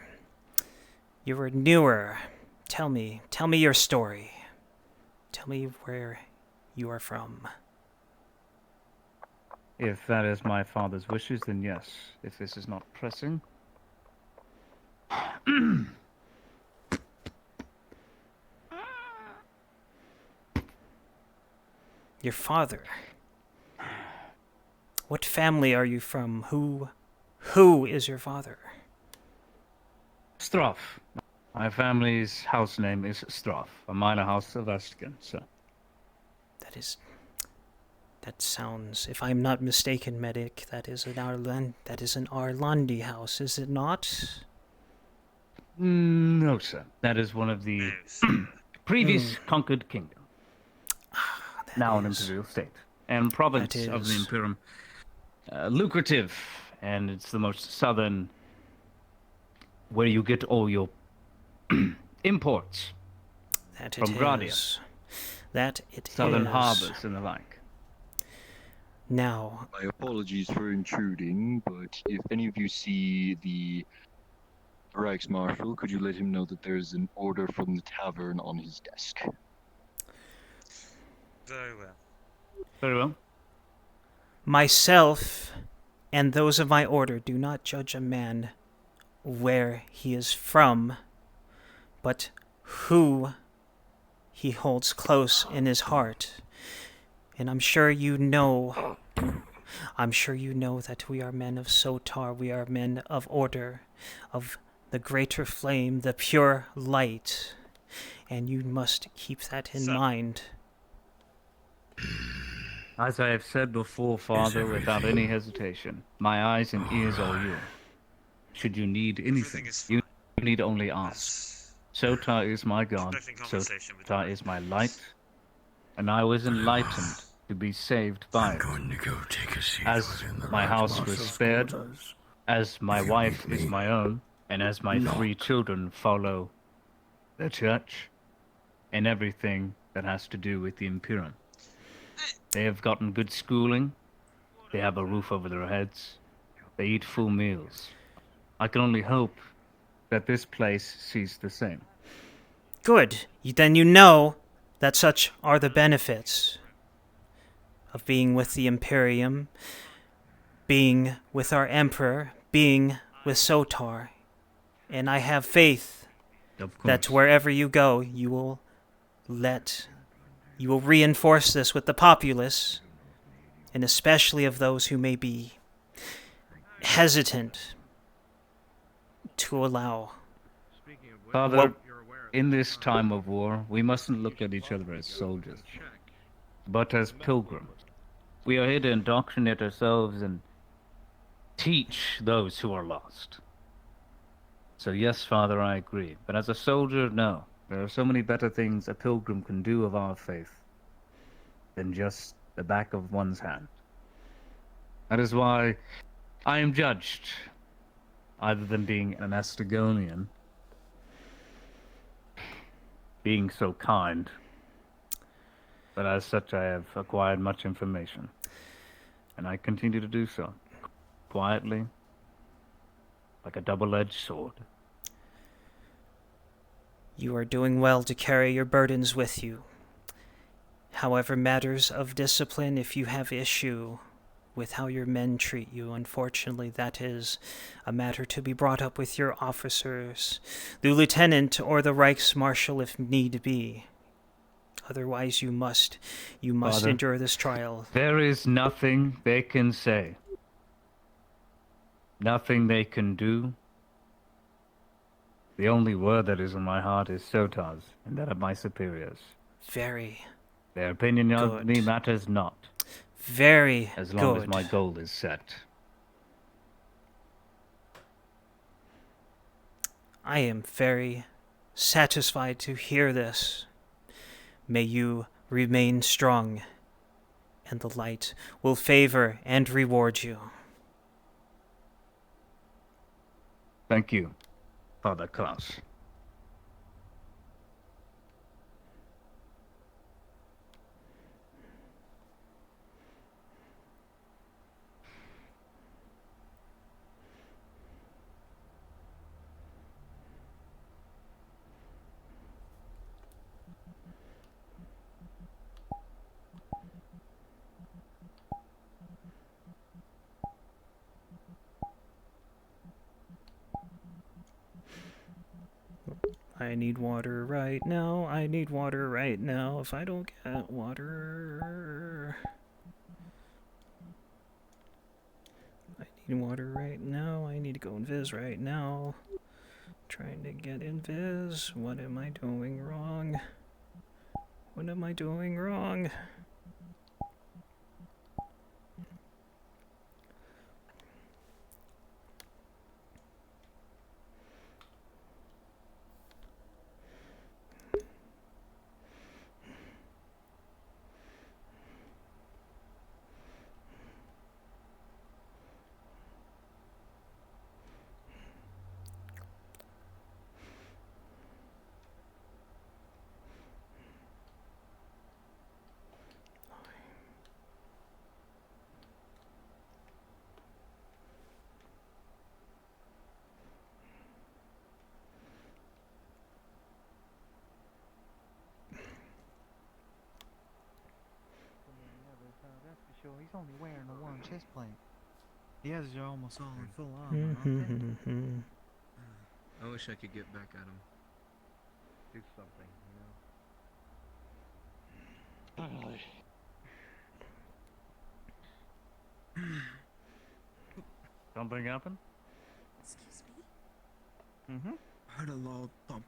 were newer. Tell me your story. Tell me where you are from. If that is my father's wishes, then yes. If this is not pressing. Your father. What family are you from? Who is your father? Stroff. My family's house name is Stroff, a minor house of Astagon, sir. That sounds, if I'm not mistaken, medic, that is an Arlandi house, is it not? No, sir. That is one of the previous conquered kingdom. Now an imperial state. And province of the is. Imperium. Lucrative, and it's the most southern, where you get all your imports That from it Gradia. is. That it Southern is. harbors and the like. Now, My apologies for intruding, but if any of you see the Reichsmarshal, could you let him know that there's an order from the tavern on his desk? Very well. Very well. myself and those of my order do not judge a man where he is from, but who he holds close in his heart. And I'm sure you know that we are men of Sotar, we are men of order, of the greater flame, the pure light. And you must keep that in mind. As I have said before, Father, without any hesitation, my eyes and ears are you. Should you need anything, you need only ask. Sotar is my God, Sotar is my light, and I was enlightened to be saved by it. As my house was spared, as my wife is my own, and as my 3 children follow the church, and everything that has to do with the Imperium. They have gotten good schooling, they have a roof over their heads, they eat full meals. I can only hope that this place sees the same. Good. Then you know that such are the benefits of being with the Imperium, being with our Emperor, being with Sotar. And I have faith that wherever you go, you will reinforce this with the populace, and especially of those who may be hesitant to allow. Father, in this time of war, we mustn't look at each other as soldiers, but as pilgrims. We are here to indoctrinate ourselves and teach those who are lost. So yes, Father, I agree. But as a soldier, no. There are so many better things a pilgrim can do of our faith than just the back of one's hand. That is why I am judged, either than being an Astagonian, being so kind, but as such I have acquired much information, and I continue to do so, quietly, like a double-edged sword. You are doing well to carry your burdens with you. However, matters of discipline, if you have issue with how your men treat you, unfortunately, that is a matter to be brought up with your officers, the lieutenant or the Reichsmarshal if need be. Otherwise, you must Father, endure this trial. There is nothing they can say. Nothing they can do. The only word that is in my heart is Sota's, and that of my superiors. Very Their opinion of good. me matters not. Very as long as good. my goal is set. I am very satisfied to hear this. May you remain strong, and the light will favor and reward you. Thank you, Father Klaus. I need water right now. I need water right now. If I don't get water... I need water right now. I need to go invis right now. Trying to get invis. What am I doing wrong? What am I doing wrong? That's for sure. He's only wearing a worn chest plate. The others are almost all in full armor, aren't they? I wish I could get back at him. Do something, you know. Something happened? Excuse me? Mm-hmm. Heard a loud thump.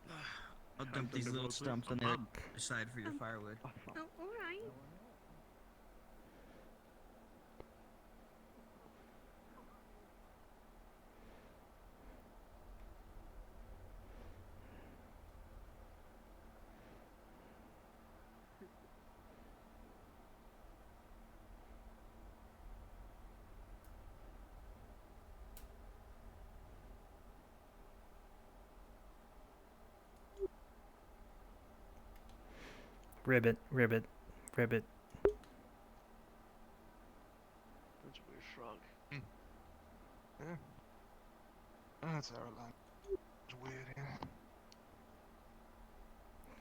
I'll dump these little stumps on the other side for your firewood. Oh, alright. Ribbit, ribbit, ribbit. That's a weird shrug. Yeah. That's our line. It's weird, yeah.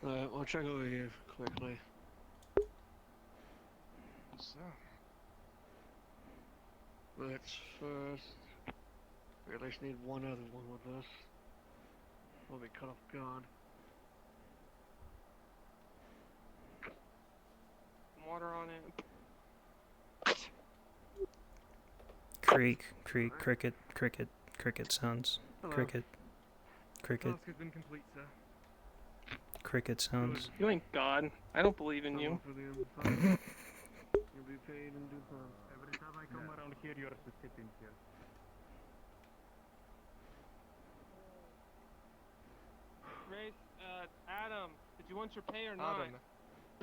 Alright, we'll check over here quickly. So. Let's first. We at least need one other one with us. We'll be cut off guard. Water on it. Creak, creak, cricket, cricket, cricket sounds. Hello. Cricket, cricket, Task has been complete, sir. cricket sounds. You ain't God. I don't believe in you. You'll be paid in due time. Every time I come around here, you're the sitting here. Grace, Adam, did you want your pay or not?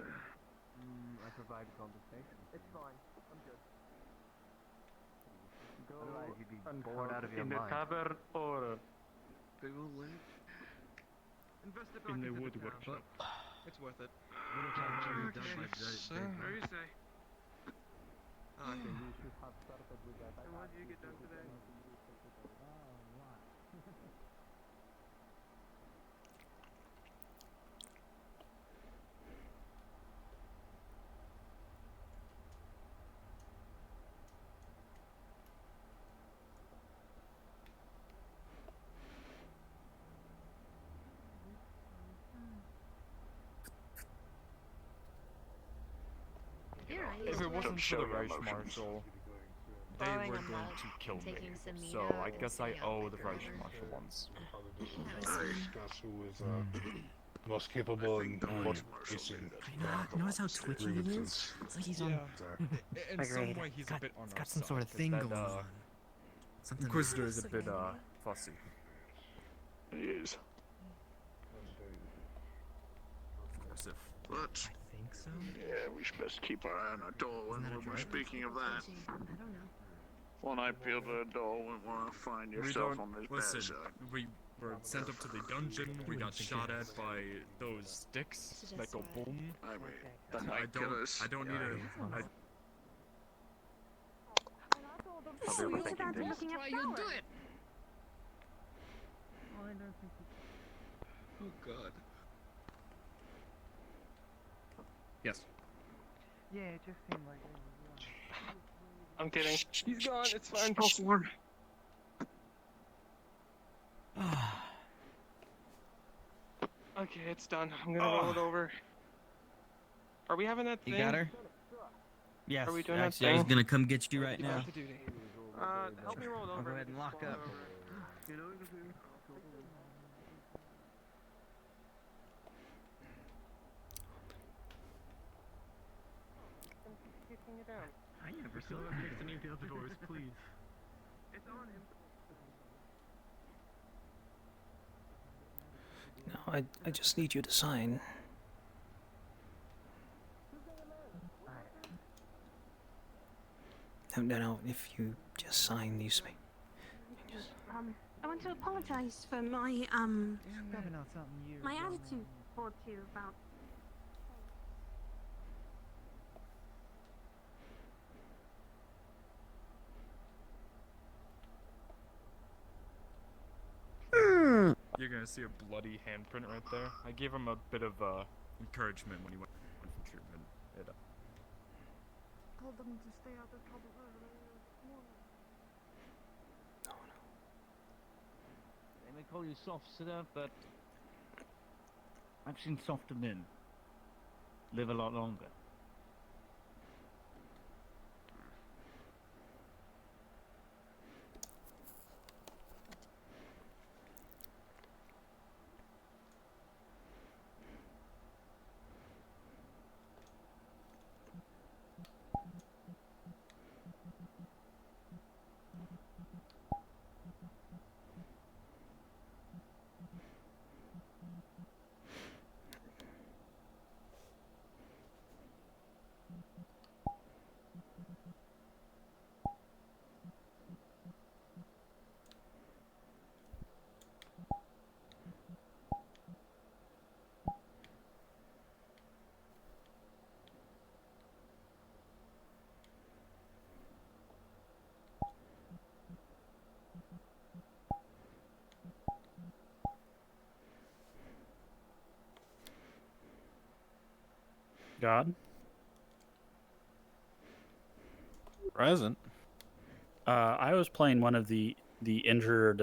I provide compensation. It's fine. I'm good. Otherwise you'd be bored out of your mind. tavern or they will live. Invest it back in the wood workshop. It's worth it. Sir, where you say? Oh, okay. You should have started with that. And what did you get done today? if it wasn't for the Reich Marshal, they were going to kill me. So I guess I owe the Reich Marshal ones. Discuss who is most capable and most recent. Notice how twitchy he is? It's like he's on. In some way, he's a bit on It's our got some side, sort of 'cause thing that, going on. Something. Inquisitor is a bit fussy. He is. Of course, if. But I think so. yeah, we should best keep our eye on our door when we're speaking of that. I don't know. When I peel the door, we want to find yourself on this bad side. We were sent up to the dungeon. We got shot at by those sticks that go boom. I mean, that might kill us. I don't need a. I'll be able to take it. Why you do it? Oh God. Yes. Yeah, it just seemed like. I'm kidding. He's gone. It's fine. Call for Okay, it's done. I'm gonna roll it over. Are we having that thing? You got her? Yes. Are we doing Actually, that I was thing? gonna come get you right now. Back to duty. Help me roll it over. I'll go ahead and lock up. Kicking it down. I never saw that fix any of the other doors, please. It's on him. No, I just need you to sign. No, if you just sign these. I want to apologize for my Grabbing out something you. my attitude towards you about. You're gonna see a bloody handprint right there. I gave him a bit of encouragement when he went for treatment. Told them to stay out of trouble. They may call you soft, sir, but I've seen softer men live a lot longer. God. Present. I was playing one of the injured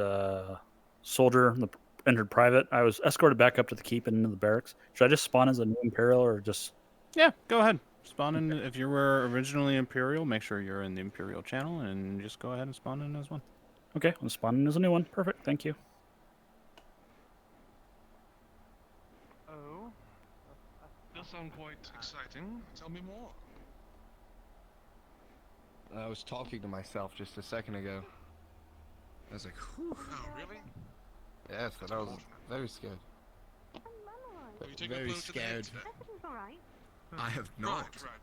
soldier, the injured private. I was escorted back up to the keep and into the barracks. Should I just spawn as a new Imperial or just? Yeah, go ahead. Spawn in. If you were originally Imperial, make sure you're in the Imperial channel and just go ahead and spawn in as one. Okay, I'm spawning as a new one. Perfect. Thank you. Oh, that does sound quite exciting. Tell me more. I was talking to myself just a second ago. I was like, whew. Oh, really? Yes, and I was very scared. Have you taken a Very blow to the head scared. today? Everything's alright. I have not. Right,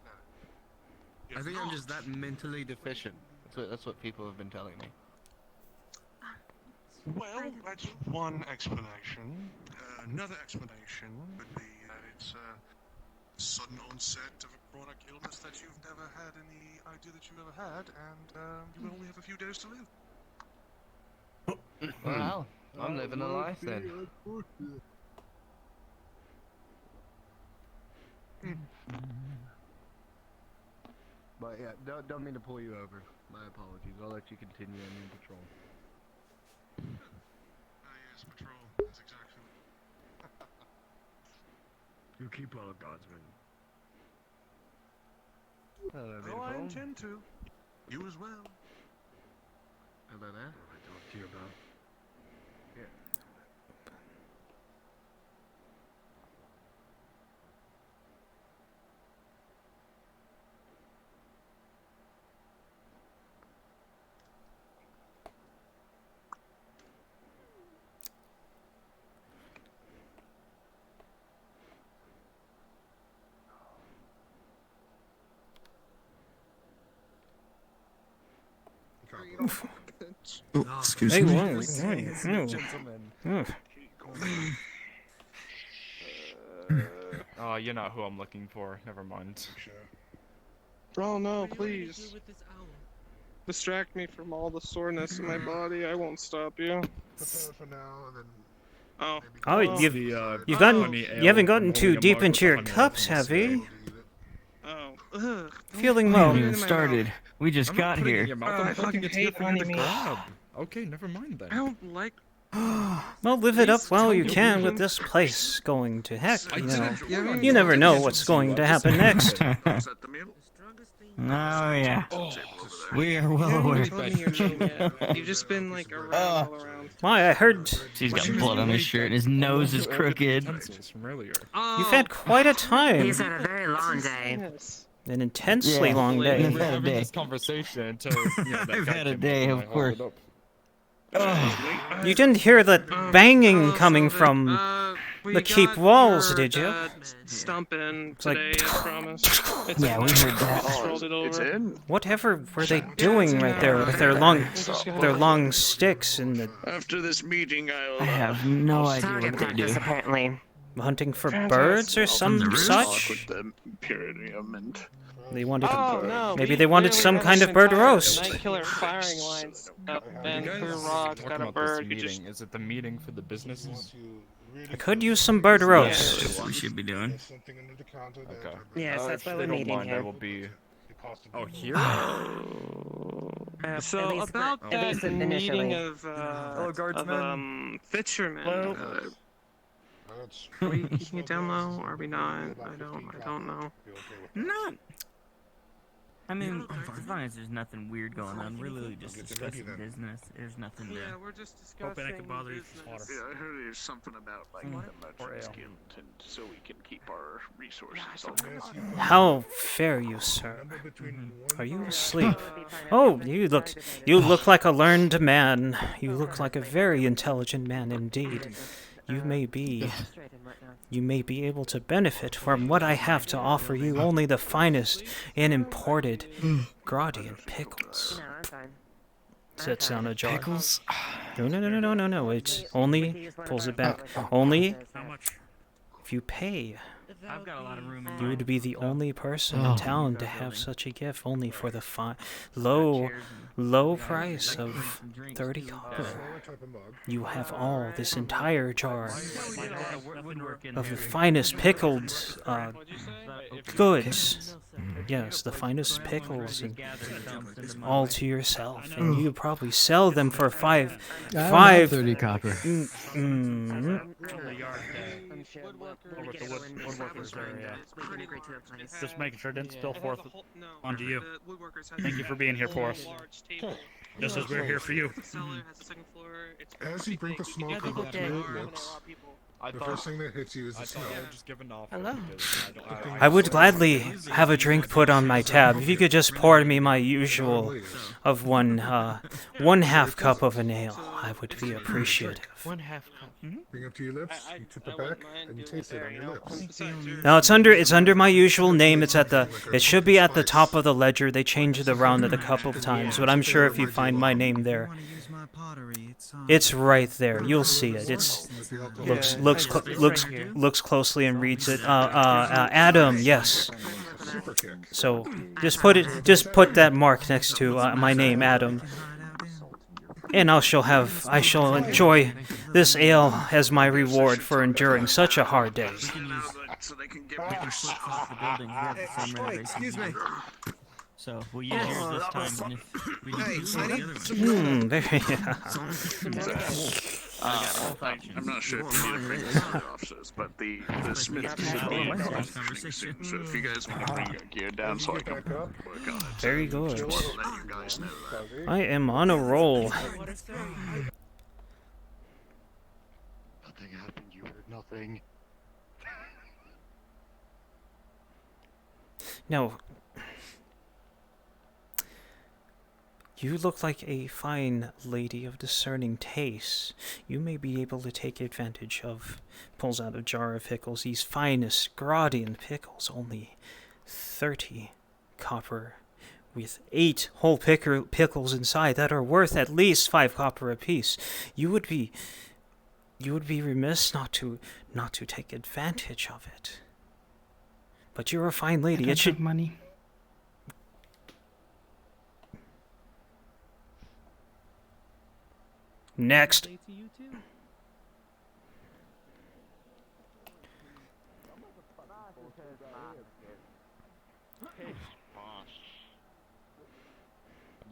now. I think I'm just not. that mentally deficient. That's what people have been telling me. Well, that's one explanation. Another explanation would be that it's a sudden onset of a chronic illness that you've never had any idea that you've ever had, and you only have a few days to live. Well, I'm living a life then. But yeah, don't mean to pull you over. My apologies. I'll let you continue on your patrol. Yes, patrol. That's exactly. You keep all of God's men. Oh, I intend to. You as well. Hello there. What I talk to you about? Yeah. Oh, excuse Hey, me. whoa, Ladies and gentlemen. Oh, you're not who I'm looking for. Never mind. Oh no, please. Distract me from all the soreness in my body. I won't stop you. For now, and then. Oh. Oh, you haven't gotten too deep into your cups, have you? Oh. Ugh. Feeling Don't well. put it in even my started. mouth. We just I'm not got putting it here. in your mouth. I'm I holding fucking it here hate for you to honey meat. grab. Okay, never mind then. I don't like. Well, live it up Please while tell you me can you with can- this place going to heck, I you know. didn't warn You you. never I know didn't what's just going do to it. happen next. Was that the meal? Oh yeah. Oh, We are You well haven't aware. even told me your name yet. You've just been like around all around. Why, I heard He's got blood on his shirt. His nose is crooked. From earlier. you've had quite a time. He's had a very long day. Yes. An intensely Yeah. long We're day. having this conversation until that I've guy had a came day, over of and I hauled it course. up. You didn't hear the banging coming So from we the keep got walls, your did you? dad Stumping like- today, I promise. It's Yeah, we heard that. Just rolled it over. Whatever were they doing right there with their long sticks and the After this meeting, I'll. I have no idea Target what they do. practice, apparently. hunting for birds or some such? With the Imperium and. They wanted Oh no! maybe we they wanted literally some had kind this of bird entire roast. Night killer firing lines up and through rocks, got a Talking about bird. this You just. meeting. Is it the meeting for the businesses? I could use some bird roast. That's what we should be doing. Okay. Yes, that's If why they we're don't meeting mind, I here. will be. Oh, here? At So least about at that least initially. meeting of fishermen. Are we keeping it down low? Are we not? I don't know. Not. I mean, as long as there's nothing weird going on, we're literally just discussing business. There's nothing to. Yeah, we're just discussing. Hoping I can bother you for business. slaughter. Yeah, I heard there's something about like the merchant's guild, and so we can keep our resources. How fare you, sir? Are you asleep? Oh, you look like a learned man. You look like a very intelligent man indeed. You may be able to benefit from what I have to offer you, only the finest and imported Graudian pickles. Does that sound a jar? Pickles? No. It's only, pulls it back, only if you pay. I've got a lot of room in You would be the only person Oh. in town to have such a gift, only for the low price of 30 copper. You have all this entire jar of the finest pickled goods. Yes, the finest pickles, and all to yourself, and you probably sell them for five 30 copper. Just making sure it didn't spill forth onto you. Thank you for being here for us. Just as we're here for you. As you bring the smoke up to your lips, the first thing that hits you is the smell. Hello. I would gladly have a drink put on my tab. If you could just pour me my usual of one half cup of an ale, I would be appreciative. 1/2 cup. Bring it to your lips, you tip it back, and you taste it on your lips. Now it's under my usual name. It should be at the top of the ledger. They changed it around a couple of times, but I'm sure if you find my name there, it's right there. You'll see it. It's looks closely and reads it. Adam, yes. So just put that mark next to my name, Adam. And I shall enjoy this ale as my reward for enduring such a hard day. We can flip flop the building. We have the same renovations. Excuse me. So we'll use yours this time, and if we need to use I the need other some one. Very. I'm not sure if you need to bring the officers, but the Smith should be soon. So if you guys want to bring your gear down so I can work on it. Very good. Just want to let you guys know that. I am on a roll. Nothing happened, you heard nothing. Now, you look like a fine lady of discerning taste. You may be able to take advantage of. Pulls out a jar of pickles. These finest Graudian pickles, only 30 copper, with 8 whole pickles inside that are worth at least 5 copper apiece. You would be remiss not to take advantage of it. But you're a fine lady. It should money. Next.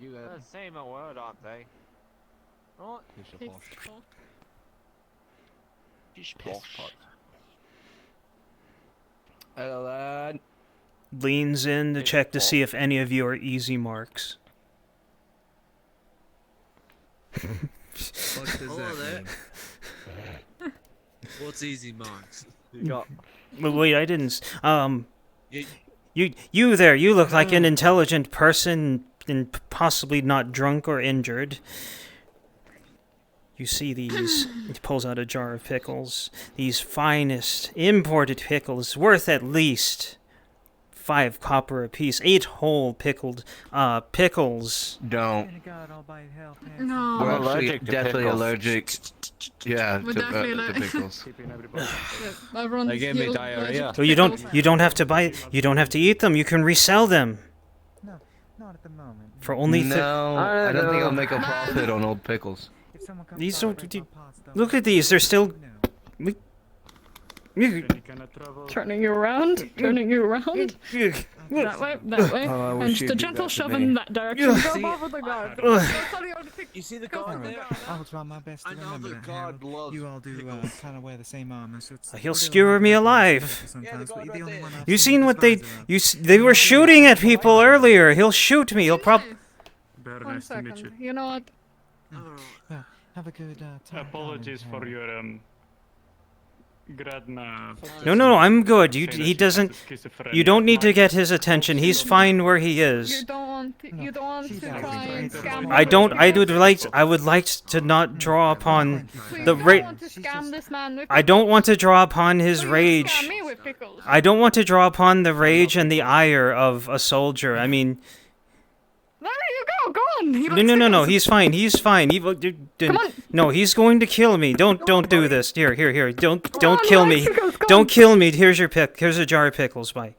They're the same word, aren't they? Right? Pish posh. Hello, lad. Leans in to check to see if any of you are easy marks. What does that mean? What's easy marks? Wait, I didn't. You there. You look like an intelligent person and possibly not drunk or injured. You see these. He pulls out a jar of pickles. These finest imported pickles, worth at least 5 copper apiece. 8 whole pickled pickles. Don't. No. We're I'm actually definitely allergic. Yeah, We're to definitely pickles. Everyone's They gave me healed, diarrhea. allergic So to you pickles. don't have to buy. You don't have to eat them. You can resell them. No, not at the moment. For only No, I don't think I'll make a profit on old pickles. These don't. Look at these. They're still. Turning you around, turning you around. That way, that way. Oh, I And wish just you'd a do gentle that to shove me. in that direction. Go over the guard. You see the guard there? I'll try my best to remember that. Harold. You all do kind of wear the same armor, so it's He'll skewer me alive. sometimes, but you're the only one I've You seen seen with what they? his They were shooting at people earlier. He'll shoot me. He'll One second. You know what? Well, have a good time. Apologies for your Gradna. No, I'm good. He doesn't. You don't need to get his attention. He's fine where he is. You don't want to try and scam I don't. I would like to not draw upon the rage. want to scam this man with I don't want to draw upon his Scam rage. me with pickles. I don't want to draw upon the rage and the ire of a soldier. I mean, There you go. Go on. He likes no. pickles. He's fine. He's fine. Come on. No, he's going to kill me. Don't do this. Here. Don't on, kill he me. likes pickles, go Don't on. kill me. Here's your pick. Here's a jar of pickles. Bye.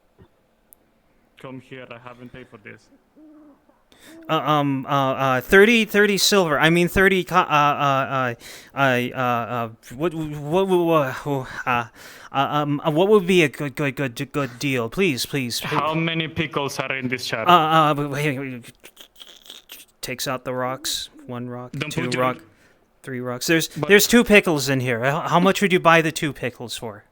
Come here, I haven't paid for this. 30 silver. I mean 30 what would be a good deal? Please. How many pickles are in this jar? Wait. Takes out the rocks. 1 rock, Don't 2 put rock, 3 rocks. There's 2 pickles in here. How much would you buy the 2 pickles for?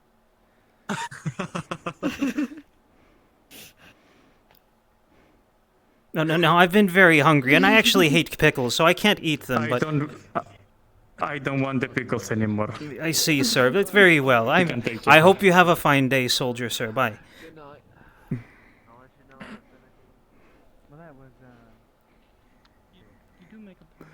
No. I've been very hungry, and I actually hate pickles, so I can't eat them. But I don't want the pickles anymore. I see, sir. That's very well. I hope you have a fine day, soldier, sir. Bye. Well, that was, You do make a point.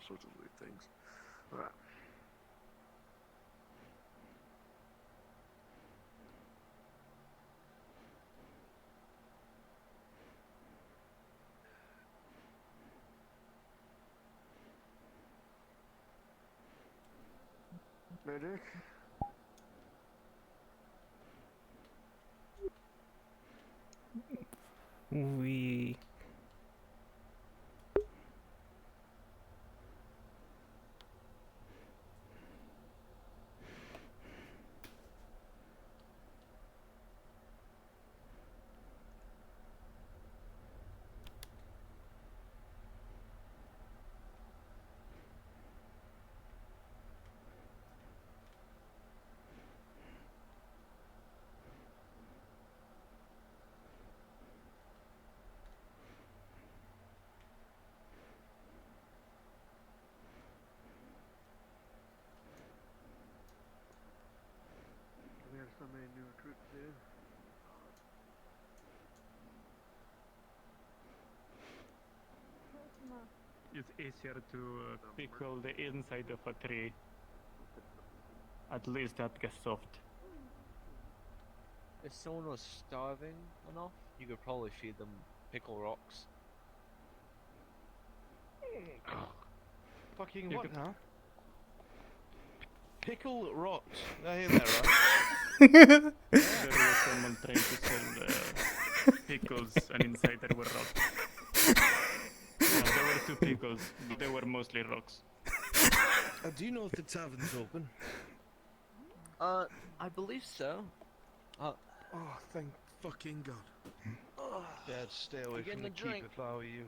sorts of weird things. Alright. Medic? We. We have so many new recruits there. It's easier to pickle the inside of a tree. At least that gets soft. If someone was starving enough, you could probably feed them pickle rocks. Fucking You what could- now? Pickle rocks. Did I hear that right? There was someone trying to sell pickles, and inside there were rocks. There were two pickles, but they were mostly rocks. Do you know if the tavern's open? I believe so. Oh, thank fucking God. Yeah, I'd stay away You from getting the a keep drink? if I were you.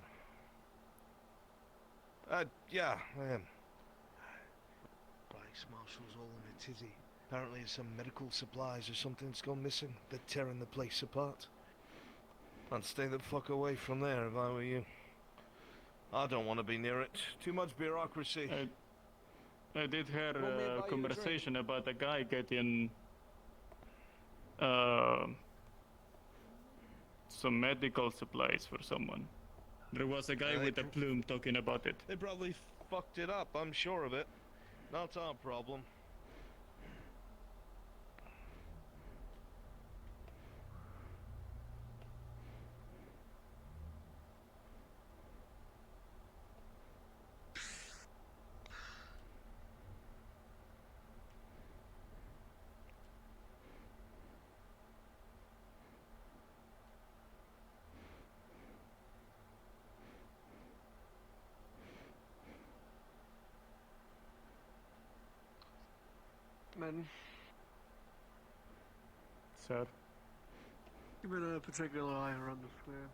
Yeah, I am. Vice Marshal's all in a tizzy. Apparently it's some medical supplies or something that's gone missing. They're tearing the place apart. I'd stay the fuck away from there if I were you. I don't want to be near it. Too much bureaucracy. I did hear Want me to buy you a a conversation about a guy getting some medical supplies for someone. There was a guy with a plume talking about it. They probably fucked it up, I'm sure of it. Not our problem. Men, Sir? give it a particular eye around the square.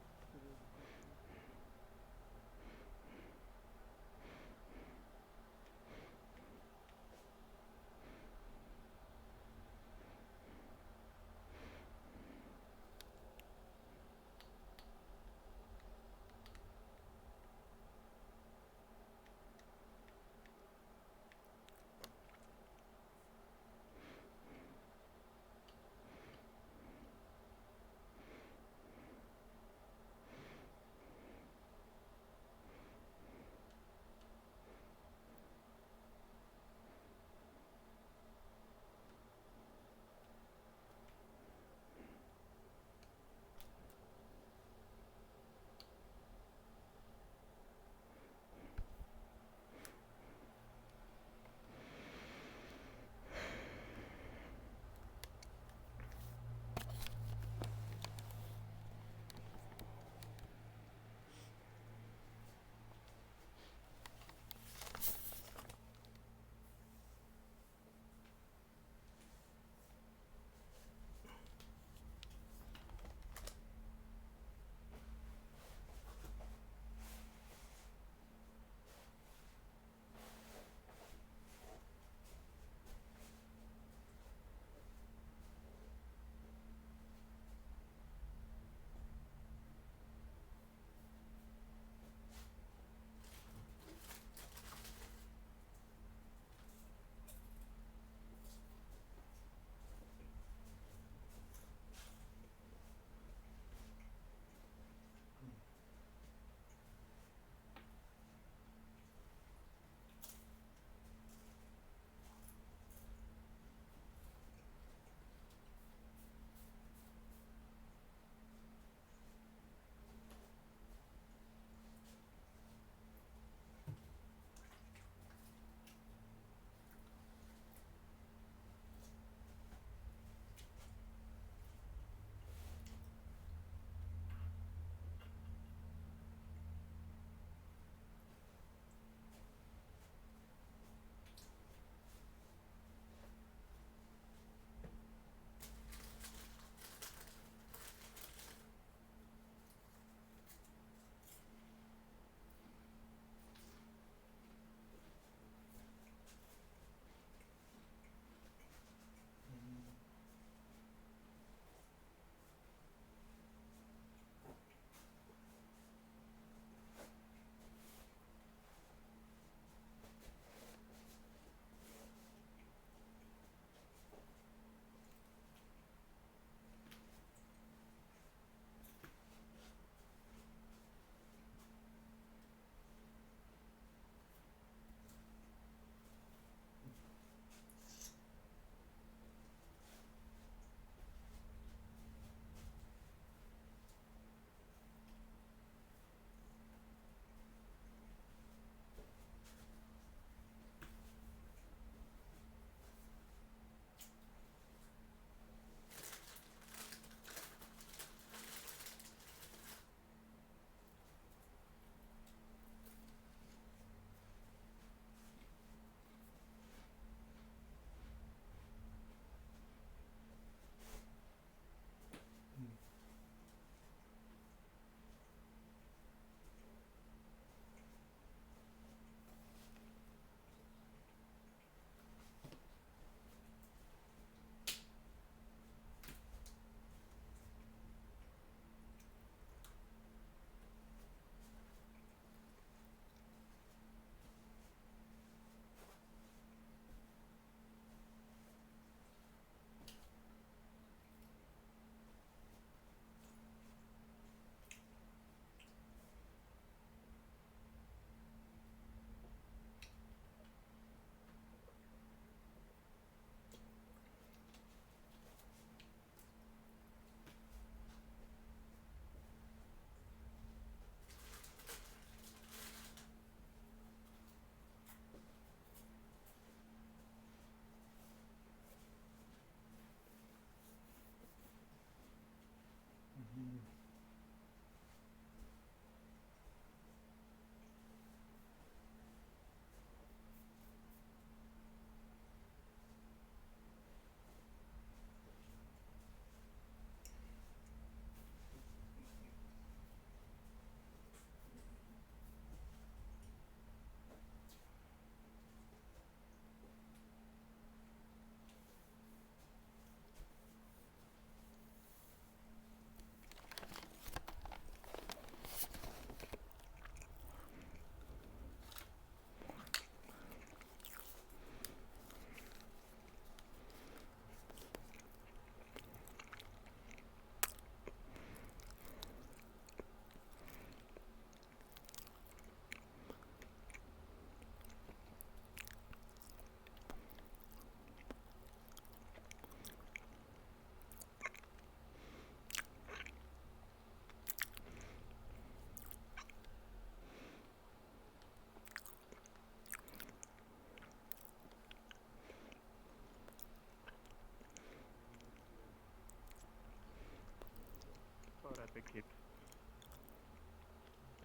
the keep.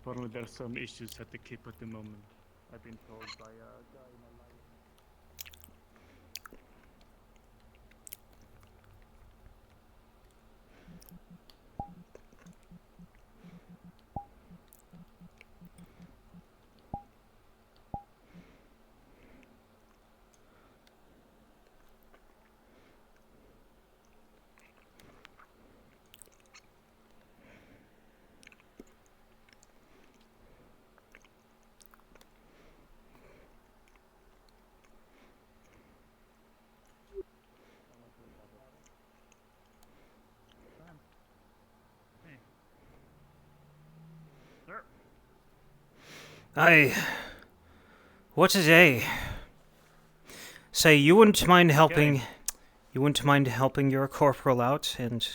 Apparently there's some issues at the keep at the moment. I've been told by a guy in a line. What a day. Say, you wouldn't mind helping... You wouldn't mind helping your corporal out, and...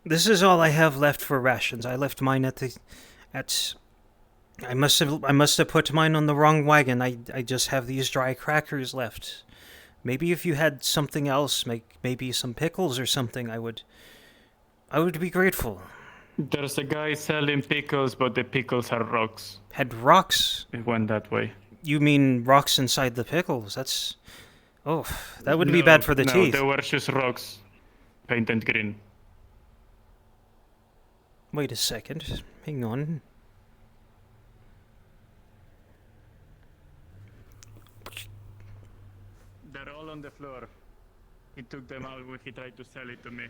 This is all I have left for rations. I left mine at the... I must have put mine on the wrong wagon. I just have these dry crackers left. Maybe if you had something else, maybe some pickles or something, I would be grateful. There's a guy selling pickles, but the pickles are rocks. Had rocks? It went that way. You mean rocks inside the pickles? That's... Oh, that would be bad for the teeth. No, they were just rocks. Painted green. Wait a second. Hang on. They're all on the floor. He took them out when he tried to sell it to me.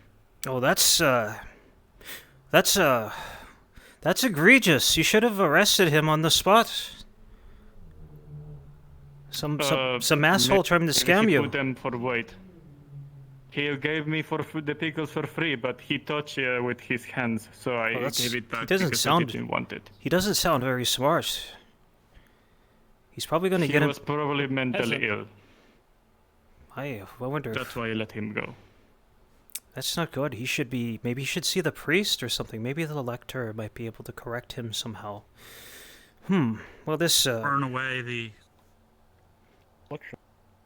Oh, that's egregious. You should have arrested him on the spot. Some asshole trying to scam he you. Put them for weight. He gave me the pickles for free, but he touched with his hands, so I gave it back because I didn't want it. He doesn't sound very smart. He's probably going to get him... He was probably mentally ill. I wonder... That's why I let him go. That's not good. He should be... Maybe he should see the priest or something. Maybe the Lector might be able to correct him somehow. Well, this... Burn away the...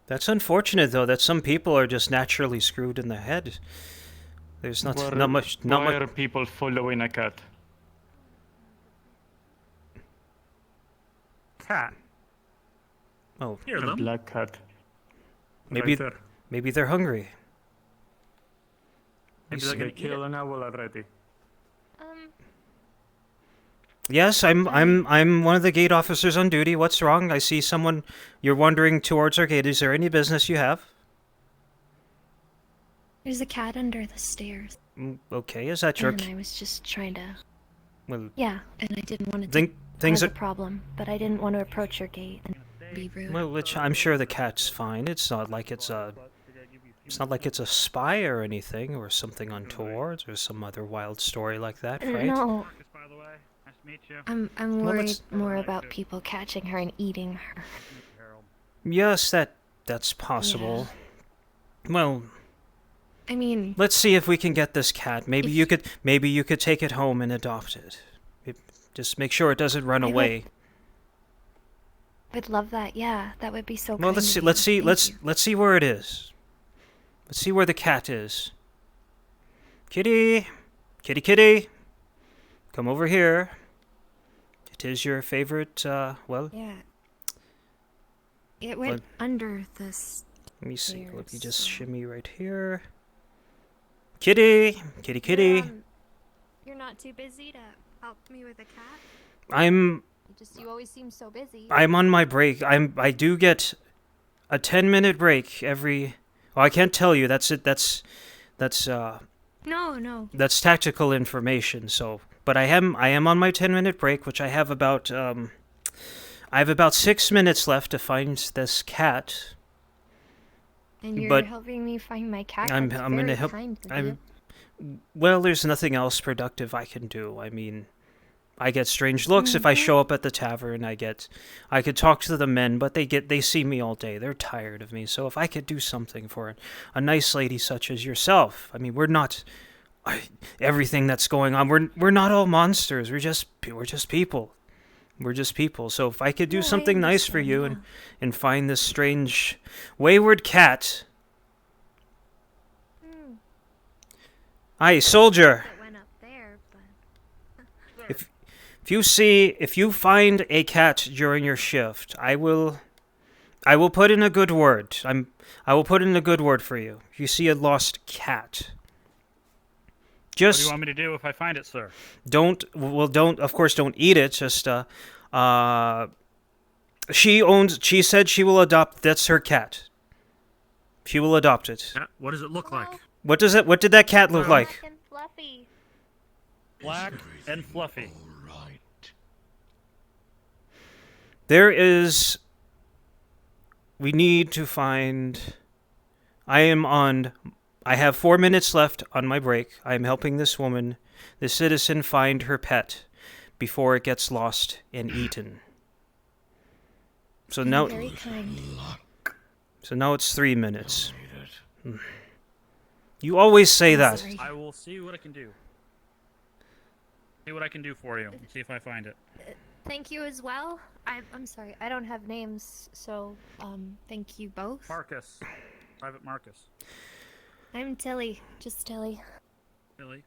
That's unfortunate, though, that some people are just naturally screwed in the head. There's not much... Why are people following a cat? Cat? Oh. A black cat. Maybe, Right there. maybe they're hungry. Maybe they killed an owl already. Yes, I'm one of the gate officers on duty. What's wrong? I see someone. You're wandering towards our gate. Is there any business you have? There's a cat under the stairs. Okay, is that your... And I was just trying to... Well... Yeah, and I didn't want to things cause are... a problem, but I didn't want to approach your gate and be rude. Well, I'm sure the cat's fine. It's not like it's a... It's not like it's a spy or anything, or something untoward, or some other wild story like that, right? No. I'm Well, worried more about people catching her and eating her. Yes, that's possible. Well... I mean... Let's see if we can get this cat. Maybe you could take it home and adopt it. Just make sure it doesn't run away. I'd love that. Yeah, that would be so. Well, kind let's see where it is. Let's see where the cat is. Kitty, kitty, kitty, come over here. It is your favorite. Well. Yeah. It went under this. Let me see. Let me just shimmy right here. Kitty, kitty, kitty. You're not too busy to help me with a cat? You always seem so busy. I'm on my break. I do get a 10-minute break every... Well, I can't tell you. That's it. That's No. That's tactical information. So, but I am on my 10-minute break, which I have about 6 minutes left to find this cat. And you're helping me find my cat. I'm That's gonna very help. kind of you. Well, there's nothing else productive I can do. I mean, I get strange looks if I show up at the tavern. I could talk to the men, but they see me all day. They're tired of me. So if I could do something for a nice lady such as yourself, I mean, we're not everything that's going on. We're not all monsters. We're just people. We're just people. So if I could do something nice for you and find this strange, wayward cat. Aye, soldier. If you find a cat during your shift, I will put in a good word. I will put in a good word for you. If you see a lost cat, What do you just want me to do if I find it, sir? don't of course don't eat it. Just she said she will adopt. That's her cat. She will adopt it. What does it look like? What did that cat look like? And fluffy. Black and fluffy. We need to find. I have 4 minutes left on my break. I am helping this woman, this citizen, find her pet before it gets lost and eaten. So now, Very kind. so now it's 3 minutes. You always say that. Sorry. I will see what I can do. See what I can do for you. See if I find it. Thank you as well. I'm sorry, I don't have names, so thank you both. Marcus. Private Marcus. I'm Tilly, just Tilly. Tilly.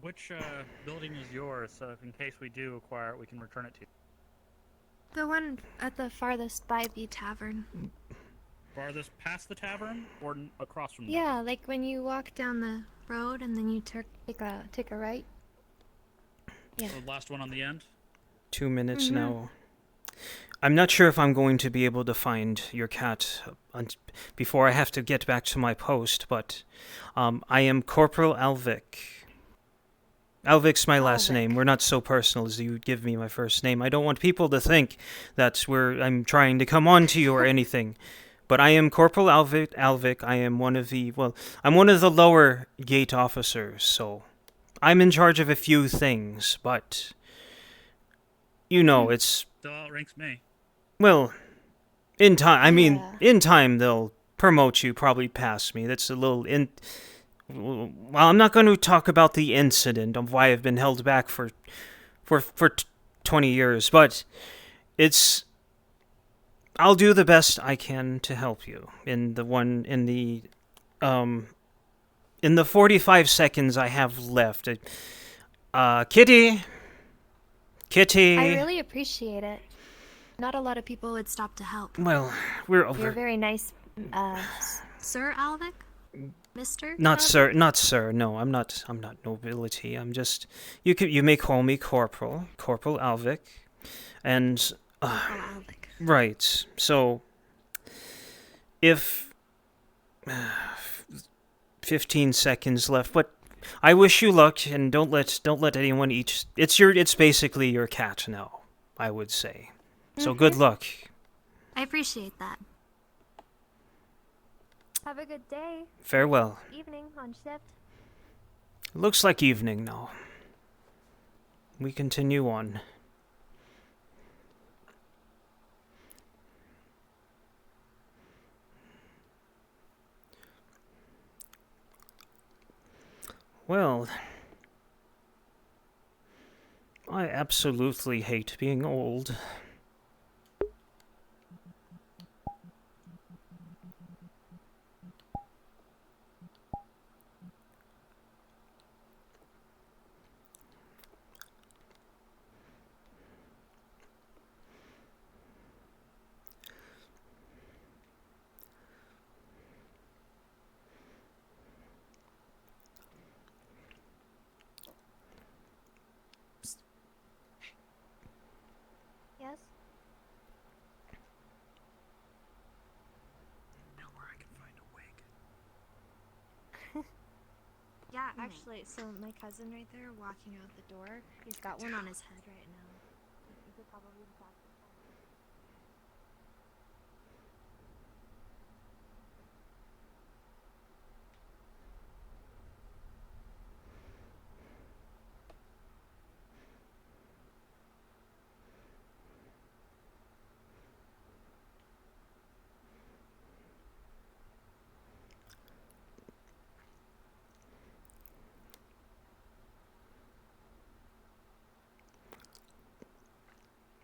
Which building is yours, so if in case we do acquire it, we can return it to you? The one at the farthest by the tavern. Farthest past the tavern, or across from the Yeah, like when you walk down the road and then you take a right. Yeah. The last one on the end? 2 minutes now. I'm not sure if I'm going to be able to find your cat before I have to get back to my post, but I am Corporal Alvic. Alvic's my last name. We're not so personal as you give me my first name. I don't want people to think that I'm trying to come on to you or anything. But I am Corporal Alvic. I am I'm one of the lower gate officers, so I'm in charge of a few things, but it's Still outranks me. well, in time they'll promote you probably past me. That's a little well, I'm not going to talk about the incident of why I've been held back for 20 years, but I'll do the best I can to help you in the 45 seconds I have left. Kitty. I really appreciate it. Not a lot of people would stop to help. Well, we're over. You're very nice, Sir Alvic? Mr. Not Alvic? sir. No, I'm not nobility. I'm just you may call me Corporal Alvic. And Alvic. Right. So if 15 seconds left, but I wish you luck, and don't let anyone eat. It's basically your cat now, I would say. So good luck. I appreciate that. Have a good day. Farewell. Evening on shift. Looks like evening now. We continue on. Well, I absolutely hate being old. Yes? Yeah, actually, so my cousin right there walking out the door, he's got one on his head right now. You could probably talk to him.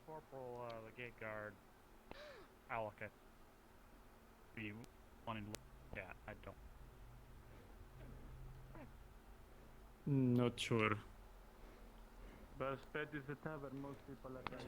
Corporal, the gate guard, Alaka. Be wanting to look at. I don't. Not sure. Best bet is a tavern. Most people are like that.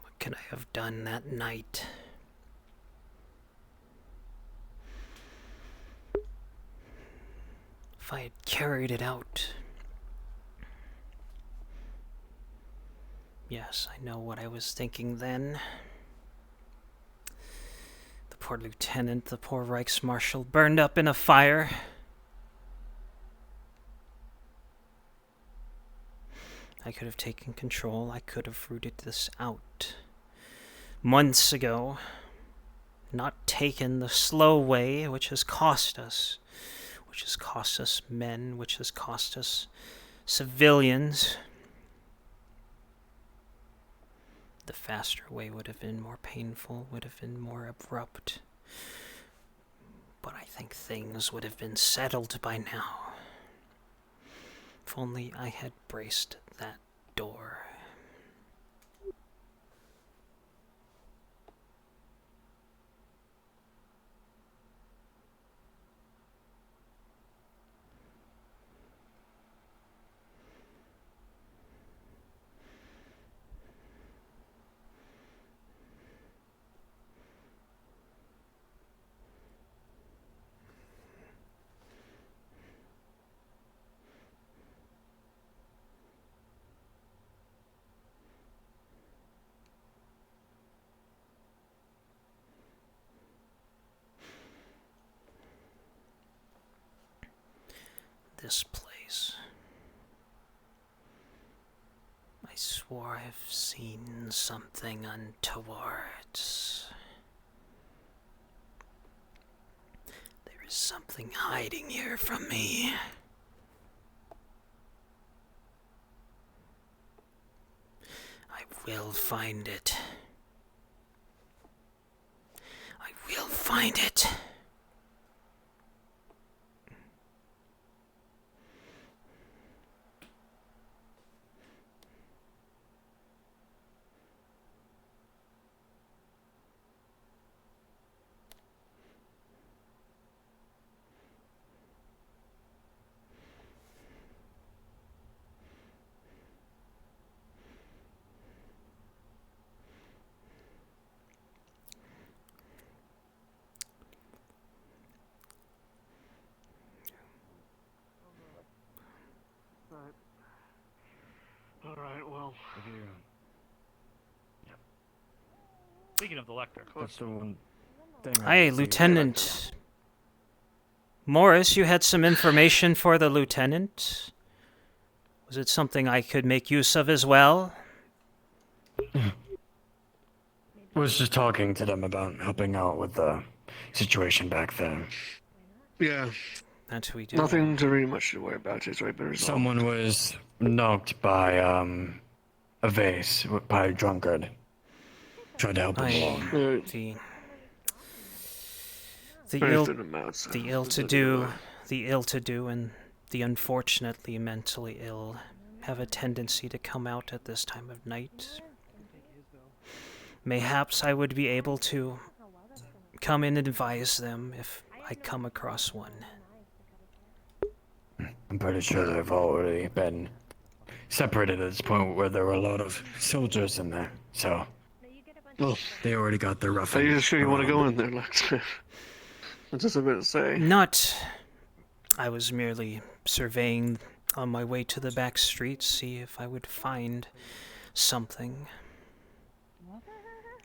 What could I have done that night? If I had carried it out. Yes, I know what I was thinking then. The poor lieutenant, the poor Reichsmarshal, burned up in a fire. I could have taken control. I could have rooted this out months ago. Not taken the slow way, which has cost us. Which has cost us men, which has cost us civilians. The faster way would have been more painful, would have been more abrupt. But I think things would have been settled by now. If only I had braced that door. This place. I swore I've seen something untoward. There is something hiding here from me. I will find it. I will find it. Alright, well. Speaking of the Lector. That's the one thing. Hi, Lieutenant Morris, you had some information for the lieutenant? Was it something I could make use of as well? Was just talking to them about helping out with the situation back there. Yeah. That's what we do. Nothing to really much to worry about. It's right, but resolved. Someone was knocked by a vase by a drunkard. Tried to help him along. See. The ill-to-do, and the unfortunately mentally ill have a tendency to come out at this time of night. Mayhaps I would be able to come in and advise them if I come across one. I'm pretty sure they've already been separated at this point where there were a lot of soldiers in there, so they already got their rough. Are you sure you want to go in there, Lector? That's just a bit to say. Not. I was merely surveying on my way to the back streets, see if I would find something.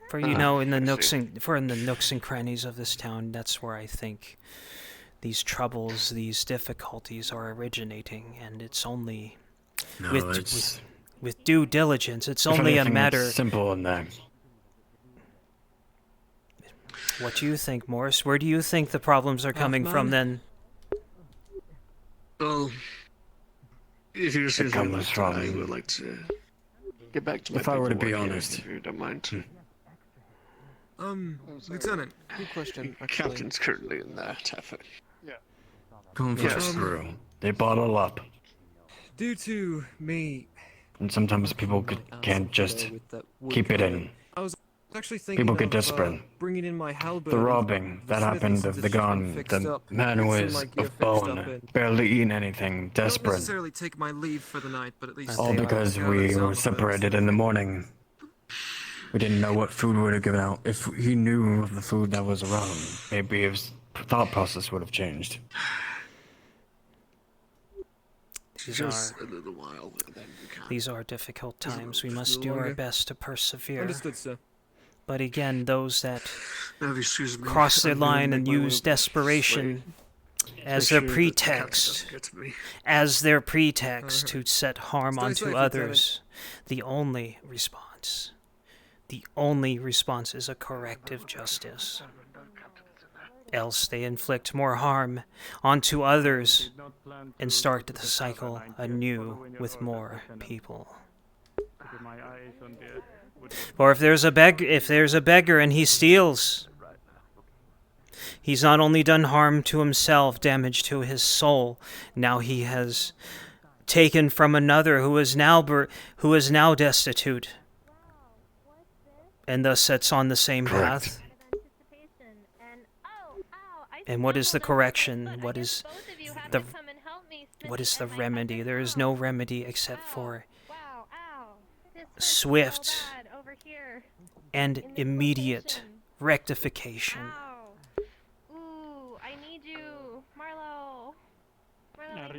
For in the nooks and crannies of this town, that's where I think these troubles, these difficulties are originating, and it's only with due diligence. It's only a matter. Simple in that. What do you think, Morris? Where do you think the problems are coming from, then? Well, if you're serious about that, I would like to get back to my If I were to be paperwork here, honest. if you don't mind. Lieutenant, good question. Actually. Captain's currently in the tavern. Going for a screw. They bottle up. Due to me, And sometimes people can't just keep it in. I was actually thinking People get of, desperate. bringing in my halberd. The robbing that happened of the gun, the man who is of bone, barely eating anything, Don't desperate. necessarily take my leave for the night, but at least All because we were separated in the morning. We didn't know what food we would have given out. If he knew of the food that was around, maybe his thought process would have changed. Just a little while, and then we can. These are difficult times. We must do our best to persevere. Understood, sir. But again, those that Now, excuse me, cross their I'm gonna line make and my way use over desperation as Make their sure that the captain pretext, doesn't get to me. as their pretext to set harm Stay onto safe, others, the only response is a corrective justice. Else they inflict more harm onto others and start the cycle anew with more people. Or if there's a beggar and he steals, he's not only done harm to himself, damage to his soul, now he has taken from another who is now destitute, and thus sets on the same path. And what is the correction? What is the remedy? There is no remedy except for swift and immediate rectification. Ooh, I need you, Marlo.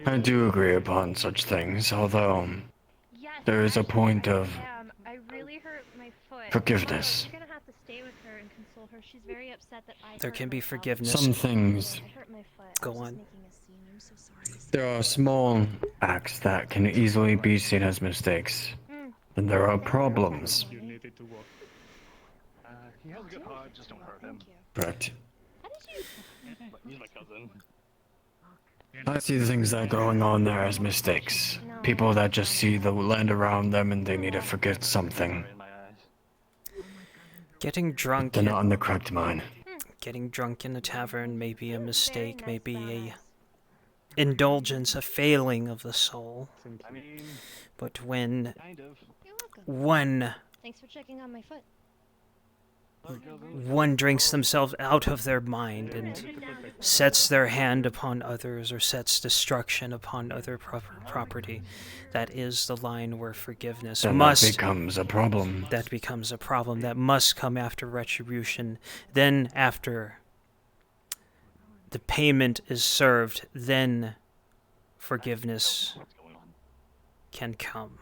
I do agree upon such things, although there is a point of I really hurt my foot. forgiveness. You're gonna have to stay with her and console her. She's very upset that I There hurt can be myself. forgiveness. Some things, I hurt my foot. Go I was on. just making a scene. I'm so sorry. there are small acts that can easily be seen as mistakes. And there are problems. He has a good heart, just don't hurt him. Correct. He's my cousin. I see the things that are going on there as mistakes. People that just see the land around them and they need to forget something. Getting drunk. They're not in the correct mind. Getting drunk in a tavern may be a mistake, may be a indulgence, a failing of the soul. But when one Thanks for checking on my foot. drinks themselves out of their mind and sets their hand upon others or sets destruction upon other property, that is the line where forgiveness Then must... that becomes a problem. That becomes a problem. That must come after retribution. Then after the payment is served, then forgiveness can come.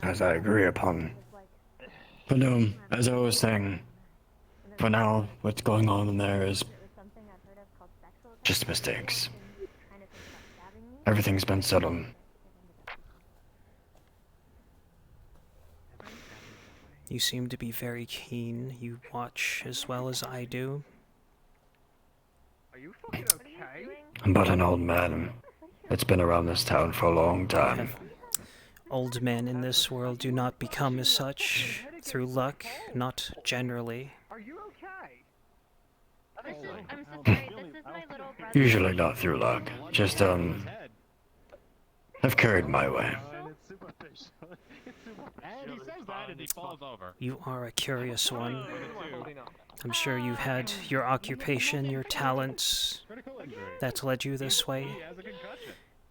As I agree upon. But no, as I was saying, for now, what's going on in there is just mistakes. Everything's been settled. You seem to be very keen. You watch as well as I do. I'm but an old man. It's been around this town for a long time. Old men in this world do not become as such through luck, not generally. Usually not through luck. Just, have carried my way. And he says that and he falls over. You are a curious one. I'm sure you had your occupation, your talents that led you this way.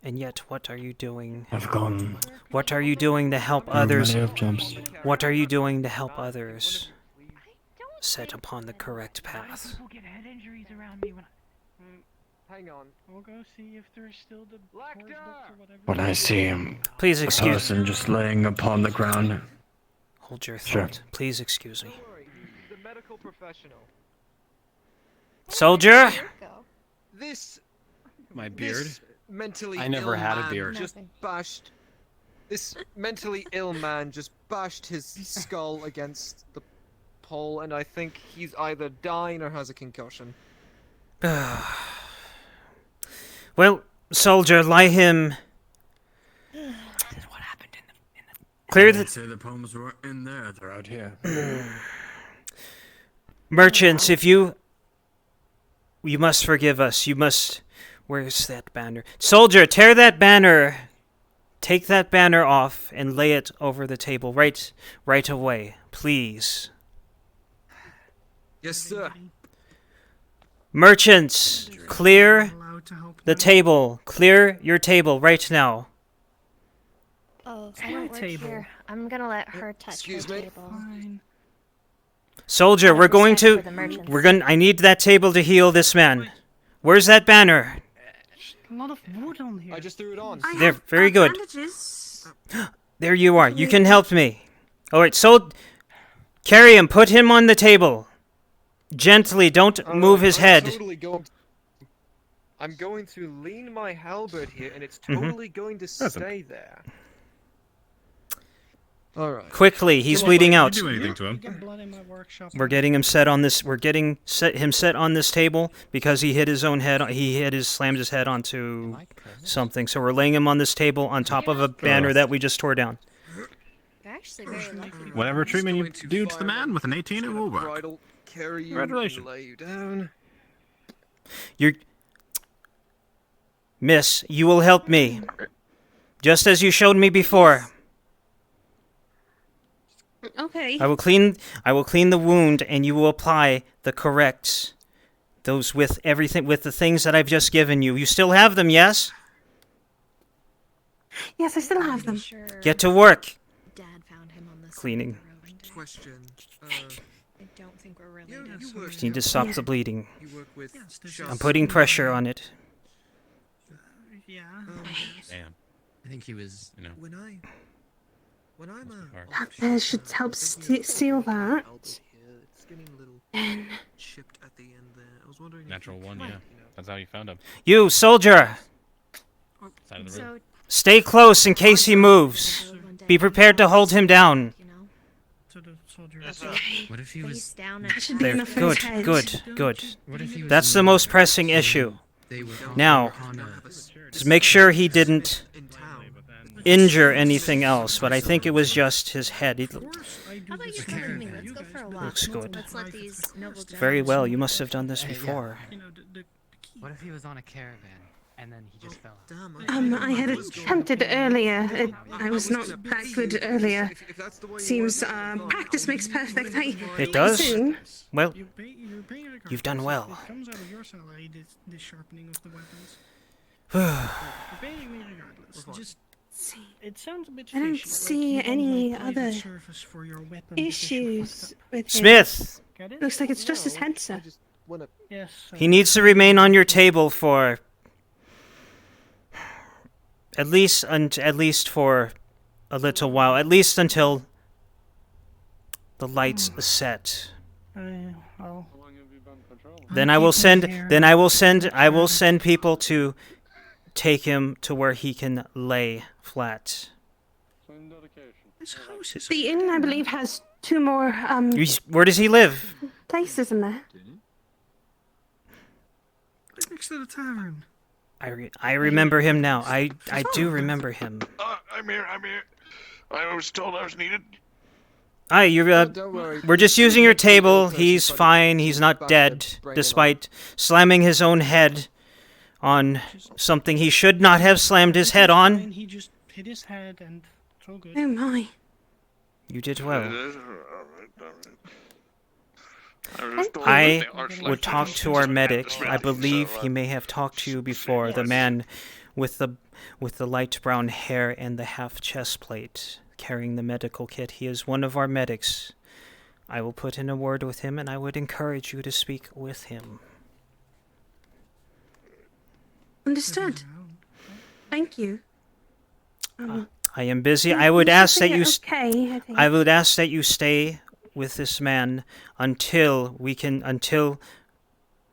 And yet, what are you doing? I've gone. What are you doing to help through others? many of jumps. What are you doing to help others set upon the correct path? People get head injuries around me when Hang on. We'll go see if there's still the Lector or whatever. When I see him, Please a excuse. person just laying upon the ground. Hold your Sure. thought. Please excuse me. The medical professional. Soldier. This. My beard? This mentally I never ill had a man beard. Just bashed. This mentally ill man just bashed his skull against the pole, and I think he's either dying or has a concussion. Well, soldier, lie him. Clear the. I'd say the poems were in there. They're out here. Merchants, if you must forgive us. You must. Where's that banner? Soldier, tear that banner. Take that banner off and lay it over the table right away, please. Yes, sir. Merchants, clear the table. Clear your table right now. Oh, I don't work here. I'm gonna let her touch the table. Soldier, Out of we're going respect for to. the merchants. I need that table to heal this man. Where's that banner? A lot of wood on here. I just threw it on. There, very good. Bandages. There you are. You can help me. All right, so carry him. Put him on the table. Gently. Don't move his head. I'm going to lean my halberd here, and it's Mhm. totally going to stay there. All right. Quickly, he's bleeding out. Do anything to him? Get blood in my workshop. We're getting him set on this. We're getting him set on this table because he hit his own head. Slammed his head onto something. So we're laying him on this table on top of a banner that we just tore down. You're actually very lucky. Whatever treatment you do to the man with an 18, it will work. Bridle, carry you, Congratulations. lay you down. Miss, you will help me, just as you showed me before. Okay. I will clean the wound, and you will apply the correct those with the things that I've just given you. You still have them, yes? Yes, I still have them. Get to work. Dad found him on this. Cleaning. Question. I don't think we're related. Just need to stop the bleeding. You work with I'm putting pressure on it. Yeah. Damn. I think he was, you know. When I'm That there should help seal that. It's getting a little And chipped at the end there. I was wondering. Natural one, yeah. That's how you found him. You, soldier! Side of the room. Stay close in case he moves. Be prepared to hold him down. What if he was Face down that and should be There. enough for his Good, head. good. What if he was That's the most pressing issue. Now, just make sure he didn't injure anything else, but I think it was just his head. How about you come with me? Let's go for a walk. Looks good. Let's let these noble Very gentlemen well, show you me must the have done this way. before. What if he was on a caravan and then he just fell out? I had attempted earlier. I was not that good earlier. Seems practice makes perfect. It does? Soon. Well, You're paying regardless. you've done well. It comes out of your salary, this sharpening of the weapons. You're paying me regardless. Just it sounds a bit I don't fishy, like see you don't any have private other service for your weapon because you're issues fucked up. with him. Smith! Get it? Looks like it's just his head, sir. Yes. He needs to remain on your table for at least for a little while, at least until the lights set. Well, Then I will send people to take him to where he can lay flat. The inn, I believe, has two more Where does he live? places in there. right next to the tavern. I remember him now. I do remember him. I'm here. I was told I was needed. Aye, you're, don't worry. we're just using your table. He's fine. He's not dead, despite slamming his own head on something he should not have slammed his head on. He just hit his head and it's all good. Oh my. You did well. I I would talk to our medic. I believe he may have talked to you before. The man with the light brown hair and the half chest plate carrying the medical kit. He is one of our medics. I will put in a word with him, and I would encourage you to speak with him. Understood. Thank you. I am busy. I would ask that you. Okay, I think. I would ask that you stay with this man until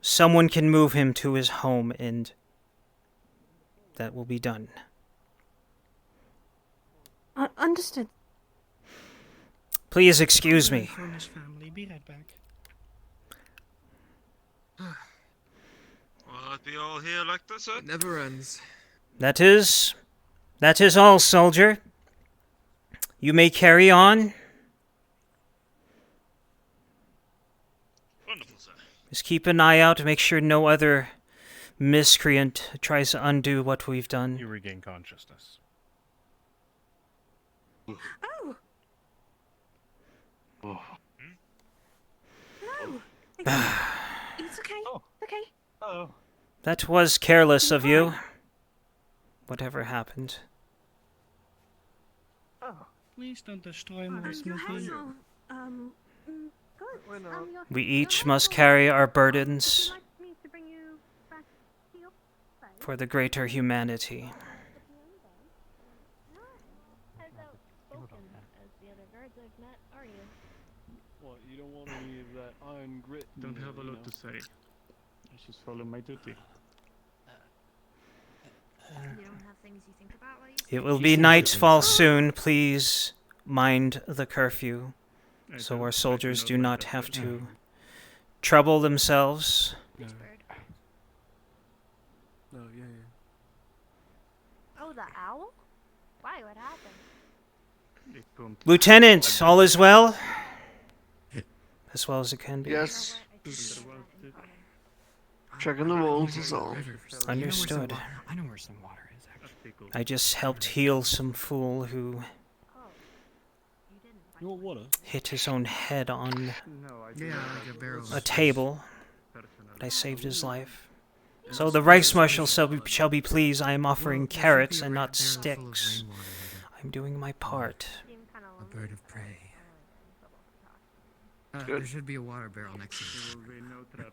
someone can move him to his home, and that will be done. Understood. Please excuse me. From his family. Be right back. What, do you all hear, Lector, sir? It never ends. That is all, soldier. You may carry on. Wonderful, sir. Just keep an eye out to make sure no other miscreant tries to undo what we've done. You regain consciousness. Oh. Oh. No. It's okay. Okay. Oh. That was careless of you. Whatever happened. Please don't destroy my Your smoothie. hair's all, good. We each must carry our burdens Me to bring you back to your place? for the greater humanity. As outspoken as the other guards I've met, are you? What, you don't want any of that iron grit? Don't have a lot to say. I just follow my duty. You don't have things you think about while you It will be nightfall soon. Please mind the curfew, so our soldiers do not have to trouble themselves. No, yeah. Oh, the owl? Why? What happened? Lieutenant, all is well? As well as it can be. Yes. Checking the walls is all. Understood. I know where some water is, actually. I just helped heal some fool who You want water? hit his own head on Yeah, like a barrel. a table, but I saved his life. So the Reichsmarshal shall be pleased. I am offering carrots and not sticks. I'm doing my part. A bird of prey. There should be a water barrel next to it.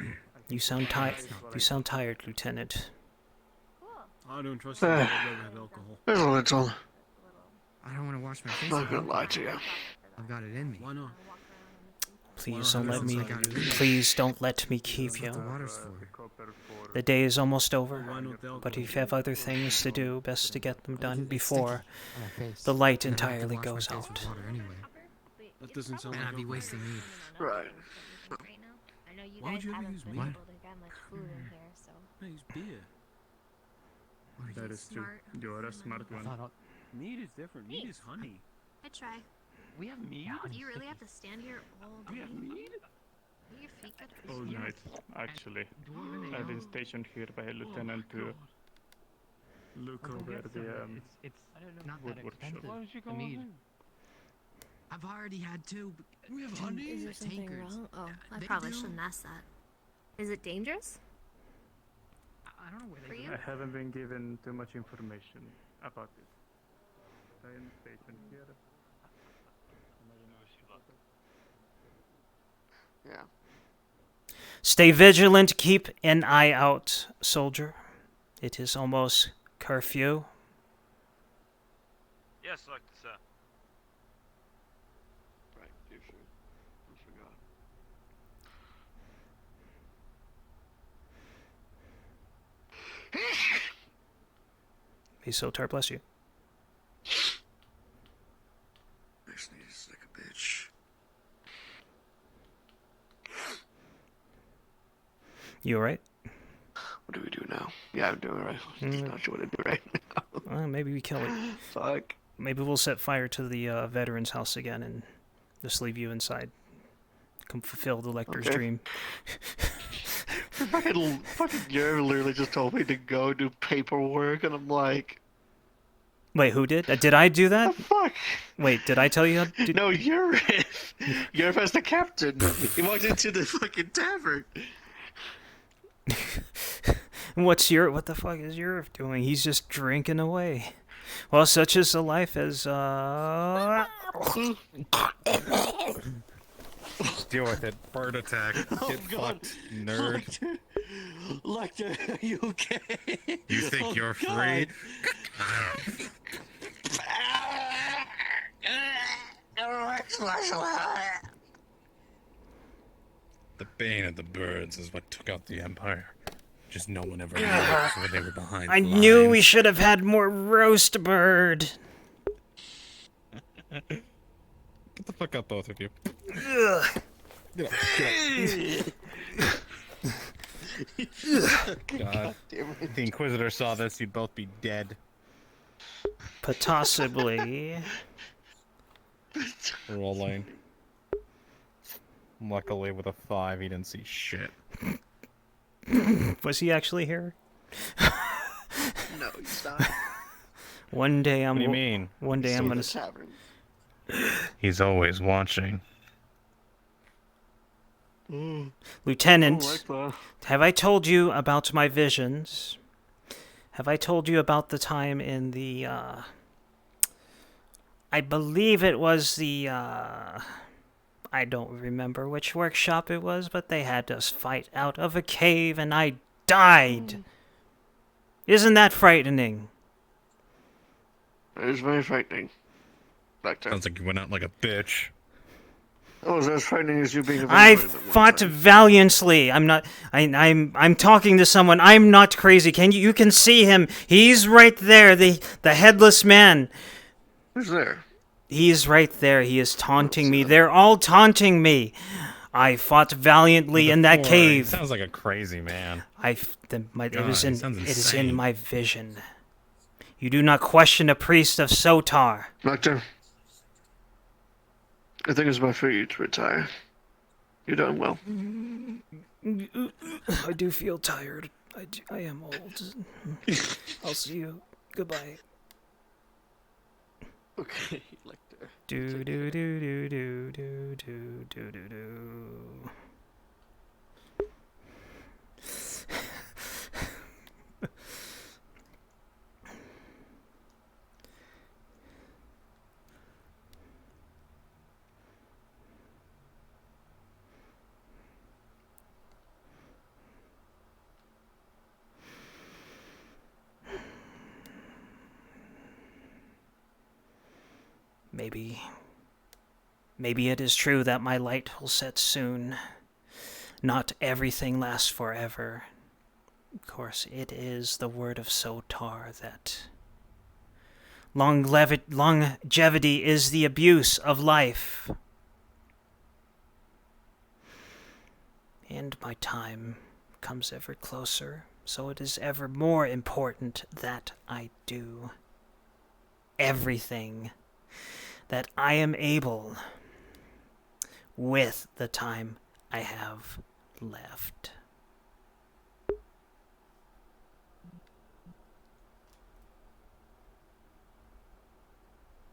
You sound tired. You sound tired, Lieutenant. I don't trust you with alcohol. There's a little. I don't want to wash my face. Not gonna lie to you. I've got it in me. Why not? Please don't let me. Please don't let me keep you. The day is almost over, but if you have other things to do, best to get them done before the light entirely goes out. That doesn't sound Man, like I'd be wasting meat. Right. I know you Why would guys you ever haven't use been meat? able to get much food in here, so. I use beer. That is true. You are a smart one. Meat is different. Meat is honey. I try. We have meat? Do you really have to stand here all day? We have meat? Will your feet get All fishy? night, actually. I've been stationed here by a lieutenant to look over the It's not that woodwork shop. expensive. Why don't you go I mean, in? I've already had two. We have two honey? Is there something tankers. wrong? Oh, I They probably do. shouldn't ask that. Is it dangerous? I don't know where For they you? I haven't been given too much information about it. I am stationed here. Yeah. Stay vigilant. Keep an eye out, soldier. It is almost curfew. Yes, Lector, sir. Right, you should. I forgot. May Sotar bless you. I sneeze like a bitch. You alright? What do we do now? Yeah, I'm doing it right. I'm not sure what to do right now. Maybe we kill it. Fuck. Maybe we'll set fire to the veteran's house again and Just leave you inside. Come fulfill the Lector's Okay. dream. fucking Yerv literally just told me to go do paperwork, and I'm like, Wait, who did? Did I do that? fuck. Wait, did I tell you? No, Yerv. Yerv as the captain. He walked into the fucking tavern. What the fuck is Europe doing? He's just drinking away. Well, such is the life as Just deal with it. Bird attack. Get fucked, nerd. Lecter, are you okay? You think you're free? The bane of the birds is what took out the Empire. Just no one ever knew so they were behind I the knew lines. we should have had more roast bird. Get the fuck up, both of you. Ugh. Get up. God. If the Inquisitor saw this, you'd both be dead. Possibly. Rolling. Luckily, with a 5, he didn't see shit. Was he actually here? No, he's not. One day I'm. What do you mean? One day I'm gonna. He's always watching. Lieutenant, have I told you about my visions? Have I told you about the time in the, I believe it was the, I don't remember which workshop it was, but they had us fight out of a cave and I died. Isn't that frightening? It is very frightening. Lecter. Sounds like you went out like a bitch. Oh, was as frightening as you being a I vampire that one fought time. valiantly. I'm talking to someone. I'm not crazy. You can see him. He's right there. The headless man. Who's there? He's right there. He is taunting me. They're all taunting me. I fought valiantly in that cave. Sounds like a crazy man. It is he sounds in insane. my vision. You do not question a priest of Sotar. Lecter, I think it's about for you to retire. You're doing well. I do feel tired. I am old. I'll see you. Goodbye. Okay, Lecter. Do do do do do do do do do do. Maybe it is true that my light will set soon. Not everything lasts forever. Of course, it is the word of Sotar that longevity is the abuse of life. And my time comes ever closer, so it is ever more important that I do everything that I am able with the time I have left.